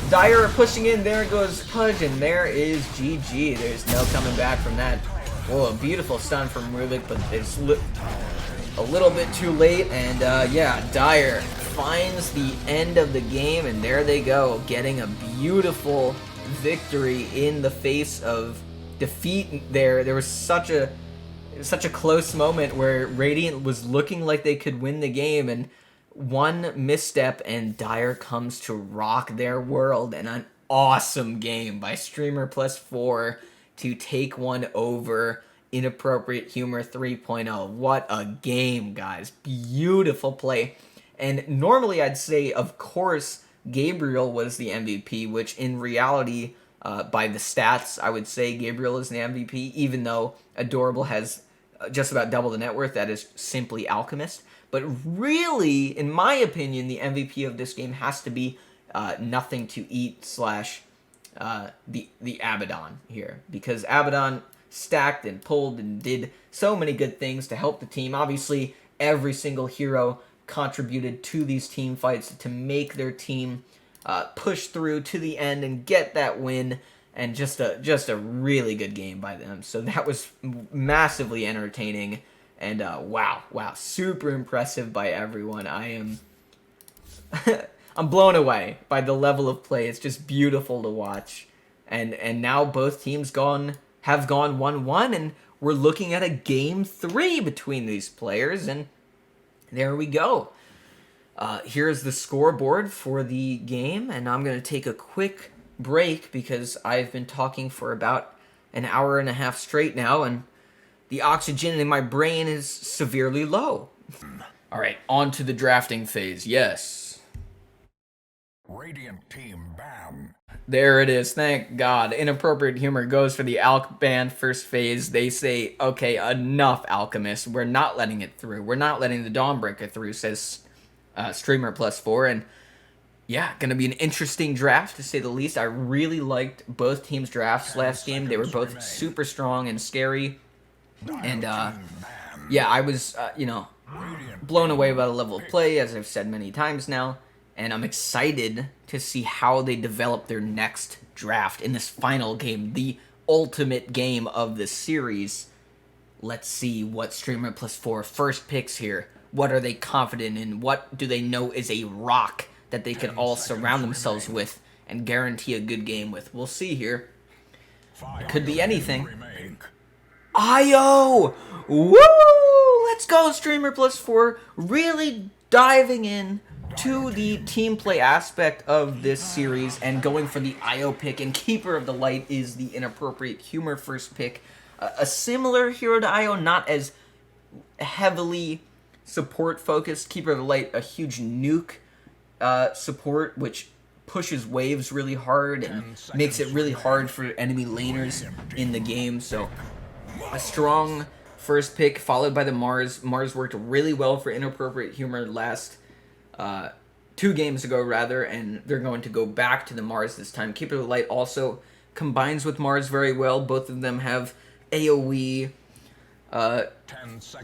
Dire are pushing in. There goes Pudge, and there is GG. There's no coming back from that. Whoa, a beautiful stun from Rubik, but it's a little bit too late. And yeah, Dire finds the end of the game, and there they go, getting a beautiful victory in the face of defeat. There was such a close moment where Radiant was looking like they could win the game, and one misstep and Dire comes to rock their world. And an awesome game by Streamer plus 4 to take one over Inappropriate Humor 3.0. What a game, guys. Beautiful play. And normally I'd say, of course, Gabriel was the MVP, which in reality, by the stats, I would say Gabriel is the MVP, even though Adorable has just about double the net worth. That is simply Alchemist. But really, in my opinion, the MVP of this game has to be Nothing to Eat / the Abaddon here, because Abaddon stacked and pulled and did so many good things to help the team. Obviously, every single hero contributed to these team fights to make their team push through to the end and get that win, and just a really good game by them. So that was massively entertaining, and wow, super impressive by everyone. I am I'm blown away by the level of play. It's just beautiful to watch. And now both teams have gone 1-1, and we're looking at a game 3 between these players, and there we go. Here's the scoreboard for the game, and I'm going to take a quick break because I've been talking for about an hour and a half straight now, and the oxygen in my brain is severely low. All right, on to the drafting phase. Yes. Radiant team ban. There it is. Thank God. Inappropriate Humor goes for the Alch ban first phase. They say, okay, enough, Alchemist. We're not letting it through. We're not letting the Dawnbreaker through, says Streamer plus 4. And yeah, going to be an interesting draft, to say the least. I really liked both teams' drafts last game. They were both super strong and scary. And yeah, I was, blown away by the level of play, as I've said many times now. And I'm excited to see how they develop their next draft in this final game, the ultimate game of the series. Let's see what Streamer plus 4 first picks here. What are they confident in? What do they know is a rock that they can all surround themselves with and guarantee a good game with? We'll see here. It could be anything. IO! Woo! Let's go, Streamer plus 4. Really diving in to the team play aspect of this series and going for the IO pick, and Keeper of the Light is the Inappropriate Humor first pick. A similar hero to IO, not as heavily support focused. Keeper of the Light, a huge nuke support, which pushes waves really hard and makes it really hard for enemy laners in the game. So a strong first pick followed by the Mars. Mars worked really well for Inappropriate Humor last 2 games ago rather, and they're going to go back to the Mars this time. Keeper of the Light also combines with Mars very well. Both of them have AoE,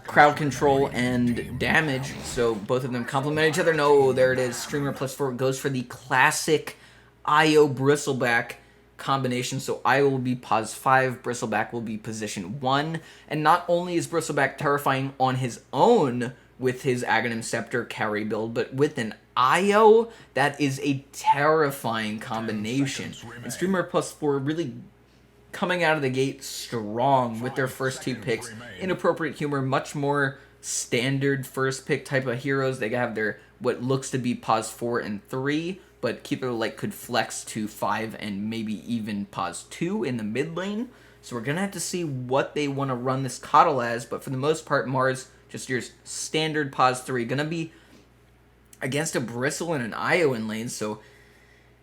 crowd control, and damage, so both of them complement each other. No, there it is. Streamer +4 goes for the classic IO Bristleback combination. So IO will be pos 5, Bristleback will be position 1. And not only is Bristleback terrifying on his own with his Aghanim Scepter carry build, but with an IO, that is a terrifying combination. And Streamer +4 really coming out of the gate strong with their first 2 picks. Inappropriate Humor, much more standard first pick type of heroes. They have their what looks to be pos 4 and 3, but Keeper of the Light could flex to 5 and maybe even pos 2 in the mid lane. So we're going to have to see what they want to run this Coddle as, but for the most part, Mars, just your standard pos 3, going to be against a Bristle and an IO in lane, so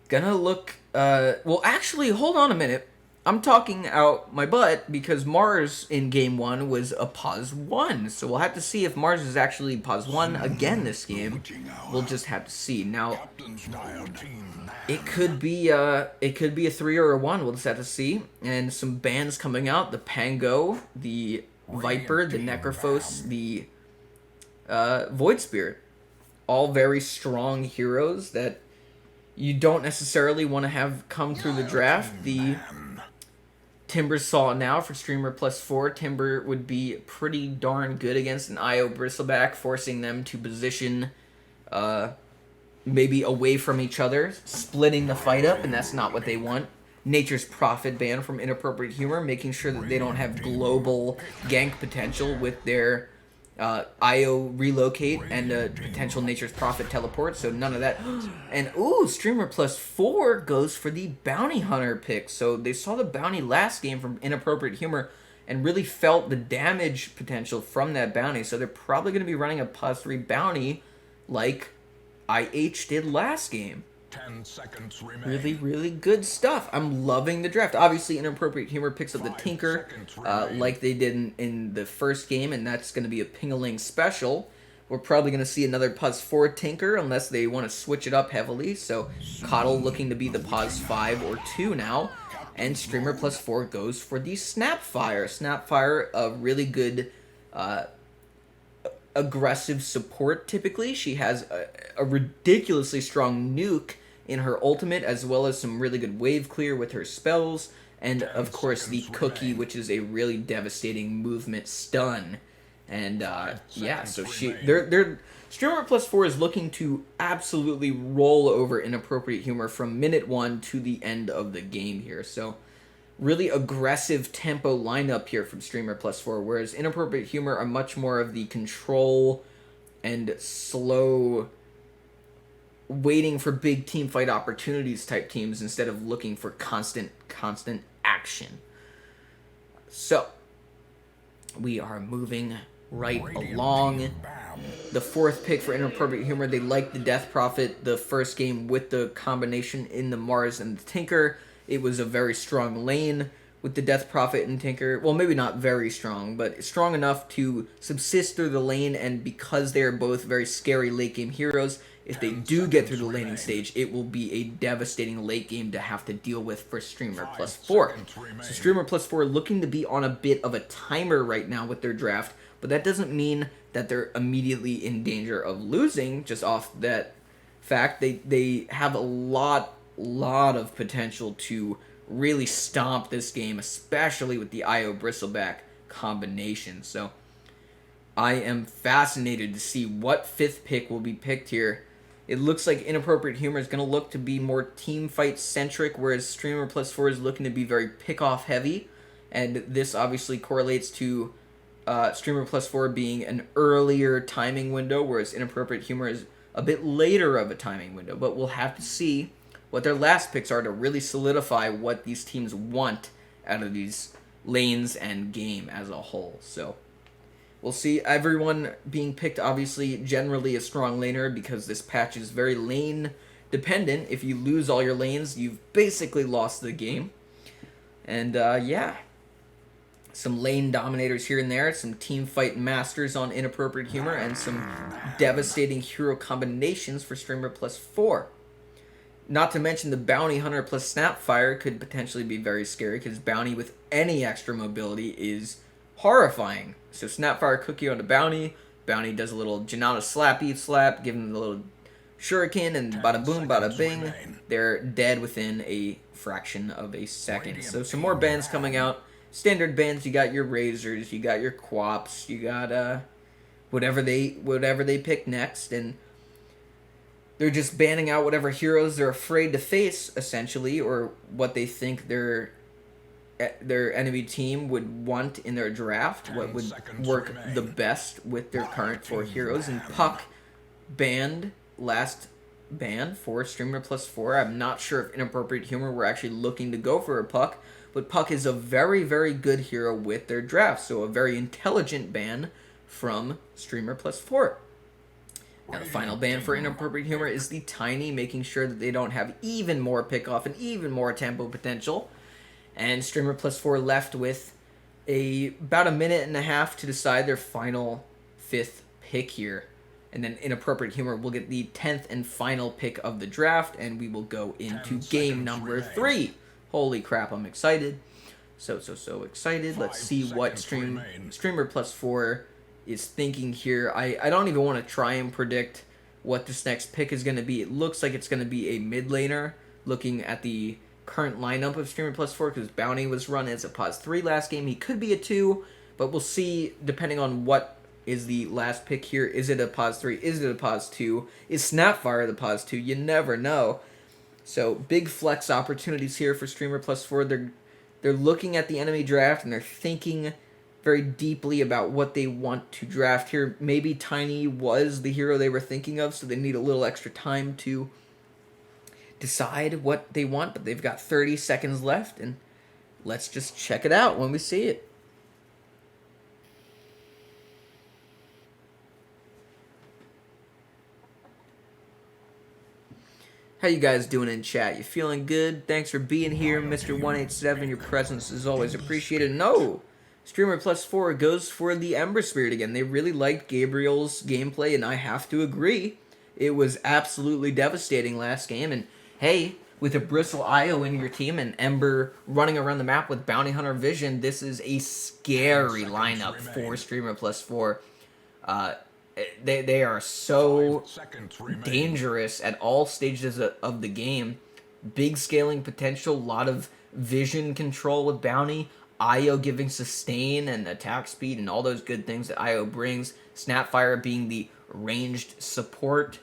going to look, well actually, hold on a minute. I'm talking out my butt because Mars in game 1 was a pos 1. So we'll have to see if Mars is actually pos 1 again this game. We'll just have to see. Now, it could be a 3 or a 1. We'll just have to see. And some bans coming out. The Pango, the Viper, the Necrophos, the Void Spirit. All very strong heroes that you don't necessarily want to have come through the draft. The Timber Saw now for Streamer +4. Timber would be pretty darn good against an IO Bristleback, forcing them to position maybe away from each other, splitting the fight up, and that's not what they want. Nature's Prophet ban from Inappropriate Humor, making sure that they don't have global gank potential with their IO relocate and potential Nature's Prophet teleport, so none of that. And ooh, Streamer +4 goes for the Bounty Hunter pick. So they saw the bounty last game from Inappropriate Humor and really felt the damage potential from that bounty. So they're probably going to be running a pos 3 bounty like IH did last game. 10 seconds remain. Really, really good stuff. I'm loving the draft. Obviously, Inappropriate Humor picks up the Tinker like they did in the first game, and that's going to be a Ping-a-ling special. We're probably going to see another pos 4 Tinker unless they want to switch it up heavily. So Coddle looking to be the pos 5 or 2 now. And Streamer +4 goes for the Snapfire. Snapfire, a really good aggressive support typically. She has a ridiculously strong nuke in her ultimate, as well as some really good wave clear with her spells, and of course the Cookie, which is a really devastating movement stun. And yeah, so they're Streamer +4 is looking to absolutely roll over Inappropriate Humor from minute 1 to the end of the game here. So really aggressive tempo lineup here from Streamer +4, whereas Inappropriate Humor are much more of the control and slow, waiting for big team fight opportunities type teams instead of looking for constant action. So we are moving right along. The 4th pick for Inappropriate Humor, they like the Death Prophet the first game with the combination in the Mars and the Tinker. It was a very strong lane with the Death Prophet and Tinker. Well, maybe not very strong, but strong enough to subsist through the lane, and because they are both very scary late game heroes, if they do get through the laning stage, it will be a devastating late game to have to deal with for Streamer +4. So Streamer +4 looking to be on a bit of a timer right now with their draft, but that doesn't mean that they're immediately in danger of losing just off that fact. They have a lot of potential to really stomp this game, especially with the IO Bristleback combination. So I am fascinated to see what 5th pick will be picked here. It looks like Inappropriate Humor is going to look to be more team fight centric, whereas Streamer +4 is looking to be very pick off heavy, and this obviously correlates to Streamer +4 being an earlier timing window, whereas Inappropriate Humor is a bit later of a timing window. But we'll have to see what their last picks are to really solidify what these teams want out of these lanes and game as a whole. So we'll see. Everyone being picked, obviously, generally a strong laner because this patch is very lane dependent. If you lose all your lanes, you've basically lost the game. And yeah, some lane dominators here and there, some team fight masters on Inappropriate Humor, and some devastating hero combinations for Streamer plus 4. Not to mention the Bounty Hunter plus Snapfire could potentially be very scary, because Bounty with any extra mobility is horrifying. So Snapfire Cookie on the Bounty. Bounty does a little Janata slappy slap, give him a little shuriken, and bada boom, bada bing. They're dead within a fraction of a second. So some more bans coming out. Standard bans, you got your Razors, you got your Quaps, you got whatever they pick next, and they're just banning out whatever heroes they're afraid to face, essentially, or what they think their enemy team would want in their draft, what would work the best with their current 4 heroes. And Puck banned last ban for Streamer plus 4. I'm not sure if Inappropriate Humor were actually looking to go for a Puck, but Puck is a very, very good hero with their draft, so a very intelligent ban from Streamer plus 4. Now, the final ban for Inappropriate Humor is the Tiny, making sure that they don't have even more pickoff and even more tempo potential. And Streamer plus 4 left with about a minute and a half to decide their final 5th pick here. And then Inappropriate Humor will get the 10th and final pick of the draft, and we will go into game number 3. Holy crap, I'm excited. So excited. Let's see what Streamer plus 4 is thinking here. I don't even want to try and predict what this next pick is going to be. It looks like it's going to be a mid laner, looking at the current lineup of Streamer plus 4, because Bounty was run as a pause 3 last game. He could be a 2, but we'll see depending on what is the last pick here. Is it a pause 3? Is it a pause 2? Is Snapfire the pause 2? You never know. So big flex opportunities here for Streamer plus 4. They're looking at the enemy draft, and they're thinking very deeply about what they want to draft here. Maybe Tiny was the hero they were thinking of, so they need a little extra time to decide what they want, but they've got 30 seconds left, and let's just check it out when we see it. How you guys doing in chat? You feeling good? Thanks for being here, Mr. 187. Your presence is always appreciated. No! Streamer plus 4 goes for the Ember Spirit again. They really liked Gabriel's gameplay, and I have to agree. It was absolutely devastating last game, and hey, with a Bristle IO in your team and Ember running around the map with Bounty Hunter Vision, this is a scary lineup for Streamer plus 4. They are so dangerous at all stages of the game. Big scaling potential, a lot of vision control with Bounty, IO giving sustain and attack speed and all those good things that IO brings. Snapfire being the ranged support.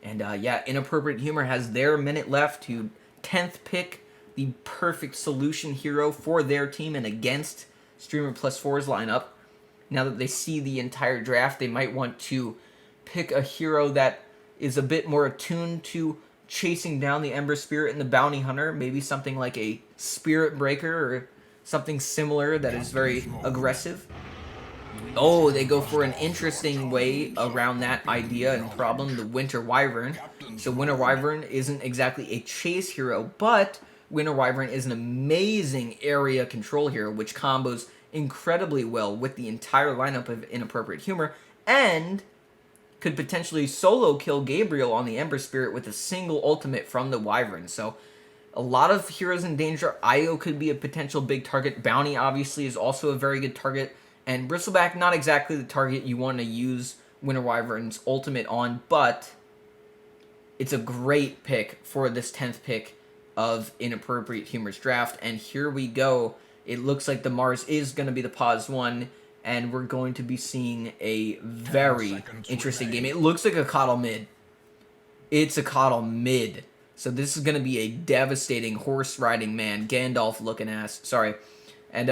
And yeah, Inappropriate Humor has their minute left to 10th pick the perfect solution hero for their team and against Streamer plus 4's lineup. Now that they see the entire draft, they might want to pick a hero that is a bit more attuned to chasing down the Ember Spirit and the Bounty Hunter. Maybe something like a Spirit Breaker or something similar that is very aggressive. Oh, they go for an interesting way around that idea and problem, the Winter Wyvern. So Winter Wyvern isn't exactly a chase hero, but Winter Wyvern is an amazing area control hero, which combos incredibly well with the entire lineup of Inappropriate Humor, and could potentially solo kill Gabriel on the Ember Spirit with a single ultimate from the Wyvern. So a lot of heroes in danger. IO could be a potential big target. Bounty obviously is also a very good target. And Bristleback, not exactly the target you want to use Winter Wyvern's ultimate on, but it's a great pick for this 10th pick of Inappropriate Humor's draft. And here we go. It looks like the Mars is going to be the pause 1, and we're going to be seeing a very interesting game. It looks like a Coddle mid. It's a Coddle mid. So this is going to be a devastating horse-riding man, Gandalf-looking ass. Sorry. And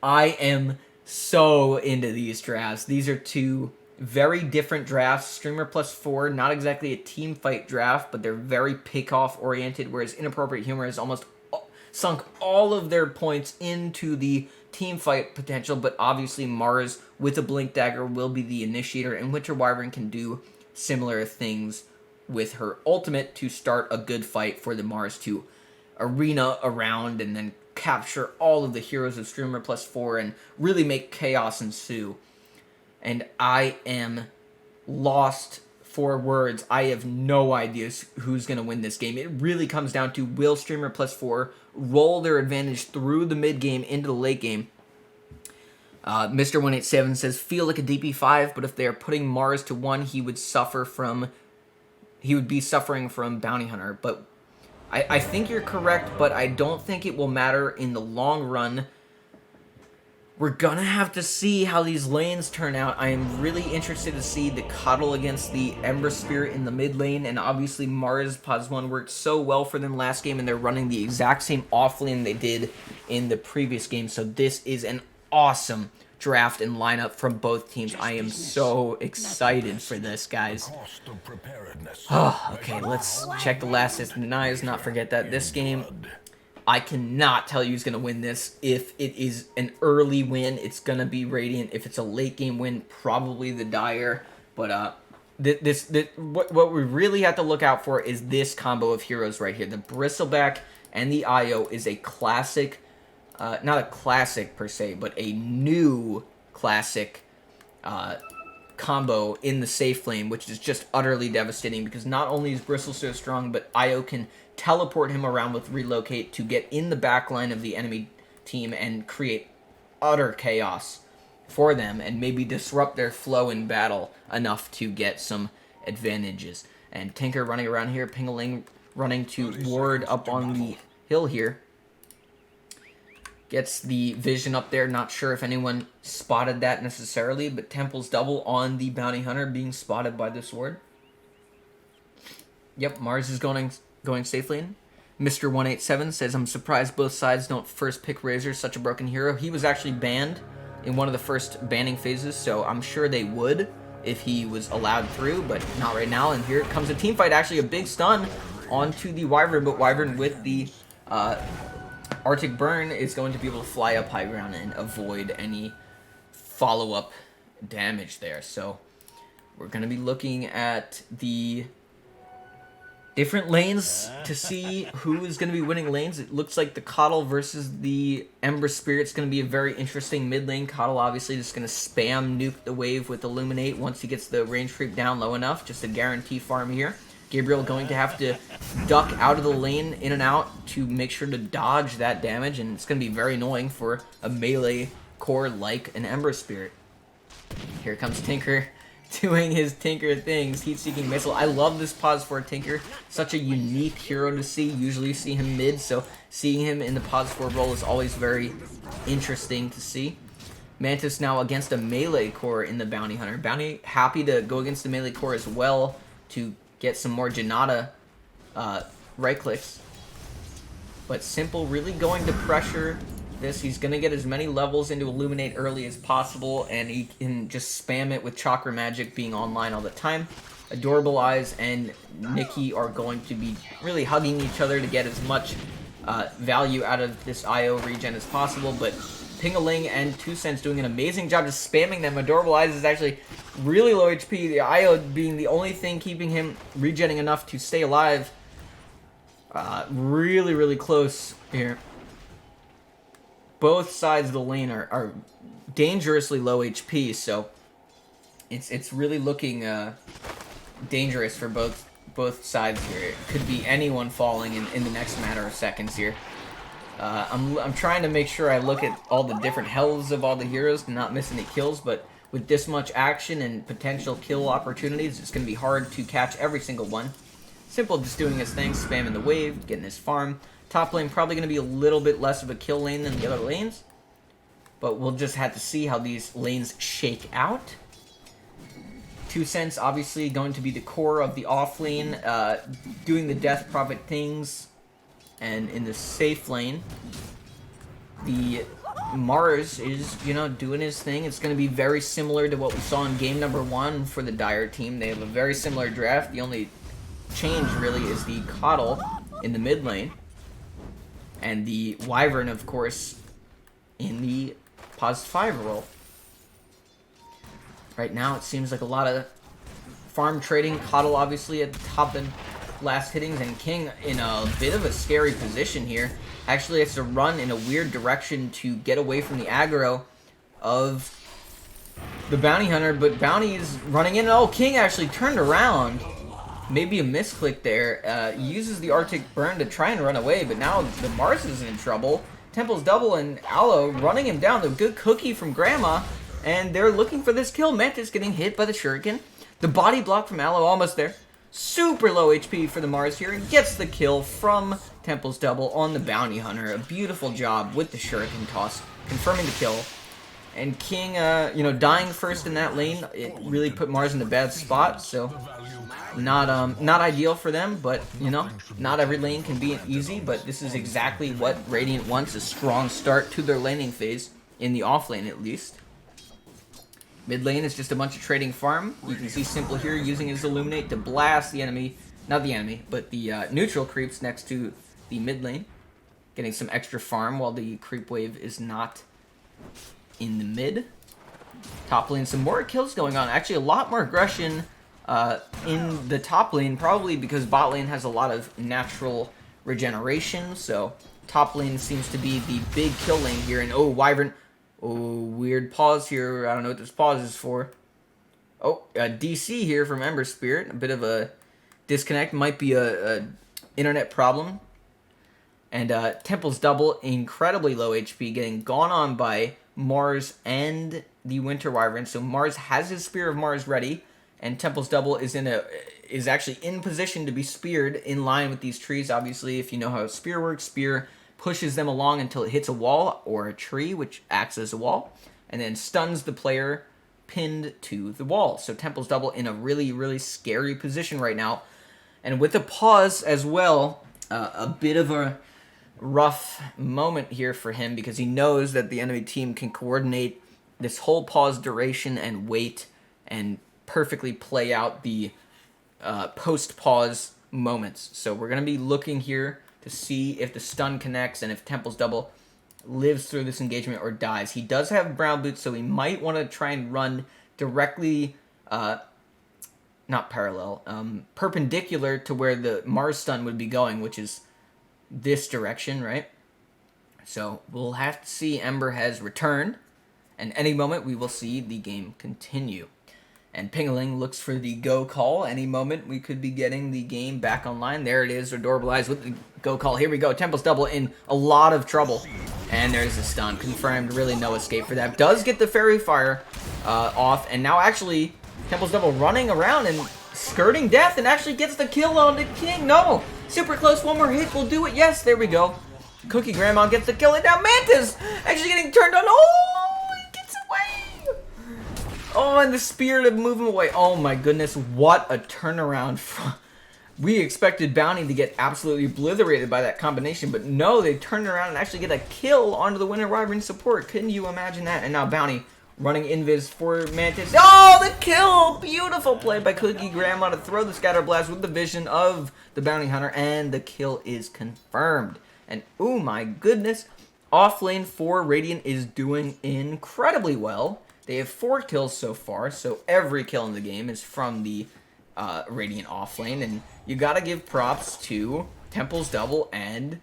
I am so into these drafts. These are two very different drafts. Streamer plus 4, not exactly a team fight draft, but they're very pick-off oriented, whereas Inappropriate Humor has almost sunk all of their points into the team fight potential, but obviously Mars with a Blink Dagger will be the initiator, and Winter Wyvern can do similar things with her ultimate to start a good fight for the Mars to arena around and then capture all of the heroes of Streamer plus 4 and really make chaos ensue. And I am lost for words. I have no idea who's going to win this game. It really comes down to, will Streamer plus 4 roll their advantage through the mid game into the late game? Mr. 187 says, feel like a DP5, but if they are putting Mars to 1, he would be suffering from Bounty Hunter. But I think you're correct, but I don't think it will matter in the long run. We're gonna have to see how these lanes turn out. I am really interested to see the Coddle against the Ember Spirit in the mid lane, and obviously Mars Pos 1 worked so well for them last game, and they're running the exact same off lane they did in the previous game, so this is an awesome draft and lineup from both teams. I am so excited for this, guys. Oh, okay, let's check the last hits and denies, not forget that this game, I cannot tell you who's going to win this. If it is an early win, it's going to be Radiant. If it's a late game win, probably the Dire. But what we really have to look out for is this combo of heroes right here. The Bristleback and the IO is a classic, not a classic per se, but a new classic combo in the safe lane, which is just utterly devastating because not only is Bristle so strong, but IO can teleport him around with Relocate to get in the back line of the enemy team and create utter chaos for them and maybe disrupt their flow in battle enough to get some advantages. And Tinker running around here, Pingaling running to ward up on the hill here. Gets the vision up there. Not sure if anyone spotted that necessarily, but Temple's double on the Bounty Hunter being spotted by this ward. Yep, Mars is going safe lane. Mr. 187 says, I'm surprised both sides don't first pick Razor, such a broken hero. He was actually banned in one of the first banning phases, so I'm sure they would if he was allowed through, but not right now. And here comes a team fight, actually a big stun onto the Wyvern, but Wyvern with the Arctic Burn is going to be able to fly up high ground and avoid any follow-up damage there. So we're going to be looking at the different lanes to see who is going to be winning lanes. It looks like the Coddle versus the Ember Spirit is going to be a very interesting mid lane. Coddle obviously just going to spam nuke the wave with Illuminate once he gets the range creep down low enough. Just a guarantee farm here. Gabriel going to have to duck out of the lane in and out to make sure to dodge that damage, and it's going to be very annoying for a melee core like an Ember Spirit. Here comes Tinker doing his Tinker things. Heat-seeking missile. I love this pause for Tinker. Such a unique hero to see. Usually see him mid, so seeing him in the pause 4 role is always very interesting to see. Mantis now against a melee core in the Bounty Hunter. Bounty happy to go against the melee core as well to get some more Janata right clicks. But Simple really going to pressure this. He's going to get as many levels into Illuminate early as possible, and he can just spam it with Chakra Magic being online all the time. Adorable Eyes and Nikki are going to be really hugging each other to get as much value out of this IO regen as possible, but Pingaling and 2 Cents doing an amazing job just spamming them. Adorable Eyes is actually really low HP, the IO being the only thing keeping him regenning enough to stay alive. Really close here. Both sides of the lane are dangerously low HP, so it's really looking dangerous for both sides here. It could be anyone falling in the next matter of seconds here. I'm trying to make sure I look at all the different healths of all the heroes to not miss any kills, but with this much action and potential kill opportunities, it's going to be hard to catch every single one. Simple just doing his thing, spamming the wave, getting his farm. Top lane probably going to be a little bit less of a kill lane than the other lanes, but we'll just have to see how these lanes shake out. 2 Cents obviously going to be the core of the off lane, doing the Death Prophet things. And in the safe lane, the Mars is, doing his thing. It's going to be very similar to what we saw in game number 1 for the Dire team. They have a very similar draft. The only change, really, is the Coddle in the mid lane. And the Wyvern, of course, in the pos 5 role. Right now, it seems like a lot of farm trading. Coddle obviously at the top and last hittings, and King in a bit of a scary position here. Actually has to run in a weird direction to get away from the aggro of the Bounty Hunter, but Bounty is running in. Oh, King actually turned around. Maybe a misclick there. Uses the Arctic Burn to try and run away, but now the Mars is in trouble. Temple's double and Aloe running him down. The good cookie from Grandma, and they're looking for this kill. Mantis getting hit by the Shuriken. The body block from Aloe almost there. Super low HP for the Mars here, and gets the kill from Temple's double on the Bounty Hunter. A beautiful job with the Shuriken toss, confirming the kill. And King, dying first in that lane, it really put Mars in a bad spot, so not ideal for them, but, not every lane can be easy, but this is exactly what Radiant wants, a strong start to their laning phase, in the off lane at least. Mid lane is just a bunch of trading farm. You can see Simple here using his Illuminate to blast the enemy, not the enemy, but the neutral creeps next to the mid lane, getting some extra farm while the creep wave is not in the mid. Top lane, some more kills going on. Actually, a lot more aggression in the top lane, probably because bot lane has a lot of natural regeneration. So top lane seems to be the big kill lane here. And oh, Wyvern. Oh, weird pause here. I don't know what this pause is for. Oh, DC here from Ember Spirit. A bit of a disconnect. Might be a internet problem. And Temple's double, incredibly low HP, getting gone on by Mars and the Winter Wyvern. So Mars has his Spear of Mars ready, and Temple's double is actually in position to be speared in line with these trees. Obviously, if you know how a spear works, spear pushes them along until it hits a wall or a tree, which acts as a wall, and then stuns the player pinned to the wall. So Temple's double in a really, really scary position right now. And with a pause as well, a bit of a rough moment here for him, because he knows that the enemy team can coordinate this whole pause duration and wait and perfectly play out the post-pause moments. So we're going to be looking here to see if the stun connects and if Temple's double lives through this engagement or dies. He does have brown boots, so he might want to try and run directly, not parallel, perpendicular to where the Mars stun would be going, which is this direction, right? So we'll have to see. Ember has returned, and any moment we will see the game continue. And Pingling looks for the go call. Any moment we could be getting the game back online. There it is, Adorabilize with the go call. Here we go. Temple's double in a lot of trouble. And there's the stun. Confirmed. Really no escape for that. Does get the Fairy Fire off. And now actually Temple's double running around and skirting death, and actually gets the kill on the King. No! Super close. One more hit will do it. Yes, there we go. Cookie Grandma gets the kill. And now Mantis actually getting turned on. Oh! He gets away! Oh, and the spear to move him away. Oh my goodness, what a turnaround. We expected Bounty to get absolutely obliterated by that combination, but no, they turned around and actually get a kill onto the Winter Wyvern support. Couldn't you imagine that? And now Bounty running invis for Mantis. Oh, the kill! Beautiful play by Cookie Grandma to throw the Scatter Blast with the vision of the Bounty Hunter, and the kill is confirmed. And oh my goodness, off lane for Radiant is doing incredibly well. They have 4 kills so far, so every kill in the game is from the Radiant offlane, and you gotta give props to Temple's double and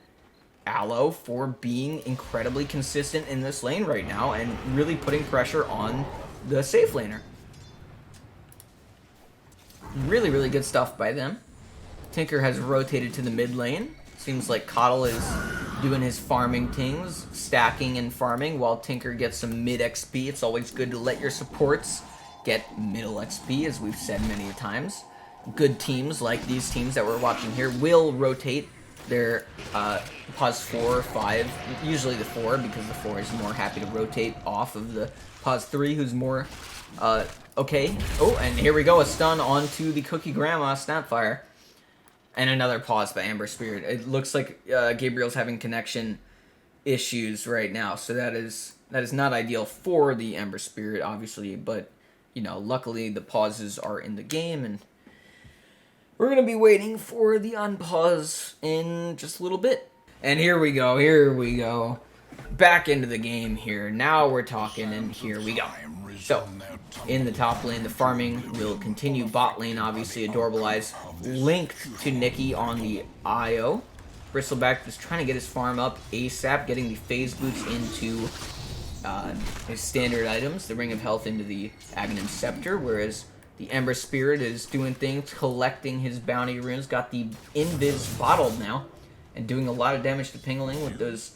Aloe for being incredibly consistent in this lane right now and really putting pressure on the safe laner. Really, really good stuff by them. Tinker has rotated to the mid lane. Seems like Coddle is doing his farming things, stacking and farming, while Tinker gets some mid XP. It's always good to let your supports get middle XP, as we've said many times. Good teams, like these teams that we're watching here, will rotate their pause 4 or 5, usually the 4, because the 4 is more happy to rotate off of the pause 3, who's more okay. Oh, and here we go, a stun onto the Cookie Grandma Snapfire. And another pause by Amber Spirit. It looks like Gabriel's having connection issues right now, so that is not ideal for the Ember Spirit, obviously, but, luckily the pauses are in the game, and we're going to be waiting for the unpause in just a little bit. And here we go. Back into the game here. Now we're talking, and here we go. So, in the top lane. The farming will continue bot lane, obviously. Adorable Eyes linked to Nikki on the IO. Bristleback just trying to get his farm up ASAP, getting the phase boots into his standard items, the Ring of Health into the Aghanim Scepter, whereas the Ember Spirit is doing things, collecting his bounty runes, got the Invis bottled now, and doing a lot of damage to Pingling with those,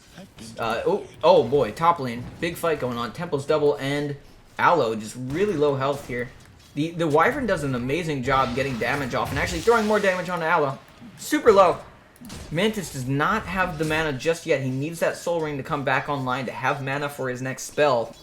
oh boy, top lane, big fight going on, Temple's double, and Aloe just really low health here. The Wyvern does an amazing job getting damage off, and actually throwing more damage on Aloe, super low. Mantis does not have the mana just yet. He needs that Soul Ring to come back online to have mana for his next spell.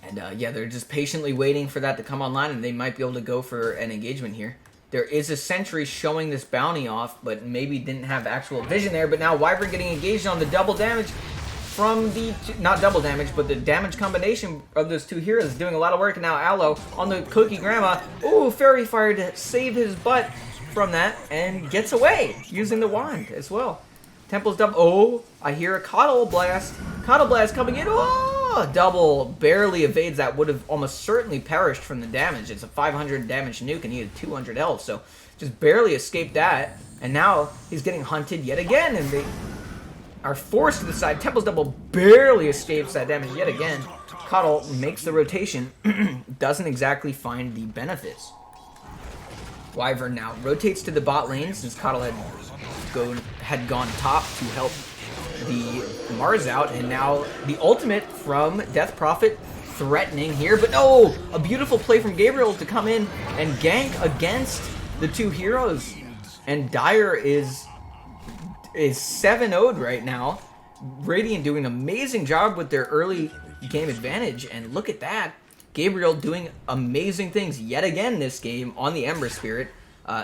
And yeah, they're just patiently waiting for that to come online, and they might be able to go for an engagement here. There is a sentry showing this bounty off, but maybe didn't have actual vision there. But now Wyvern getting engaged on the double damage from the... Not double damage, but the damage combination of those two heroes doing a lot of work. And now Aloe on the Cookie Grandma. Ooh, Fairy Fire to save his butt from that, and gets away using the wand as well. Temple's double. Oh, I hear a Coddle Blast. Coddle Blast coming in. Oh, double barely evades that. Would have almost certainly perished from the damage. It's a 500 damage nuke, and he had 200 health, so just barely escaped that. And now he's getting hunted yet again, and they are forced to the side. Temple's double barely escapes that damage yet again. Coddle makes the rotation. Doesn't exactly find the benefits. Wyvern now rotates to the bot lane since Coddle had gone top to help the Mars out, and now the ultimate from Death Prophet threatening here, but no! A beautiful play from Gabriel to come in and gank against the two heroes, and Dire is 7-0'd right now. Radiant doing an amazing job with their early game advantage, and look at that. Gabriel doing amazing things yet again this game on the Ember Spirit.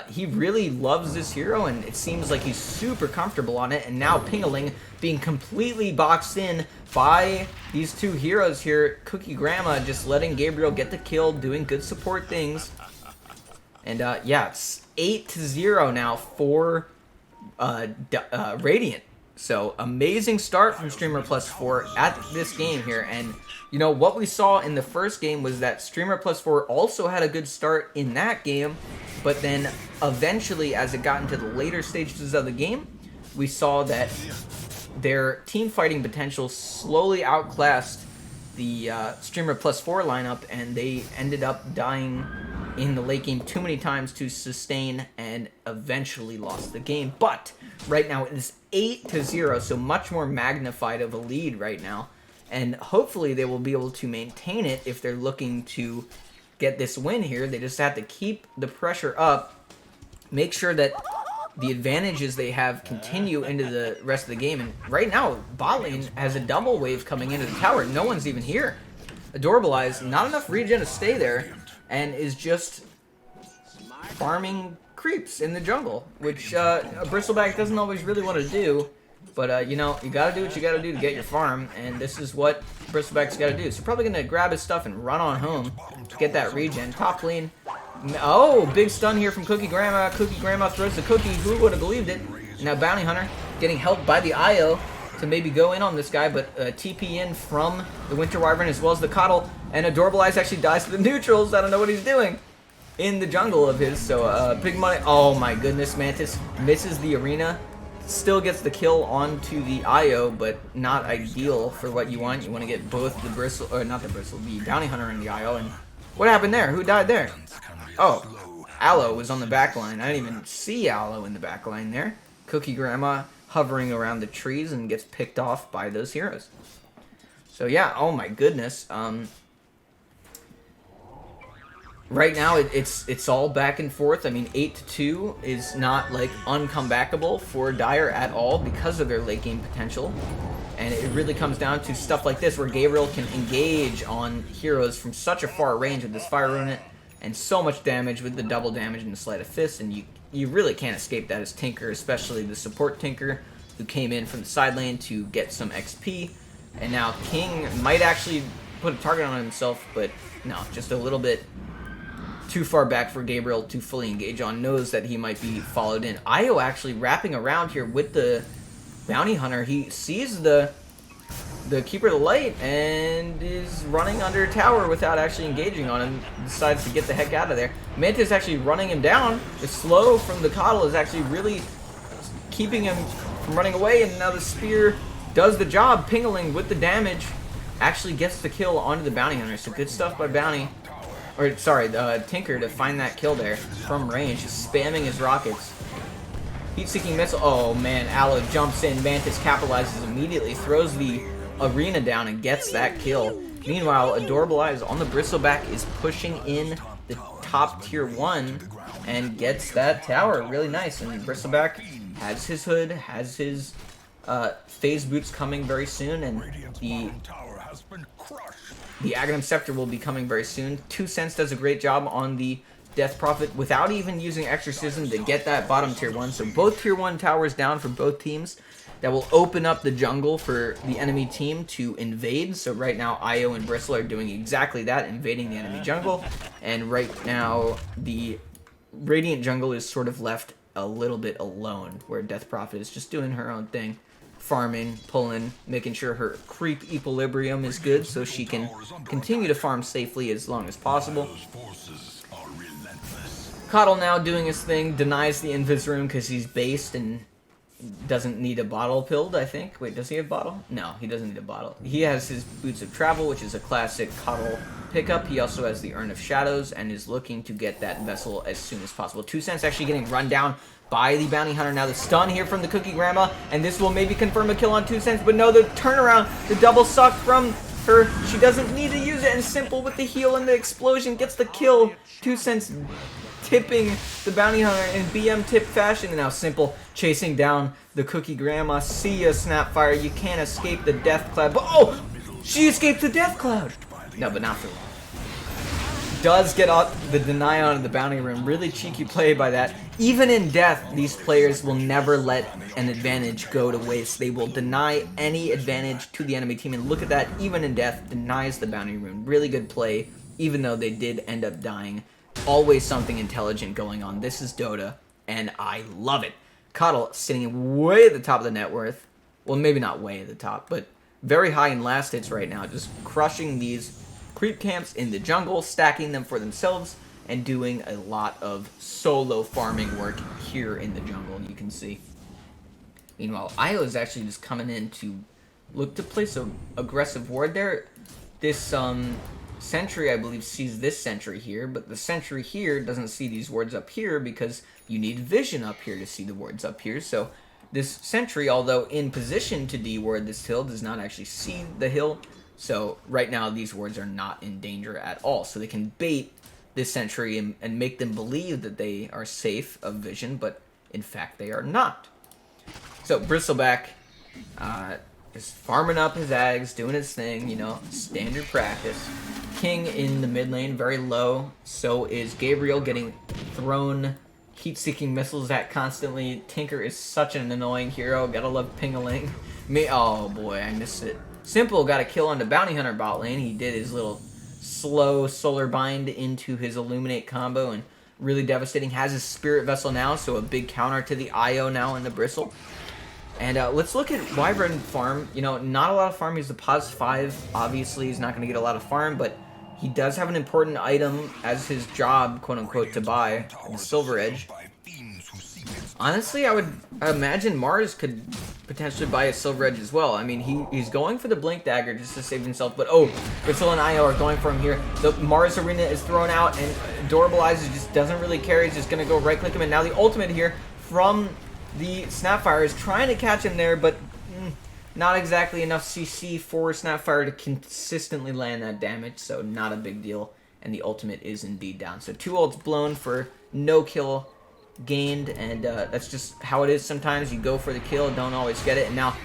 He really loves this hero, and it seems like he's super comfortable on it. And now Pingling being completely boxed in by these two heroes here. Cookie Grandma just letting Gabriel get the kill, doing good support things. And yeah, it's 8-0 now for Radiant. So, amazing start from Streamer Plus 4 at this game here. And, you know, what we saw in the first game was that Streamer Plus 4 also had a good start in that game. But then, eventually, as it got into the later stages of the game, we saw that their team fighting potential slowly outclassed the Streamer Plus 4 lineup. And they ended up dying in the late game too many times to sustain, and eventually lost the game. But right now it is 8-0, so much more magnified of a lead right now, and hopefully they will be able to maintain it if they're looking to get this win here. They just have to keep the pressure up, make sure that the advantages they have continue into the rest of the game. And right now bot lane has a double wave coming into the tower. No one's even here. Adorable Eyes, not enough regen to stay there, and is just farming creeps in the jungle, which a Bristleback doesn't always really want to do. But, you know, you gotta do what you gotta do to get your farm, and this is what Bristleback's gotta do. So probably gonna grab his stuff and run on home to get that regen. Top lane. Oh, big stun here from Cookie Grandma. Cookie Grandma throws the cookie. Who would have believed it? Now Bounty Hunter getting helped by the IO to maybe go in on this guy, but TP in from the Winter Wyvern as well as the Coddle, and Adorable Eyes actually dies to the neutrals. I don't know what he's doing in the jungle of his. So big money. Oh my goodness, Mantis misses the arena, still gets the kill onto the IO, but not ideal for what you want. You want to get both the Bristle, or not the Bristle, the Bounty Hunter and the IO. And what happened there? Who died there? Oh, Aloe was on the back line. I didn't even see Aloe in the back line there. Cookie Grandma hovering around the trees and gets picked off by those heroes. So yeah, oh my goodness. Right now it's all back and forth. I mean, 8-2 is not like uncomebackable for Dire at all because of their late game potential. And it really comes down to stuff like this, where Gabriel can engage on heroes from such a far range with this Fire Rune and so much damage with the double damage and the Sleight of Fist, and you really can't escape that as Tinker, especially the support Tinker, who came in from the side lane to get some XP. And now King might actually put a target on himself, but no, just a little bit too far back for Gabriel to fully engage on. Knows that he might be followed in. Io actually wrapping around here with the Bounty Hunter. He sees the the Keeper of the Light and is running under a tower without actually engaging on him. Decides to get the heck out of there. Mantis actually running him down. The slow from the Coddle is actually really keeping him from running away, and now the spear does the job. Pingling with the damage actually gets the kill onto the Bounty Hunter. So good stuff by Bounty. Or, sorry, Tinker to find that kill there from range. Just spamming his rockets. Heat-seeking missile. Oh, man. Aloe jumps in. Mantis capitalizes immediately. Throws the arena down and gets that kill. Meanwhile, Adorable Eyes on the Bristleback is pushing in the top tier 1 and gets that tower. Really nice. And Bristleback has his hood, has his phase boots coming very soon, and the Aghanim Scepter will be coming very soon. 2 Cents does a great job on the Death Prophet without even using Exorcism to get that bottom tier 1. So both tier 1 towers down for both teams. That will open up the jungle for the enemy team to invade. So right now, Io and Bristle are doing exactly that, invading the enemy jungle. And right now, the Radiant jungle is sort of left a little bit alone, where Death Prophet is just doing her own thing. Farming, pulling, making sure her creep equilibrium is good so she can continue to farm safely as long as possible. Coddle now doing his thing, denies the Invis room because he's based and doesn't need a bottle pilled, I think. Wait, does he have a bottle? No, he doesn't need a bottle. He has his Boots of Travel, which is a classic Coddle pickup. He also has the Urn of Shadows and is looking to get that vessel as soon as possible. 2 Cents actually getting run down by the Bounty Hunter. Now the stun here from the Cookie Grandma, and this will maybe confirm a kill on 2 Cents, but no, the turnaround, the double suck from her. She doesn't need to use it, and Simple with the heal and the explosion gets the kill. 2 Cents tipping the Bounty Hunter in BM tip fashion, and now Simple chasing down the Cookie Grandma. See ya, Snapfire, you can't escape the Death Cloud, but oh! She escaped the Death Cloud! No, but not for long. Does get out the deny onto the Bounty Room. Really cheeky play by that. Even in death, these players will never let an advantage go to waste. They will deny any advantage to the enemy team, and look at that, even in death, denies the Bounty Room. Really good play, even though they did end up dying. Always something intelligent going on. This is Dota, and I love it. Coddle sitting way at the top of the net worth. Well, maybe not way at the top, but very high in last hits right now. Just crushing these creep camps in the jungle, stacking them for themselves, and doing a lot of solo farming work here in the jungle, you can see. Meanwhile, Io is actually just coming in to look to place an aggressive ward there. This sentry, I believe, sees this sentry here, but the sentry here doesn't see these wards up here because you need vision up here to see the wards up here. So this sentry, although in position to de-ward this hill, does not actually see the hill. So right now these wards are not in danger at all. So they can bait this sentry and make them believe that they are safe of vision, but in fact they are not. So Bristleback is farming up his Ags, doing his thing, you know, standard practice. King in the mid lane, very low. So is Gabriel, getting thrown heat-seeking missiles at constantly. Tinker is such an annoying hero. Gotta love Ping-a-ling. Oh boy, I missed it. Simple got a kill on the Bounty Hunter bot lane. He did his little slow solar bind into his Illuminate combo and really devastating. Has his Spirit Vessel now, so a big counter to the IO now in the Bristle. And let's look at Wyvern farm. You know, not a lot of farm. He's the pos 5. Obviously, he's not going to get a lot of farm, but he does have an important item as his job, quote-unquote, to buy, the Silver Edge. Honestly, I would imagine Mars could potentially buy a Silver Edge as well. I mean, he's going for the Blink Dagger just to save himself, but oh, Bristle and Io are going for him here. The Mars Arena is thrown out, and Adorable Eyes just doesn't really care. He's just going to go right-click him, and now the ultimate here from the Snapfire is trying to catch him there, but not exactly enough CC for Snapfire to consistently land that damage, so not a big deal. And the ultimate is indeed down. So 2 ults blown for no kill gained, and that's just how it is sometimes. You go for the kill, don't always get it. And now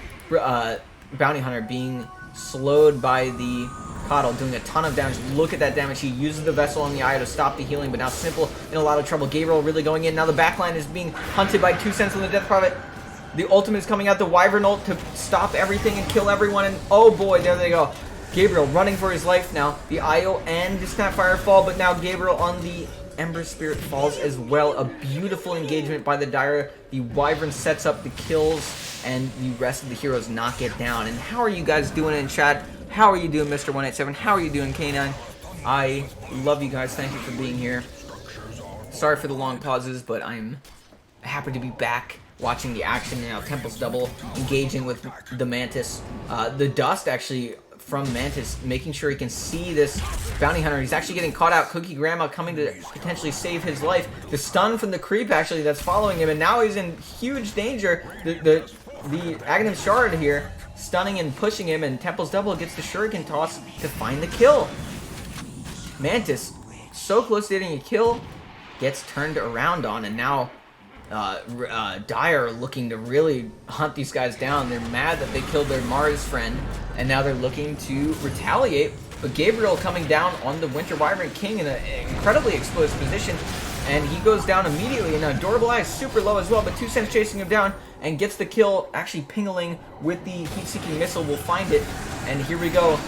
Bounty Hunter being slowed by the Coddle, doing a ton of damage. Look at that damage. He uses the Vessel on the Eye to stop the healing, but now Simple in a lot of trouble. Gabriel really going in. Now the backline is being hunted by 2 Cents on the Death Prophet. The ultimate is coming out, the Wyvern ult to stop everything and kill everyone, and oh boy, there they go. Gabriel running for his life now. The IO and the Snapfire fall, but now Gabriel on the Ember Spirit falls as well. A beautiful engagement by the Dire. The Wyvern sets up the kills, and the rest of the heroes knock it down. And how are you guys doing in chat? How are you doing, Mr. 187? How are you doing, K9? I love you guys. Thank you for being here. Sorry for the long pauses, but I'm happy to be back watching the action now. Temple's double engaging with the Mantis. The dust actually from Mantis, making sure he can see this bounty hunter. He's actually getting caught out. Cookie Grandma coming to potentially save his life. The stun from the creep actually that's following him, and now he's in huge danger. The Aghanim Shard here stunning and pushing him, and Temple's double gets the shuriken toss to find the kill. Mantis, so close to getting a kill, gets turned around on, and now Dire looking to really hunt these guys down. They're mad that they killed their Mars friend, and now they're looking to retaliate. But Gabriel coming down on the Winter Wyvern King in an incredibly exposed position, and he goes down immediately. And Adorable Eye is super low as well, but 2 Cents chasing him down and gets the kill, actually pingling with the heat-seeking missile. Will find it, and here we go.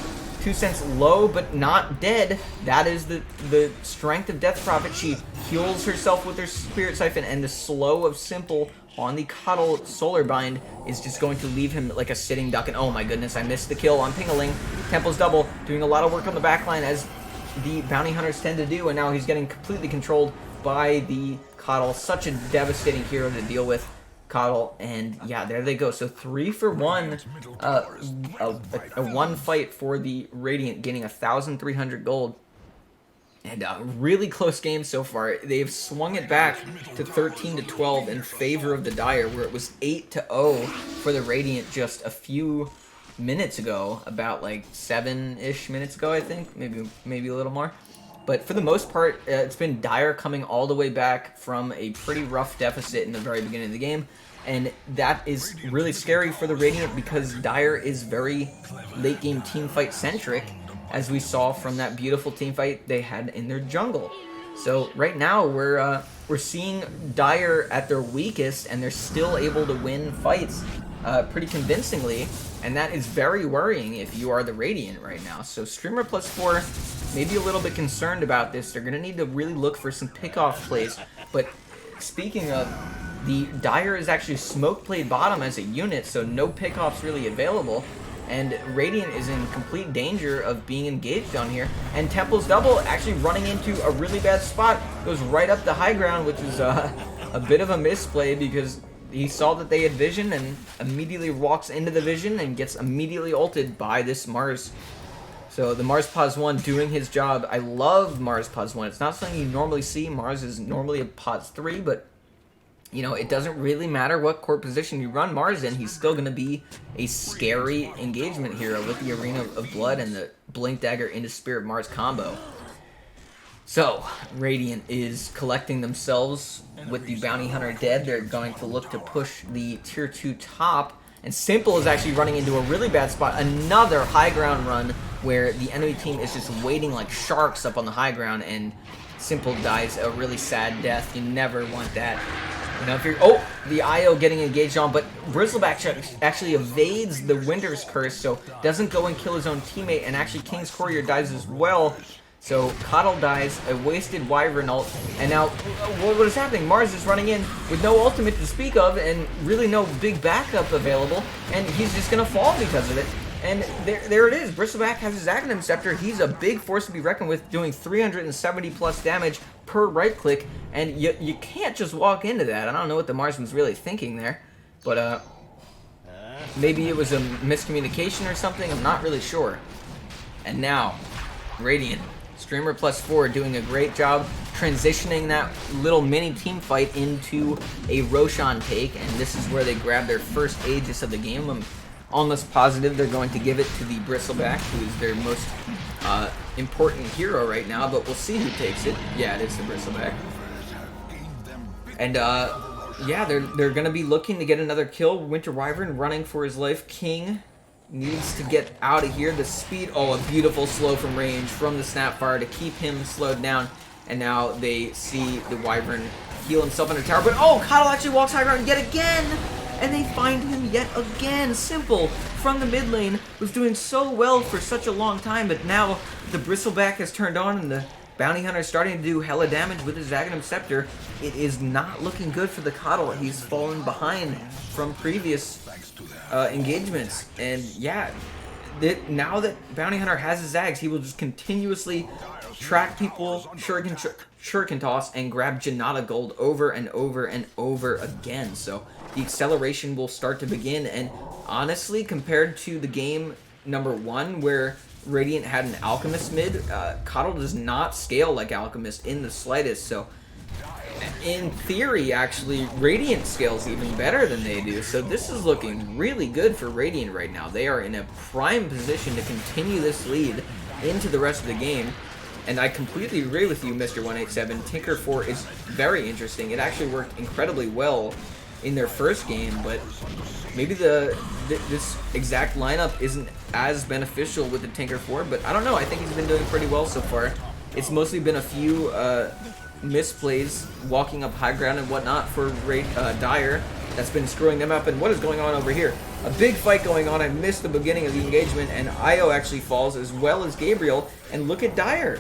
2 Cents low but not dead. That is the strength of Death Prophet. She heals herself with her Spirit Siphon, and the slow of Simple on the Cuddle Solar Bind is just going to leave him like a sitting duck. And oh my goodness, I missed the kill on Pingaling. Temple's double doing a lot of work on the backline, as the bounty hunters tend to do, and now he's getting completely controlled by the Cuddle. Such a devastating hero to deal with, Coddle, and yeah, there they go. So 3 for 1, a one fight for the Radiant, gaining 1,300 gold, and a really close game so far. They've swung it back to 13-12 in favor of the Dire, where it was 8-0 for the Radiant just a few minutes ago, about like 7-ish minutes ago, I think, maybe a little more. But for the most part, it's been Dire coming all the way back from a pretty rough deficit in the very beginning of the game. And that is really scary for the Radiant, because Dire is very late game teamfight centric, as we saw from that beautiful teamfight they had in their jungle. So right now we're seeing Dire at their weakest, and they're still able to win fights pretty convincingly. And that is very worrying if you are the Radiant right now. So Streamer +4, maybe a little bit concerned about this. They're going to need to really look for some pickoff plays. But speaking of, the Dire is actually smoke played bottom as a unit, so no pickoffs really available. And Radiant is in complete danger of being engaged on here. And Temple's double actually running into a really bad spot. Goes right up the high ground, which is a bit of a misplay, because he saw that they had vision and immediately walks into the vision and gets immediately ulted by this Mars. So the Mars Pos 1 doing his job. I love Mars Pos 1. It's not something you normally see. Mars is normally a Pos 3, but you know, it doesn't really matter what court position you run Mars in. He's still going to be a scary engagement hero with the Arena of Blood and the Blink Dagger into Spirit Mars combo. So, Radiant is collecting themselves with the Bounty Hunter dead. They're going to look to push the Tier 2 top. And Simple is actually running into a really bad spot. Another high ground run where the enemy team is just waiting like sharks up on the high ground, and Simple dies a really sad death. You never want that. You know, if you're... Oh! The IO getting engaged on, but Bristleback actually evades the Winter's Curse, so doesn't go and kill his own teammate, and actually King's Courier dies as well. So Coddle dies, a wasted Wyvern ult, and now what is happening? Mars is running in with no ultimate to speak of, and really no big backup available, and he's just going to fall because of it. And there it is. Bristleback has his Aghanim Scepter. He's a big force to be reckoned with, doing 370 plus damage per right click, and you can't just walk into that. I don't know what the Marsman's really thinking there, but maybe it was a miscommunication or something. I'm not really sure. And now, Radiant, Streamer +4 doing a great job transitioning that little mini team fight into a Roshan take, and this is where they grab their first Aegis of the game. I'm almost positive they're going to give it to the Bristleback, who is their most important hero right now, but we'll see who takes it. Yeah, it is the Bristleback. And yeah, they're going to be looking to get another kill. Winter Wyvern running for his life. King needs to get out of here. The speed, oh, a beautiful slow from range from the Snapfire to keep him slowed down. And now they see the Wyvern heal himself in a tower, but oh, Coddle actually walks high ground yet again! And they find him yet again. Simple from the mid lane was doing so well for such a long time, but now the Bristleback has turned on, and the Bounty Hunter starting to do hella damage with his Agnum Scepter. It is not looking good for the Coddle. He's fallen behind from previous engagements. And yeah, now that Bounty Hunter has his Zags, he will just continuously track people, shuriken toss, and grab Janata Gold over and over and over again. So the acceleration will start to begin. And honestly, compared to the game number 1 where Radiant had an Alchemist mid, Coddle does not scale like Alchemist in the slightest. So in theory, actually, Radiant scales even better than they do. So this is looking really good for Radiant right now. They are in a prime position to continue this lead into the rest of the game. And I completely agree with you, Mr. 187. Tinker 4 is very interesting. It actually worked incredibly well in their first game, but maybe this exact lineup isn't as beneficial with the Tinker 4, but I don't know. I think he's been doing pretty well so far. It's mostly been a few misplays, walking up high ground and whatnot for Dire. That's been screwing them up. And what is going on over here? A big fight going on. I missed the beginning of the engagement, and Io actually falls as well as Gabriel. And look at Dire.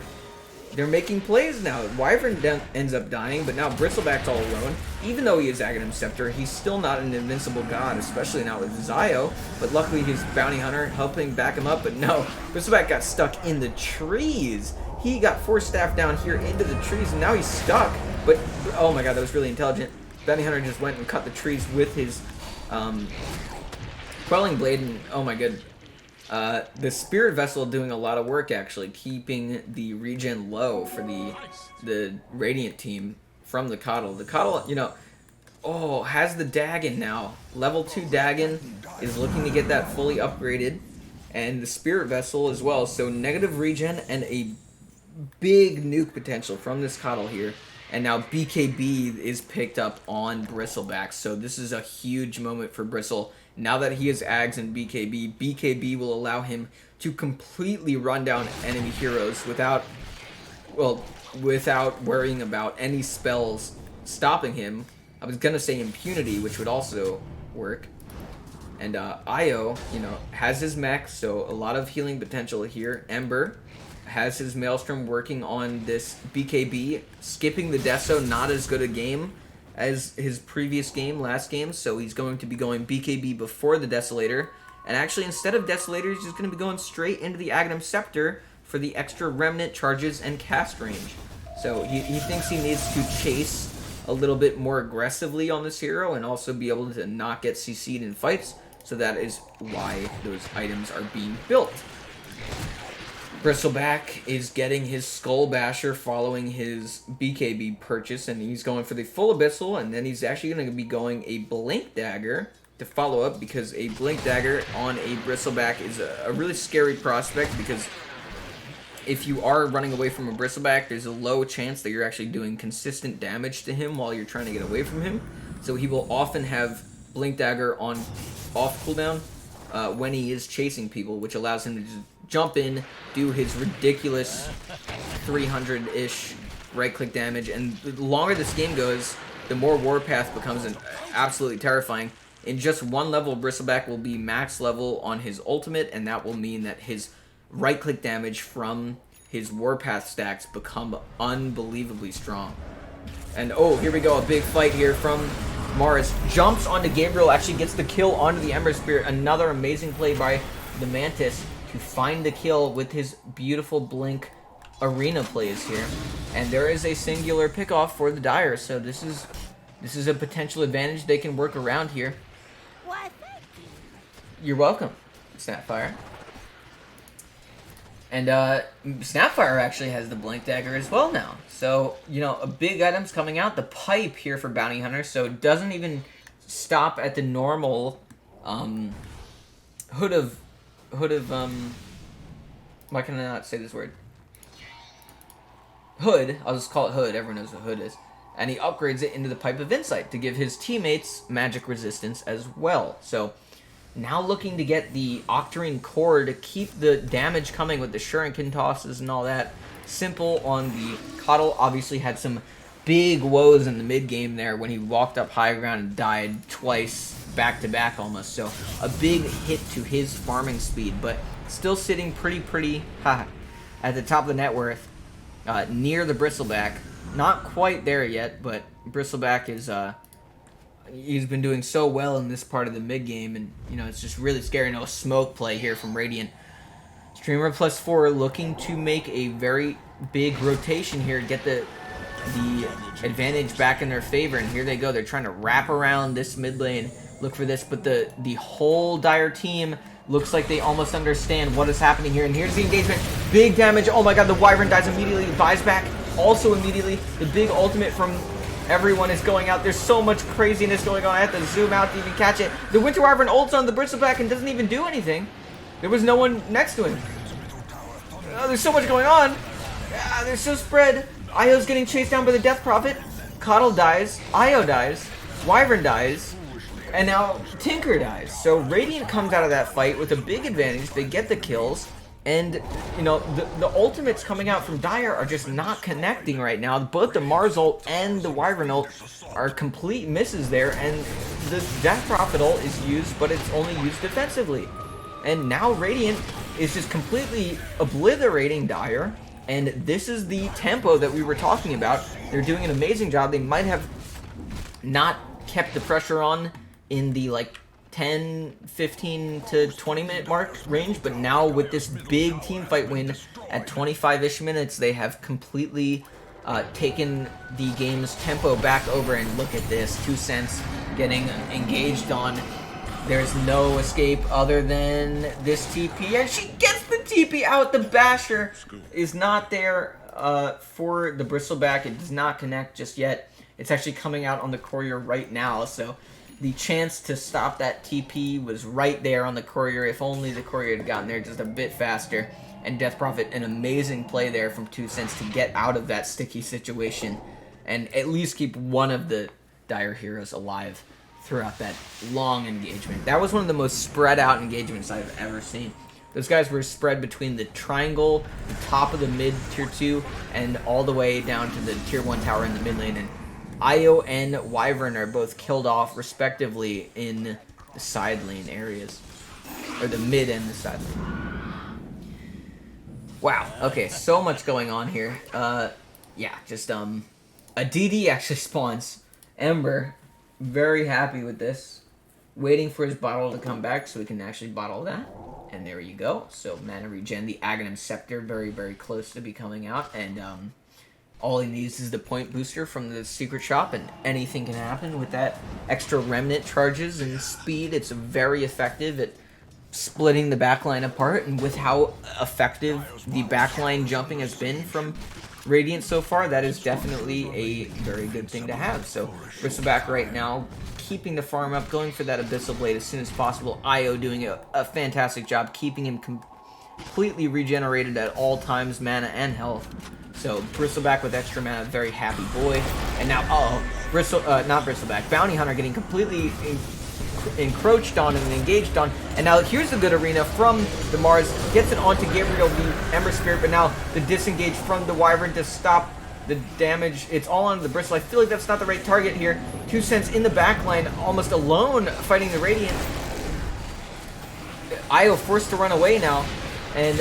They're making plays now. Wyvern ends up dying, but now Bristleback's all alone. Even though he is Agnum Scepter, he's still not an invincible god, especially not with Zio. But luckily his Bounty Hunter helping back him up, but no. Bristleback got stuck in the trees. He got force staff down here into the trees, and now he's stuck. But, oh my god, that was really intelligent. Bounty Hunter just went and cut the trees with his Quelling Blade, and oh my god. The Spirit Vessel doing a lot of work, actually, keeping the regen low for the Radiant team from the Coddle. The Coddle, you know, has the Dagon now. Level 2 Dagon is looking to get that fully upgraded, and the Spirit Vessel as well. So negative regen and a big nuke potential from this Coddle here. And now BKB is picked up on Bristleback, so this is a huge moment for Bristle. Now that he has Ags and BKB, BKB will allow him to completely run down enemy heroes without worrying about any spells stopping him. I was gonna say impunity, which would also work. And Io, you know, has his mech, so a lot of healing potential here. Ember has his Maelstrom working on this BKB, skipping the Deso, not as good a game as his previous game, last game, so he's going to be going BKB before the Desolator, and actually instead of Desolator, he's just going to be going straight into the Agnum Scepter for the extra Remnant charges and cast range. So he thinks he needs to chase a little bit more aggressively on this hero and also be able to not get CC'd in fights, so that is why those items are being built. Bristleback is getting his Skull Basher following his BKB purchase, and he's going for the full Abyssal, and then he's actually going to be going a Blink Dagger to follow up, because a Blink Dagger on a Bristleback is a really scary prospect, because if you are running away from a Bristleback, there's a low chance that you're actually doing consistent damage to him while you're trying to get away from him. So he will often have Blink Dagger on off cooldown when he is chasing people, which allows him to just jump in, do his ridiculous 300-ish right-click damage, and the longer this game goes, the more Warpath becomes absolutely terrifying. In just one level, Bristleback will be max level on his ultimate, and that will mean that his right-click damage from his Warpath stacks become unbelievably strong. And oh, here we go, a big fight here from Mars. Jumps onto Gabriel, actually gets the kill onto the Ember Spirit. Another amazing play by the Mantis to find the kill with his beautiful Blink arena plays here. And there is a singular pickoff for the Dire, so this is a potential advantage they can work around here. Why, thank you. You're welcome, Snapfire. And Snapfire actually has the Blink Dagger as well now. So, you know, a big item's coming out. The pipe here for Bounty Hunter, so it doesn't even stop at the normal hood of why can I not say this word? Hood, I'll just call it Hood, everyone knows what Hood is. And he upgrades it into the Pipe of Insight to give his teammates magic resistance as well. So, now looking to get the Octarine Core to keep the damage coming with the Shuriken tosses and all that. Simple on the Coddle, obviously had some big woes in the mid game there when he walked up high ground and died twice back to back almost. So a big hit to his farming speed, but still sitting pretty at the top of the net worth. near the Bristleback. Not quite there yet, but Bristleback is he's been doing so well in this part of the mid game, and it's just really scary. No smoke play here from Radiant. Streamer +4 looking to make a very big rotation here, get the advantage back in their favor, and here they go. They're trying to wrap around this mid lane, look for this, but the whole Dire team looks like they almost understand what is happening here, and here's the engagement. Big damage. Oh my god, the Wyvern dies immediately, buys back also immediately. The big ultimate from everyone is going out. There's so much craziness going on. I have to zoom out to even catch it. The Winter Wyvern ults on the Bristleback and doesn't even do anything. There was no one next to him. Oh, there's so much going on. They're so spread. Io's getting chased down by the Death Prophet. Coddle dies. Io dies. Wyvern dies. And now Tinker dies. So Radiant comes out of that fight with a big advantage. They get the kills. And, the ultimates coming out from Dire are just not connecting right now. Both the Mars ult and the Wyvern ult are complete misses there. And the Death Prophet ult is used, but it's only used defensively. And now Radiant is just completely obliterating Dire. And this is the tempo that we were talking about. They're doing an amazing job. They might have not kept the pressure on in the 10, 15 to 20 minute mark range, but now with this big team fight win at 25-ish minutes, they have completely taken the game's tempo back over. And look at this, 2 cents getting engaged on. There's no escape other than this TP, and she gets the TP out. The Basher is not there for the Bristleback. It does not connect just yet. It's actually coming out on the Courier right now, so the chance to stop that TP was right there on the Courier. If only the Courier had gotten there just a bit faster. And Death Prophet, an amazing play there from 2 cents to get out of that sticky situation and at least keep one of the Dire heroes alive throughout that long engagement. That was one of the most spread out engagements I've ever seen. Those guys were spread between the triangle, the top of the mid tier 2, and all the way down to the tier 1 tower in the mid lane. And Io and Wyvern are both killed off respectively in the side lane areas. Or the mid and the side lane. Wow, okay, so much going on here. Yeah, just a DD actually spawns. Ember, very happy with this. Waiting for his bottle to come back so we can actually bottle that. And there you go. So mana regen, the Aghanim Scepter, very, very close to be coming out. And all he needs is the point booster from the secret shop, and anything can happen with that extra remnant charges and speed. It's very effective at splitting the backline apart, and with how effective the backline jumping has been from Radiant so far, that is definitely a very good thing to have. So Bristleback right now keeping the farm up, going for that Abyssal Blade as soon as possible. Io doing a fantastic job keeping him completely regenerated at all times, mana and health. So Bristleback with extra mana, very happy boy. And now, not Bristleback, Bounty Hunter getting completely encroached on and engaged on. And now here's a good arena from the Mars, gets it onto Gabriel, the Ember Spirit, but now the disengage from the Wyvern to stop the damage. It's all on the Bristle. I feel like that's not the right target here. 2 cents in the backline, almost alone fighting the Radiant. Io forced to run away now, and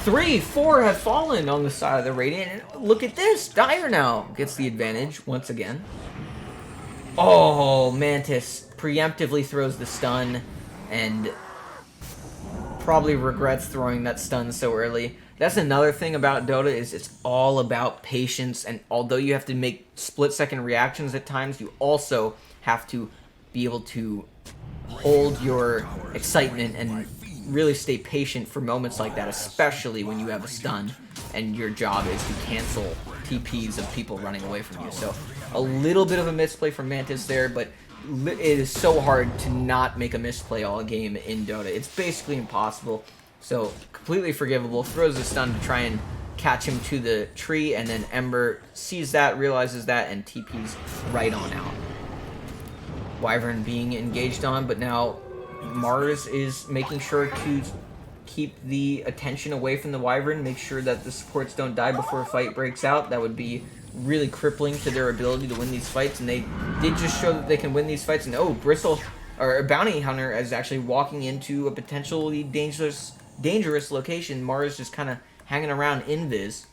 3, 4 have fallen on the side of the Radiant. And look at this, Dire now gets the advantage once again. Oh, Mantis preemptively throws the stun and probably regrets throwing that stun so early. That's another thing about Dota, is it's all about patience, and although you have to make split-second reactions at times, you also have to be able to hold your excitement and really stay patient for moments like that, especially when you have a stun and your job is to cancel TPs of people running away from you. So a little bit of a misplay from Mantis there, but it is so hard to not make a misplay all game in Dota. It's basically impossible. So completely forgivable. Throws a stun to try and catch him to the tree, and then Ember sees that, realizes that, and TP's right on out. Wyvern being engaged on, but now Mars is making sure to keep the attention away from the Wyvern, make sure that the supports don't die before a fight breaks out. That would be really crippling to their ability to win these fights, and they did just show that they can win these fights. And oh, Bristle, or Bounty Hunter, is actually walking into a potentially dangerous location. Mars just kind of hanging around invis.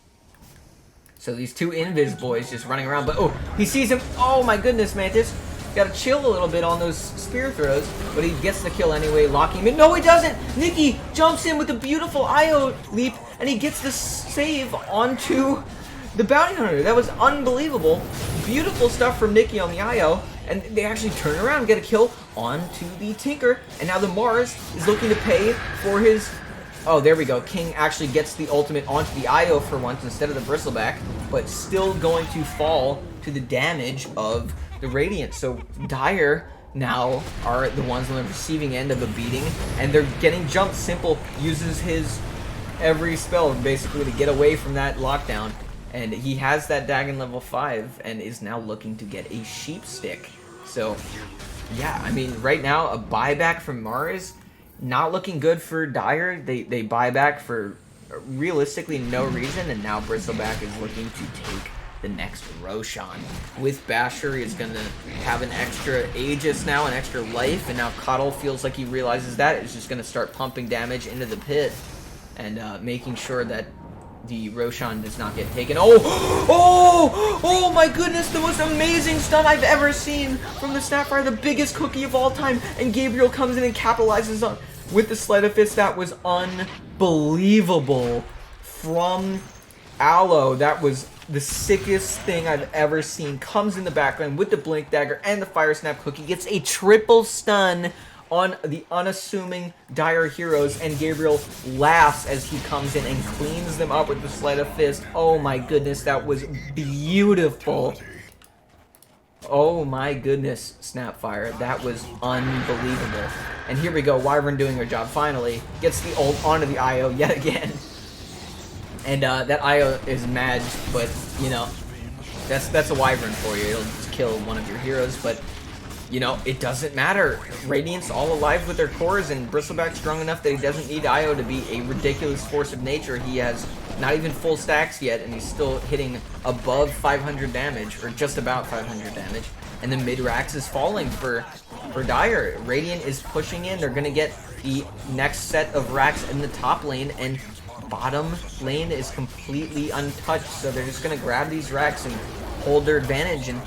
So these two Invis boys just running around, but oh, he sees him. Oh my goodness, Mantis. Gotta chill a little bit on those spear throws, but he gets the kill anyway, locking him in. No, he doesn't! Nikki jumps in with a beautiful IO leap, and he gets the save onto the bounty hunter. That was unbelievable. Beautiful stuff from Nikki on the IO, and they actually turn around and get a kill onto the Tinker, and now the Mars is looking to pay for his... Oh, there we go. King actually gets the ultimate onto the IO for once instead of the Bristleback, but still going to fall to the damage of the Radiant. So Dire now are the ones on the receiving end of a beating, and they're getting jumped. Simple uses his every spell basically to get away from that lockdown, and he has that Dagon level 5 and is now looking to get a sheep stick. So yeah, I mean, right now a buyback from Mars, not looking good for Dire. They buy back for realistically no reason, and now Bristleback is looking to take the next Roshan. With Basher, he's gonna have an extra Aegis now, an extra life, and now Coddle feels like he realizes that. It's just gonna start pumping damage into the pit and making sure that the Roshan does not get taken. Oh my goodness, the most amazing stun I've ever seen from the Snapfire, the biggest cookie of all time, and Gabriel comes in and capitalizes on with the Sleight of Fist. That was unbelievable from Aloe. That was the sickest thing I've ever seen. Comes in the background with the Blink Dagger and the Fire Snap Cookie, gets a triple stun on the unassuming Dire heroes, and Gabriel laughs as he comes in and cleans them up with the Sleight of Fist. Oh my goodness, that was beautiful. Oh my goodness, Snapfire, that was unbelievable. And here we go, Wyvern doing her job finally, gets the ult onto the IO yet again. And that IO is mad, but you know, that's a Wyvern for you. It'll just kill one of your heroes, but you know, it doesn't matter. Radiant's all alive with their cores, and Bristleback's strong enough that he doesn't need IO to be a ridiculous force of nature. He has not even full stacks yet, and he's still hitting above 500 damage, or just about 500 damage. And the mid-Rax is falling for Dire. Radiant is pushing in. They're going to get the next set of Rax in the top lane, and bottom lane is completely untouched. So they're just going to grab these Rax and hold their advantage, and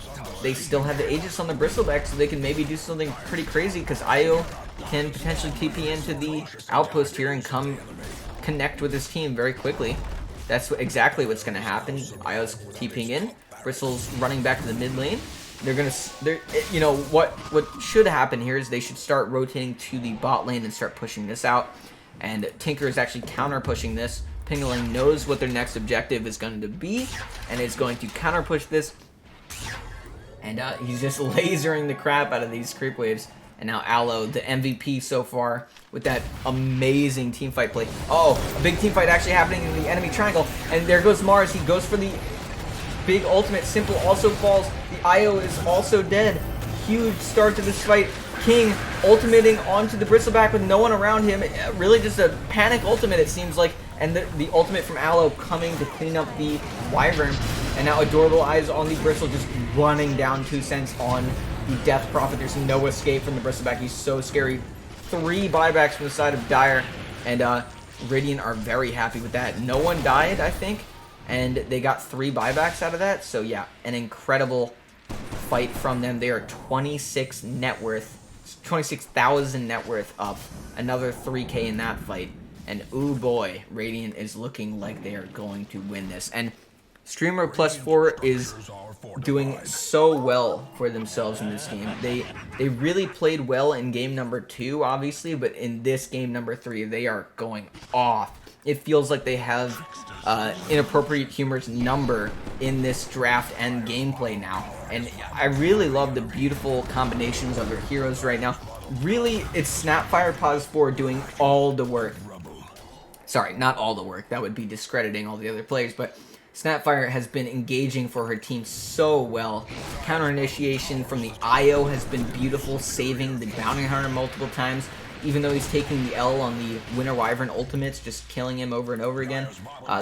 they still have the Aegis on the Bristleback, so they can maybe do something pretty crazy, because IO can potentially TP into the outpost here and come connect with his team very quickly. That's exactly what's going to happen. IO's TPing in, Bristle's running back to the mid lane. You know, what should happen here is they should start rotating to the bot lane and start pushing this out. And Tinker is actually counter pushing this. Pingling knows what their next objective is going to be, and is going to counter push this. And he's just lasering the crap out of these creep waves. And now Aloe, the MVP so far, with that amazing teamfight play. Oh, a big teamfight actually happening in the enemy triangle. And there goes Mars. He goes for the big ultimate. Simple also falls. The IO is also dead. Huge start to this fight. King ultimating onto the Bristleback with no one around him. Really just a panic ultimate, it seems like. And the ultimate from Aloe coming to clean up the Wyvern. And now Adorable Eyes on the Bristle, just running down 2 cents on the Death Prophet. There's no escape from the Bristleback. He's so scary. 3 buybacks from the side of Dire. And Radiant are very happy with that. No one died, I think. And they got 3 buybacks out of that. So yeah, an incredible fight from them. They are 26,000 net worth up. Another 3K in that fight. And ooh boy, Radiant is looking like they are going to win this. And Streamer +4 is doing so well for themselves in this game. They really played well in game number 2, obviously, but in this game number 3, they are going off. It feels like they have Inappropriate Humor's number in this draft and gameplay now. And I really love the beautiful combinations of their heroes right now. Really, it's Snapfire +4 doing all the work. Sorry, not all the work. That would be discrediting all the other players, but Snapfire has been engaging for her team so well. Counter initiation from the IO has been beautiful, saving the Bounty Hunter multiple times. Even though he's taking the L on the Winter Wyvern ultimates, just killing him over and over again,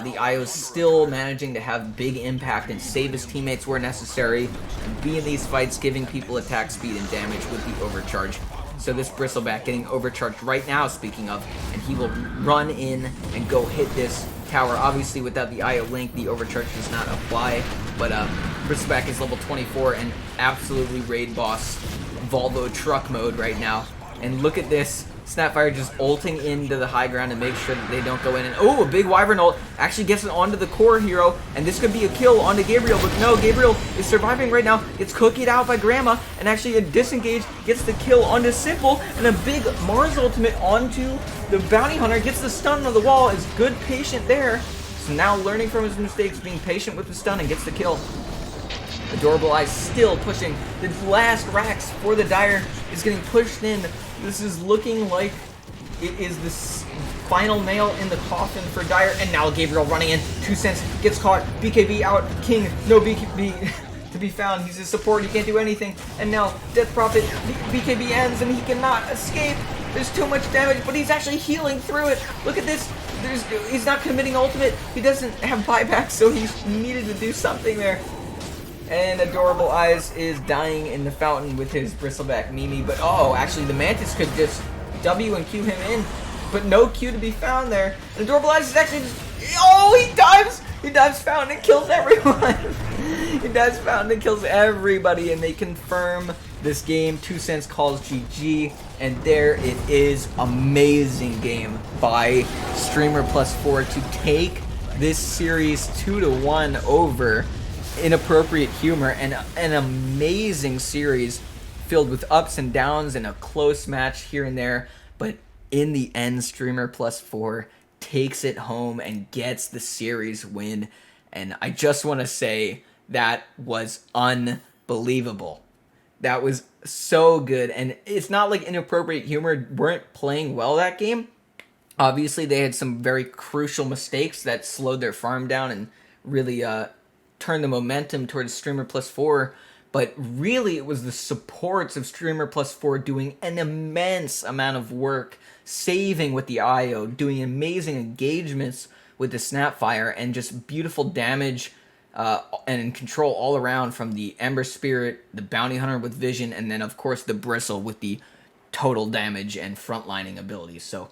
the IO's still managing to have big impact and save his teammates where necessary, and be in these fights, giving people attack speed and damage with the overcharge. So this Bristleback getting overcharged right now, speaking of, and he will run in and go hit this tower. Obviously, without the IO link, the overcharge does not apply. But Bristleback is level 24 and absolutely raid boss Volvo truck mode right now. And look at this. Snapfire just ulting into the high ground to make sure that they don't go in. And oh, a big Wyvern ult actually gets it onto the core hero. And this could be a kill onto Gabriel. But no, Gabriel is surviving right now. Gets cookied out by Grandma. And actually a disengage gets the kill onto Simple. And a big Mars ultimate onto the Bounty Hunter. Gets the stun on the wall. Is good patient there. So now learning from his mistakes, being patient with the stun, and gets the kill. Adorable Eyes still pushing. The last racks for the Dire is getting pushed in. This is looking like it is the final nail in the coffin for Dire. And now Gabriel running in. 2 cents gets caught. BKB out. King. No BKB to be found. He's a support. He can't do anything. And now Death Prophet. BKB ends and he cannot escape. There's too much damage, but he's actually healing through it. Look at this. He's not committing ultimate. He doesn't have buyback, so he's needed to do something there. And Adorable Eyes is dying in the fountain with his Bristleback Mimi. But oh, actually the Mantis could just W and Q him in. But no Q to be found there. And Adorable Eyes is actually just... Oh, he dives! He dives fountain and kills everyone. He dives fountain and kills everybody. And they confirm this game. 2 cents calls GG. And there it is. Amazing game by Streamer+4 to take this series 2-1 over Inappropriate Humor, and an amazing series filled with ups and downs and a close match here and there, but in the end Streamer+4 takes it home and gets the series win. And I just want to say that was unbelievable. That was so good. And it's not like Inappropriate Humor weren't playing well that game. Obviously they had some very crucial mistakes that slowed their farm down and really turn the momentum towards Streamer+4, but really it was the supports of Streamer+4 doing an immense amount of work, saving with the IO, doing amazing engagements with the Snapfire, and just beautiful damage and control all around from the Ember Spirit, the Bounty Hunter with Vision, and then of course the Bristle with the total damage and frontlining abilities. So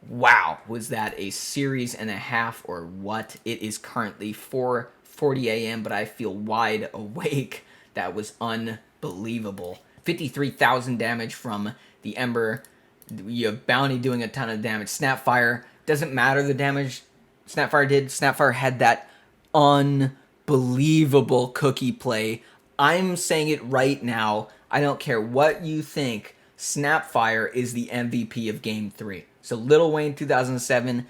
wow, was that a series and a half or what? It is currently 4:40 a.m., but I feel wide awake. That was unbelievable. 53,000 damage from the Ember. You have Bounty doing a ton of damage. Snapfire, doesn't matter the damage Snapfire did. Snapfire had that unbelievable cookie play. I'm saying it right now. I don't care what you think. Snapfire is the MVP of Game 3. So Lil Wayne 2007,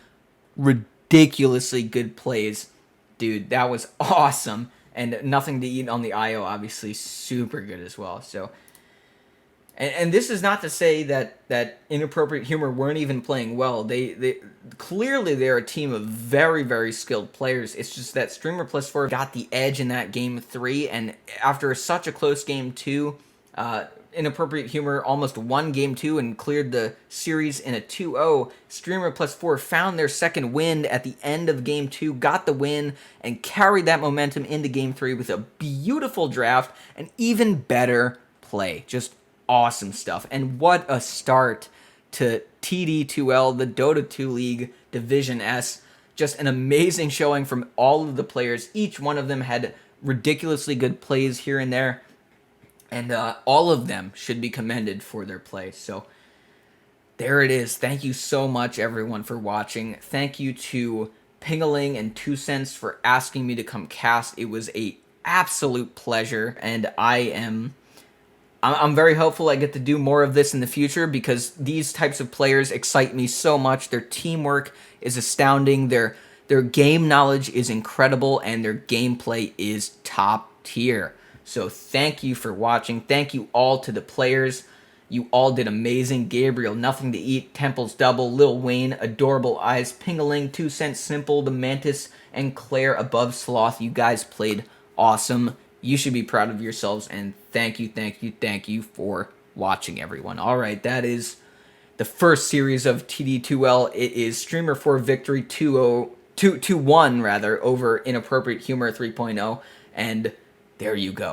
ridiculously good plays. Dude, that was awesome. And Nothing to Eat on the IO, obviously, super good as well. So, and this is not to say that Inappropriate Humor weren't even playing well. They clearly they're a team of very, very skilled players. It's just that Streamer+4 got the edge in that Game 3, and after such a close Game 2, Inappropriate Humor almost won Game 2 and cleared the series in a 2-0. Streamer+4 found their second win at the end of Game 2, got the win, and carried that momentum into Game 3 with a beautiful draft and even better play. Just awesome stuff. And what a start to TD2L, the Dota 2 League Division S. Just an amazing showing from all of the players. Each one of them had ridiculously good plays here and there. And all of them should be commended for their play. So there it is. Thank you so much, everyone, for watching. Thank you to Pingaling and 2 cents for asking me to come cast. It was a absolute pleasure, and I'm very hopeful I get to do more of this in the future, because these types of players excite me so much. Their teamwork is astounding. Their game knowledge is incredible, and their gameplay is top tier. So thank you for watching. Thank you all to the players. You all did amazing. Gabriel, Nothing to Eat, Temples Double, Lil Wayne, Adorable Eyes, Pingaling, 2 cents Simple, The Mantis, and Claire Above Sloth. You guys played awesome. You should be proud of yourselves, and thank you for watching, everyone. All right, that is the first series of TD2L. It is Streamer+4 victory 2-1 rather over Inappropriate Humor 3.0, and there you go.